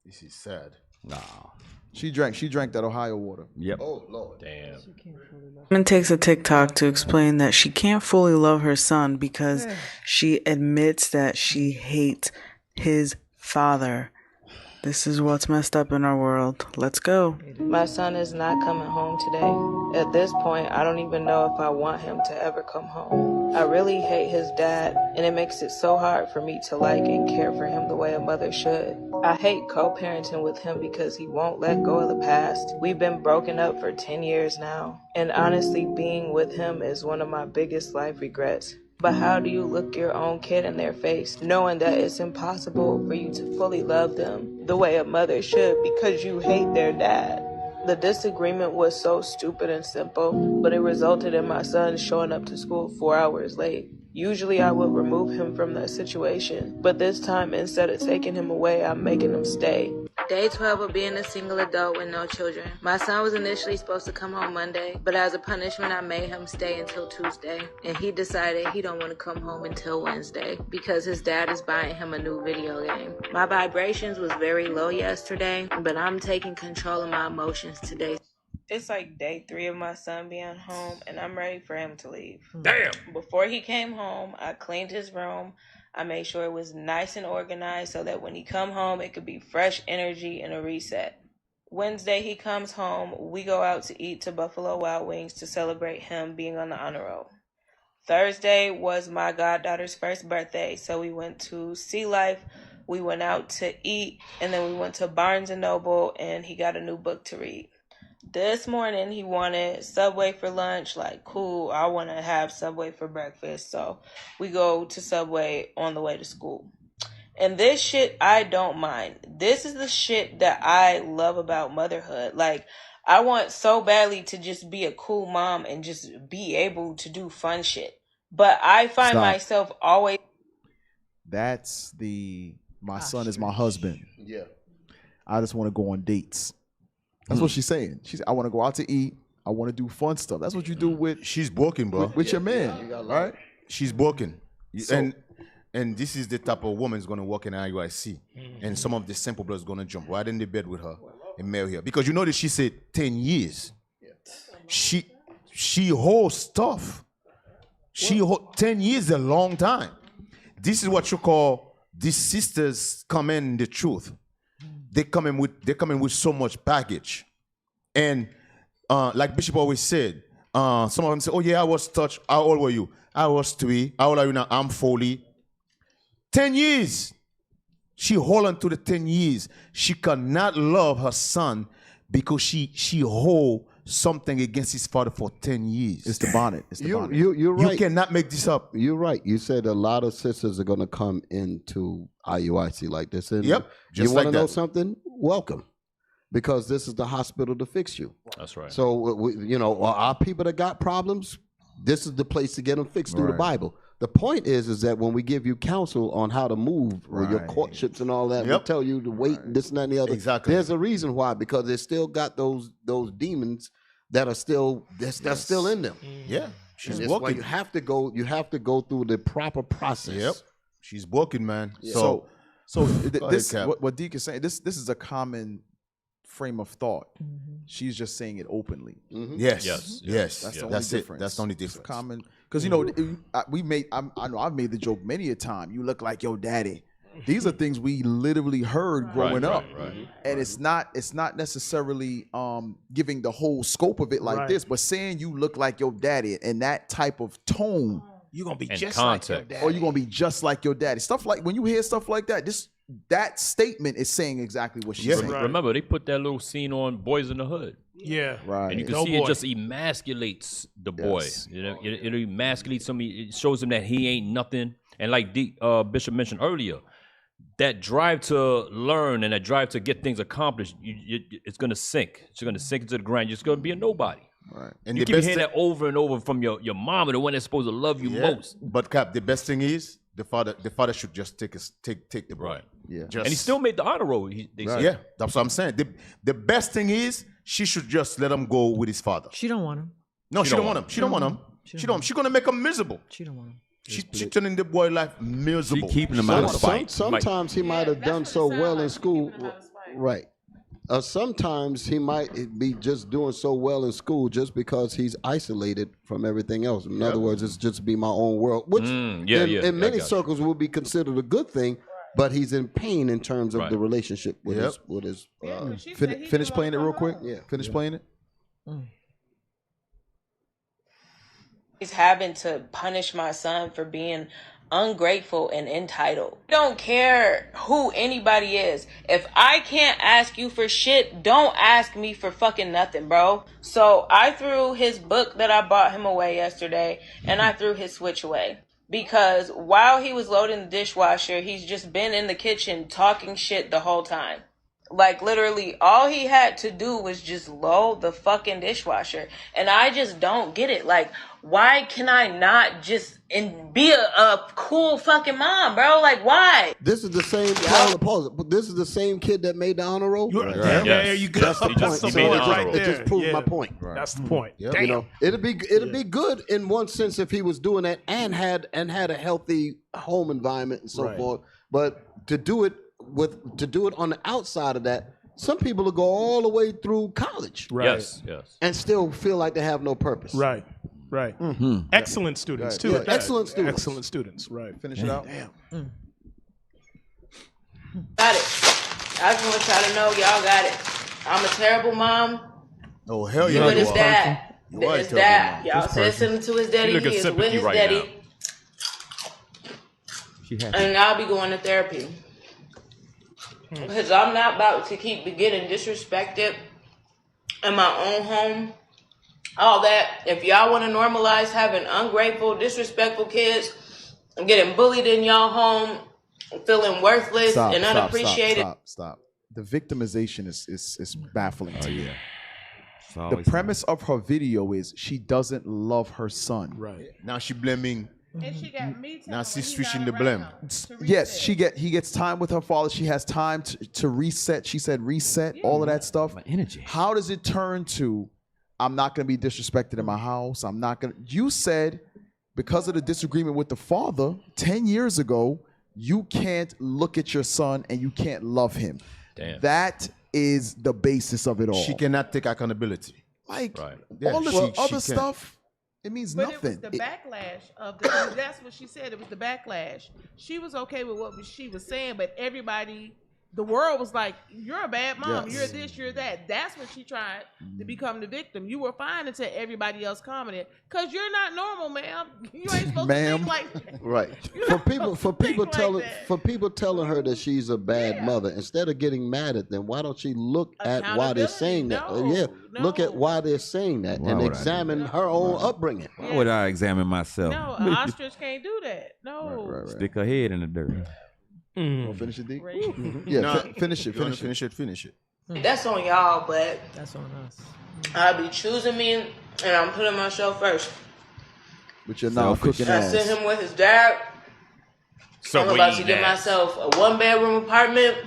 This is sad. Nah. She drank that Ohio water. Yep. Oh Lord. Damn. Woman takes a TikTok to explain that she can't fully love her son because she admits that she hates his father. This is what's messed up in our world. Let's go. My son is not coming home today. At this point, I don't even know if I want him to ever come home. I really hate his dad, and it makes it so hard for me to like and care for him the way a mother should. I hate co-parenting with him because he won't let go of the past. We've been broken up for 10 years now, and honestly, being with him is one of my biggest life regrets. But how do you look your own kid in their face, knowing that it's impossible for you to fully love them the way a mother should because you hate their dad? The disagreement was so stupid and simple, but it resulted in my son showing up to school 4 hours late. Usually I would remove him from that situation, but this time instead of taking him away, I'm making him stay. Day 12 of being a single adult with no children. My son was initially supposed to come home Monday, but as a punishment, I made him stay until Tuesday. And he decided he don't want to come home until Wednesday because his dad is buying him a new video game. My vibrations was very low yesterday, but I'm taking control of my emotions today. It's like day 3 of my son being home, and I'm ready for him to leave. Damn! Before he came home, I cleaned his room. I made sure it was nice and organized so that when he come home, it could be fresh energy and a reset. Wednesday, he comes home. We go out to eat to Buffalo Wild Wings to celebrate him being on the honor roll. Thursday was my goddaughter's first birthday, so we went to Sea Life. We went out to eat, and then we went to Barnes & Noble, and he got a new book to read. This morning, he wanted Subway for lunch. Like, cool, I want to have Subway for breakfast. So we go to Subway on the way to school. And this shit, I don't mind. This is the shit that I love about motherhood. Like, I want so badly to just be a cool mom and just be able to do fun shit. But I find myself always... That's my son is my husband. Yeah. I just want to go on dates. That's what she's saying. I want to go out to eat. I want to do fun stuff. That's what you do with. She's broken, bro. With your man, right? She's broken, So- and this is the type of woman is going to walk in IUIC, and some of the simple blood is going to jump right in the bed with her and marry her because you know that she said 10 years. She holds stuff. 10 years is a long time. This is what you call these sisters come in the truth. They come in with so much baggage, and like Bishop always said, some of them say, "Oh yeah, I was touched." How old were you? I was 3. How old are you now? I'm 40. 10 years. She hold on to the 10 years. She cannot love her son because she hold something against his father for 10 years. It's the bonnet. It's the bonnet. You're right. You cannot make this up. You're right. You said a lot of sisters are going to come into IUIC like this. And Yep, you just want like to know that. something? Welcome. Because this is the hospital to fix you. That's right. So, our people that got problems, this is the place to get them fixed through the Bible. The point is that when we give you counsel on how to move or your courtships and all that, we tell you to wait, this and that and the other. Exactly. There's a reason why, because they still got those demons that are still that's still in them. Yeah, she's That's why walking. you have to go through the proper process. Yep, she's walking, man. Yeah. So Go this ahead, Cap. what Deke is saying. This is a common frame of thought. She's just saying it openly. Yes, yes. That's the only That's it. difference. That's the only It's difference. common because I know I've made the joke many a time. You look like your daddy. These are things we literally heard growing up, and it's not necessarily giving the whole scope of it like this, but saying you look like your daddy and that type of tone. You're gonna be And just context. like your daddy. Or you're gonna be just like your daddy. Stuff like when you hear stuff like that, that statement is saying exactly what she's saying. Remember, they put that little scene on Boys in the Hood. Yeah. Right. And you can No see boy. it just emasculates the boy. Yes. You know, it emasculates somebody. It shows him that he ain't nothing. And like Bishop mentioned earlier, that drive to learn and that drive to get things accomplished, it's going to sink. It's going to sink into the ground. You're just going to be a nobody. Right. And you keep hearing that over and over from your mom, the one that's supposed to love you most. But Cap, the best thing is the father should just take the boy. Right. Yeah. Just, And he still made the honor roll. They said. Yeah, that's what I'm saying. The best thing is she should just let him go with his father. She don't want him. No, she don't want him. She don't want him. She don't. She's gonna make him miserable. She don't want him. She turning the boy life miserable. She keeping him out of spite. Sometimes he might have done so well in school, right? Sometimes he might be just doing so well in school just because he's isolated from everything else. In other words, it's just be my own world, which in many circles would be considered a good thing. But he's in pain in terms of the relationship with his. Finish playing it real quick. Yeah. Finish playing it. He's having to punish my son for being ungrateful and entitled. I don't care who anybody is. If I can't ask you for shit, don't ask me for fucking nothing, bro. So I threw his book that I bought him away yesterday, and I threw his Switch away. Because while he was loading the dishwasher, he's just been in the kitchen talking shit the whole time. Like, literally, all he had to do was just load the fucking dishwasher. And I just don't get it. Like, why can I not just be a cool fucking mom, bro? Like, why? This is the same. Pause it. But this is the same kid that made the honor roll. Right. Yeah, there you go. That's the point. It just proved my point. That's the point. Yep. You know, it'd be good in one sense if he was doing that and had a healthy home environment and so forth. But to do it on the outside of that, some people will go all the way through college, Yes. and still feel like they have no purpose. Right. Excellent students too. Yeah, excellent students. Excellent students. Right. Finish it out. Damn. Got it. I just want y'all to know y'all got it. I'm a terrible mom. Oh, hell yeah. But his dad. You are His a terrible dad. mom. Y'all said something to his daddy. He is with his daddy. And I'll be going to therapy. Because I'm not about to keep getting disrespected in my own home. All that. If y'all want to normalize having ungrateful, disrespectful kids and getting bullied in y'all home, feeling worthless and unappreciated. Stop. The victimization is baffling to me. Yeah. The premise of her video is she doesn't love her son. Right. Now she blaming. And she got me. Now she's switching the blame. Yes, he gets time with her father. She has time to reset. She said reset, all of that stuff. My energy. How does it turn to, I'm not going to be disrespected in my house. I'm not going to. You said because of the disagreement with the father 10 years ago, you can't look at your son and you can't love him. Damn. That is the basis of it all. She cannot take accountability. Like, Yeah, all this she other can't. stuff, it means But nothing. it was the backlash of the. That's what she said. It was the backlash. She was okay with what she was saying, but everybody, the world was like, "You're a bad mom. Yes. You're this. You're that." That's what she tried to become the victim. You were fine until everybody else commented, "Cause you're not normal, ma'am. You ain't supposed to think like that." Right. For people telling her that she's a bad mother, instead of getting mad at them, why don't she look at why they're saying that? Look at why they're saying that and examine her own upbringing. Why would I examine myself? No, an ostrich can't do that. No. Right. Stick her head in the dirt. Well, finish it, D. Right. Yeah, finish it. Finish it. That's on y'all, but That's on us. I'll be choosing me and I'm putting myself first. But you're now cooking I ass. sent him with his dad. I'm about to get myself a 1-bedroom apartment.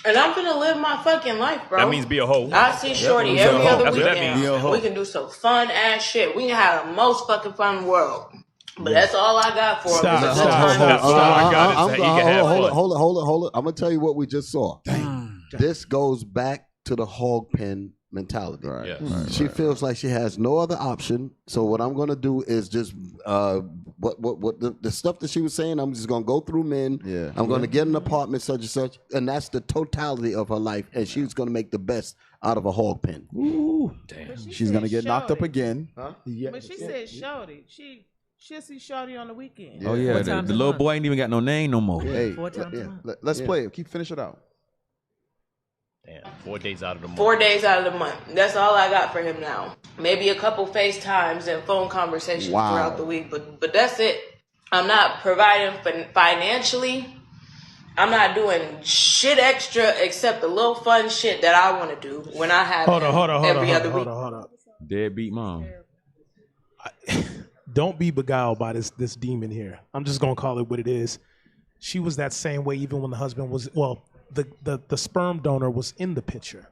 And I'm gonna live my fucking life, bro. That means be a hoe. I see Shorty every other That's what that weekend. means. We can do some fun ass shit. We can have the most fucking fun in the world. But that's all I got for him. Hold it. I'm gonna tell you what we just saw. This goes back to the hog pen mentality. She feels like she has no other option. So what I'm gonna do is just what the stuff that she was saying. I'm just gonna go through men. Yeah. I'm gonna get an apartment such and such, and that's the totality of her life. And she's gonna make the best out of a hog pen. Ooh, damn. She's gonna get knocked up again. Huh? But she said Shorty. She'll see Shorty on the weekend. Oh yeah, the little boy ain't even got no name no more. Hey, 4 times a month. let's play it. Finish it out. Damn, 4 days out of the month. 4 days out of the month. That's all I got for him now. Maybe a couple FaceTimes and phone conversations throughout the week, but that's it. I'm not providing financially. I'm not doing shit extra except the little fun shit that I want to do when I have every other week. Hold on. Deadbeat mom. Don't be beguiled by this demon here. I'm just gonna call it what it is. She was that same way even when the husband was the sperm donor was in the picture.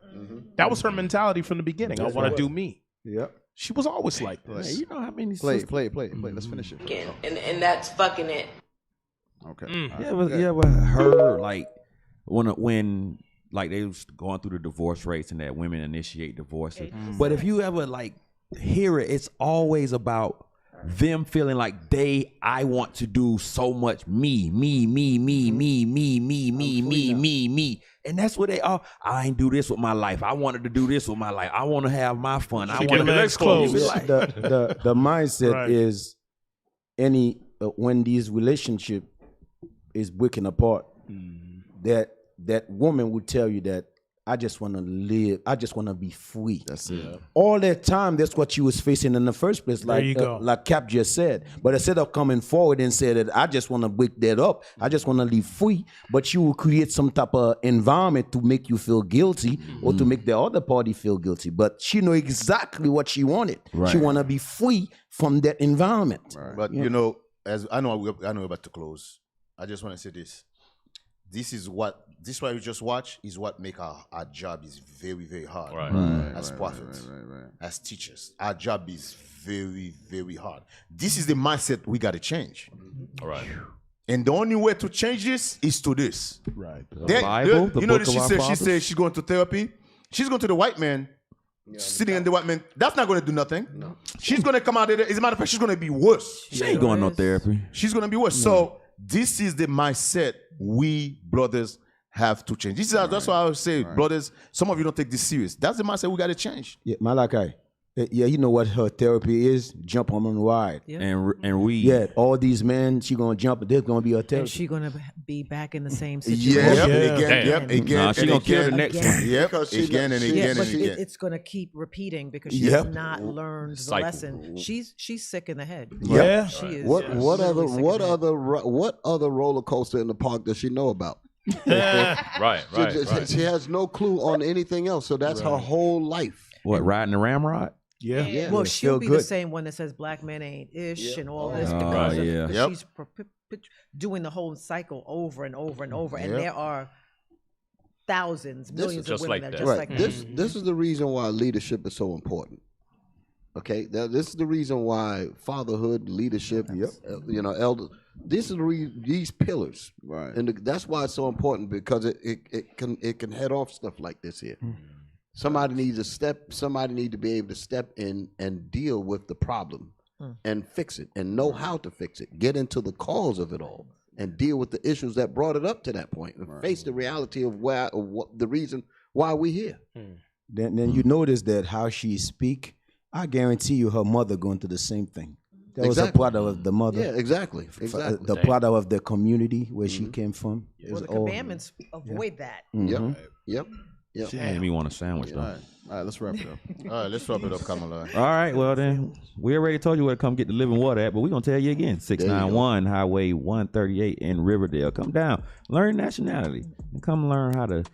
That was her mentality from the beginning. I want to do me. Yep. She was always like this. Hey, you know how many Play. Let's finish it. And that's fucking it. Okay. But her like when like they was going through the divorce rates and that women initiate divorces. But if you ever like hear it, it's always about them feeling like I want to do so much me. And that's what they are. I ain't do this with my life. I wanted to do this with my life. I want to have my fun. I want to legs closed. The mindset is when these relationship is breaking apart, that woman would tell you that I just want to live. I just want to be free. That's it. All that time, that's what you was facing in the first place, like Cap just said. But instead of coming forward and say that I just want to break that up, I just want to live free, but you will create some type of environment to make you feel guilty or to make the other party feel guilty. But she know exactly what she wanted. Right. She want to be free from that environment. Right. But you know, as I know we're about to close. I just want to say this. This what you just watch is what make our job is very, very hard. As prophets, as teachers. Our job is very, very hard. This is the mindset we got to change. All right. And the only way to change this is to this. Right. You know, she said she's going to therapy. She's going to the white man. Sitting in the white man, that's not going to do nothing. No. She's going to come out of there. As a matter of fact, she's going to be worse. She ain't going no therapy. She's going to be worse. So this is the mindset we brothers have to change. That's why I would say, brothers, some of you don't take this serious. That's the mindset we got to change. Yeah, Malachi. Yeah, you know what her therapy is? Jump on and ride. Yeah. And read. Yeah, all these men, she gonna jump, and there's gonna be a therapy. And she gonna be back in the same situation. Again. Nah, she gonna kill the next one. Yep, again and again and again. It's gonna keep repeating because she has not learned the lesson. She's sick in the head. Yeah, she is. What other roller coaster in the park does she know about? Right. She has no clue on anything else, so that's her whole life. What, riding the ramrod? Yeah. Well, she'll be the same one that says black men ain't ish and all this because she's doing the whole cycle over and over and over. And there are thousands, millions of women that are just like that. This is the reason why leadership is so important. Okay, this is the reason why fatherhood, leadership, elders. This is these pillars, right? And that's why it's so important because it can head off stuff like this here. Somebody needs to be able to step in and deal with the problem and fix it and know how to fix it. Get into the cause of it all and deal with the issues that brought it up to that point and face the reality of the reason why we're here. Then you notice that how she speak, I guarantee you her mother going through the same thing. That was a product of the mother. Yeah, exactly. The product of the community where she came from. Well, the commandments avoid that. Yep. She made me want a sandwich, though. All right, let's wrap it up. All right, let's wrap it up, Kamala. All right, well then, we already told you where to come get the living water at, but we're going to tell you again. 691 Highway 138 in Riverdale. Come down, learn nationality, and come learn how to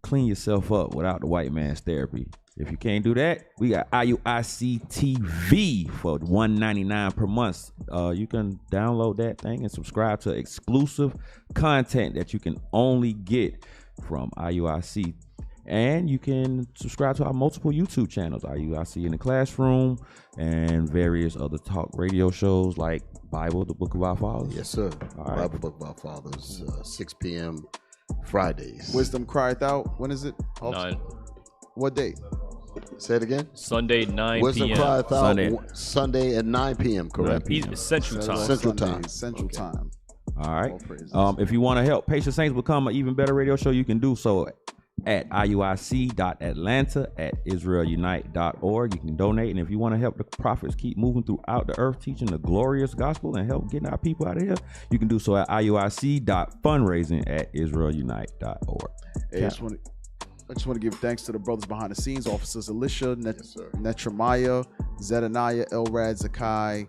clean yourself up without the white man's therapy. If you can't do that, we got IUIC TV for $1.99 per month. You can download that thing and subscribe to exclusive content that you can only get from IUIC. And you can subscribe to our multiple YouTube channels, IUIC in the Classroom, and various other talk radio shows like Bible, the Book of Our Fathers. Yes, sir. All right. Bible, Book of Our Fathers, 6 p.m. Fridays. Wisdom Crieth Out. When is it? 9. What date? Say it again. Sunday, 9 Wisdom p.m. Crieth Out Sunday at 9 p.m. Correct. Central Time. Central Time. Central Time. All right. If you want to help Patient Saints become an even better radio show, you can do so at iuic.atlanta@israelunite.org. You can donate, and if you want to help the prophets keep moving throughout the earth, teaching the glorious gospel and help getting our people out of here, you can do so at iuic.fundraising@israelunite.org. Hey, I just want to give thanks to the brothers behind the scenes, officers Alicia, Netremiah, Zedaniah, Elrad, Zakai,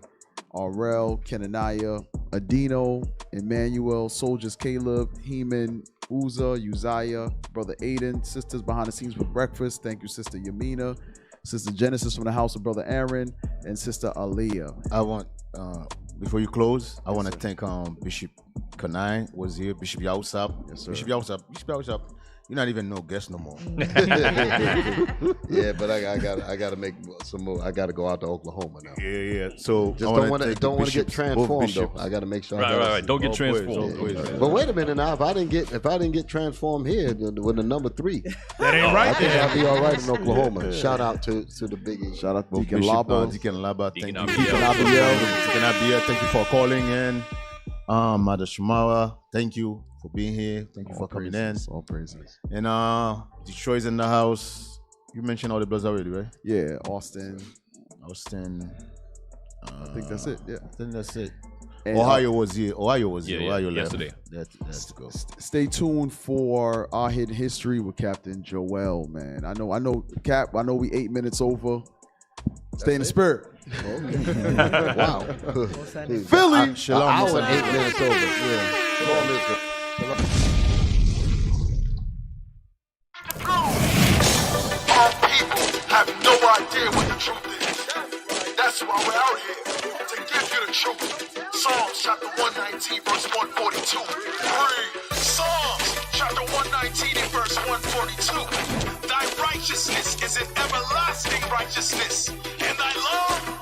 Arel, Kenaniah, Adino, Emmanuel, Soldiers Caleb, Heman, Uzzah, Uzziah, Brother Aiden, sisters behind the scenes with breakfast. Thank you, Sister Yamina, Sister Genesis from the house of Brother Aaron, and Sister Aliyah. I want, before you close, I want to thank Bishop Kanai was here, Bishop Yausap. Yes, sir. Bishop Yausap. You're not even no guest no more. Yeah, but I gotta make some more. I gotta go out to Oklahoma now. Yeah. So just don't want to get transformed though. I gotta make sure. Right. Don't get transformed. But wait a minute now. If I didn't get transformed here with the number 3, that ain't right. I think I'll be all right in Oklahoma. Shout out to the biggie. Shout out to Deacon Laba. Deacon Laba. Thank you. Deacon Abiel. Thank you for calling in. Mother Shamara, thank you for being here. Thank you for coming in. All praises. And Detroit's in the house. You mentioned all the bloods already, right? Yeah, Austin. I think that's it. Yeah, I think that's it. And, Ohio was here. Ohio left. Yesterday. Let's go. Stay tuned for our hidden history with Captain Joel, man. I know, Cap. I know we 8 minutes over. Stay in the spirit. Wow. Philly. Shalom. I was 8 minutes over. Yeah. Our people have no idea what the truth is. That's why we're out here, to give you the truth. Psalms chapter 119, verse 142. Read. Psalms chapter 119 and verse 142. Thy righteousness is an everlasting righteousness, and thy love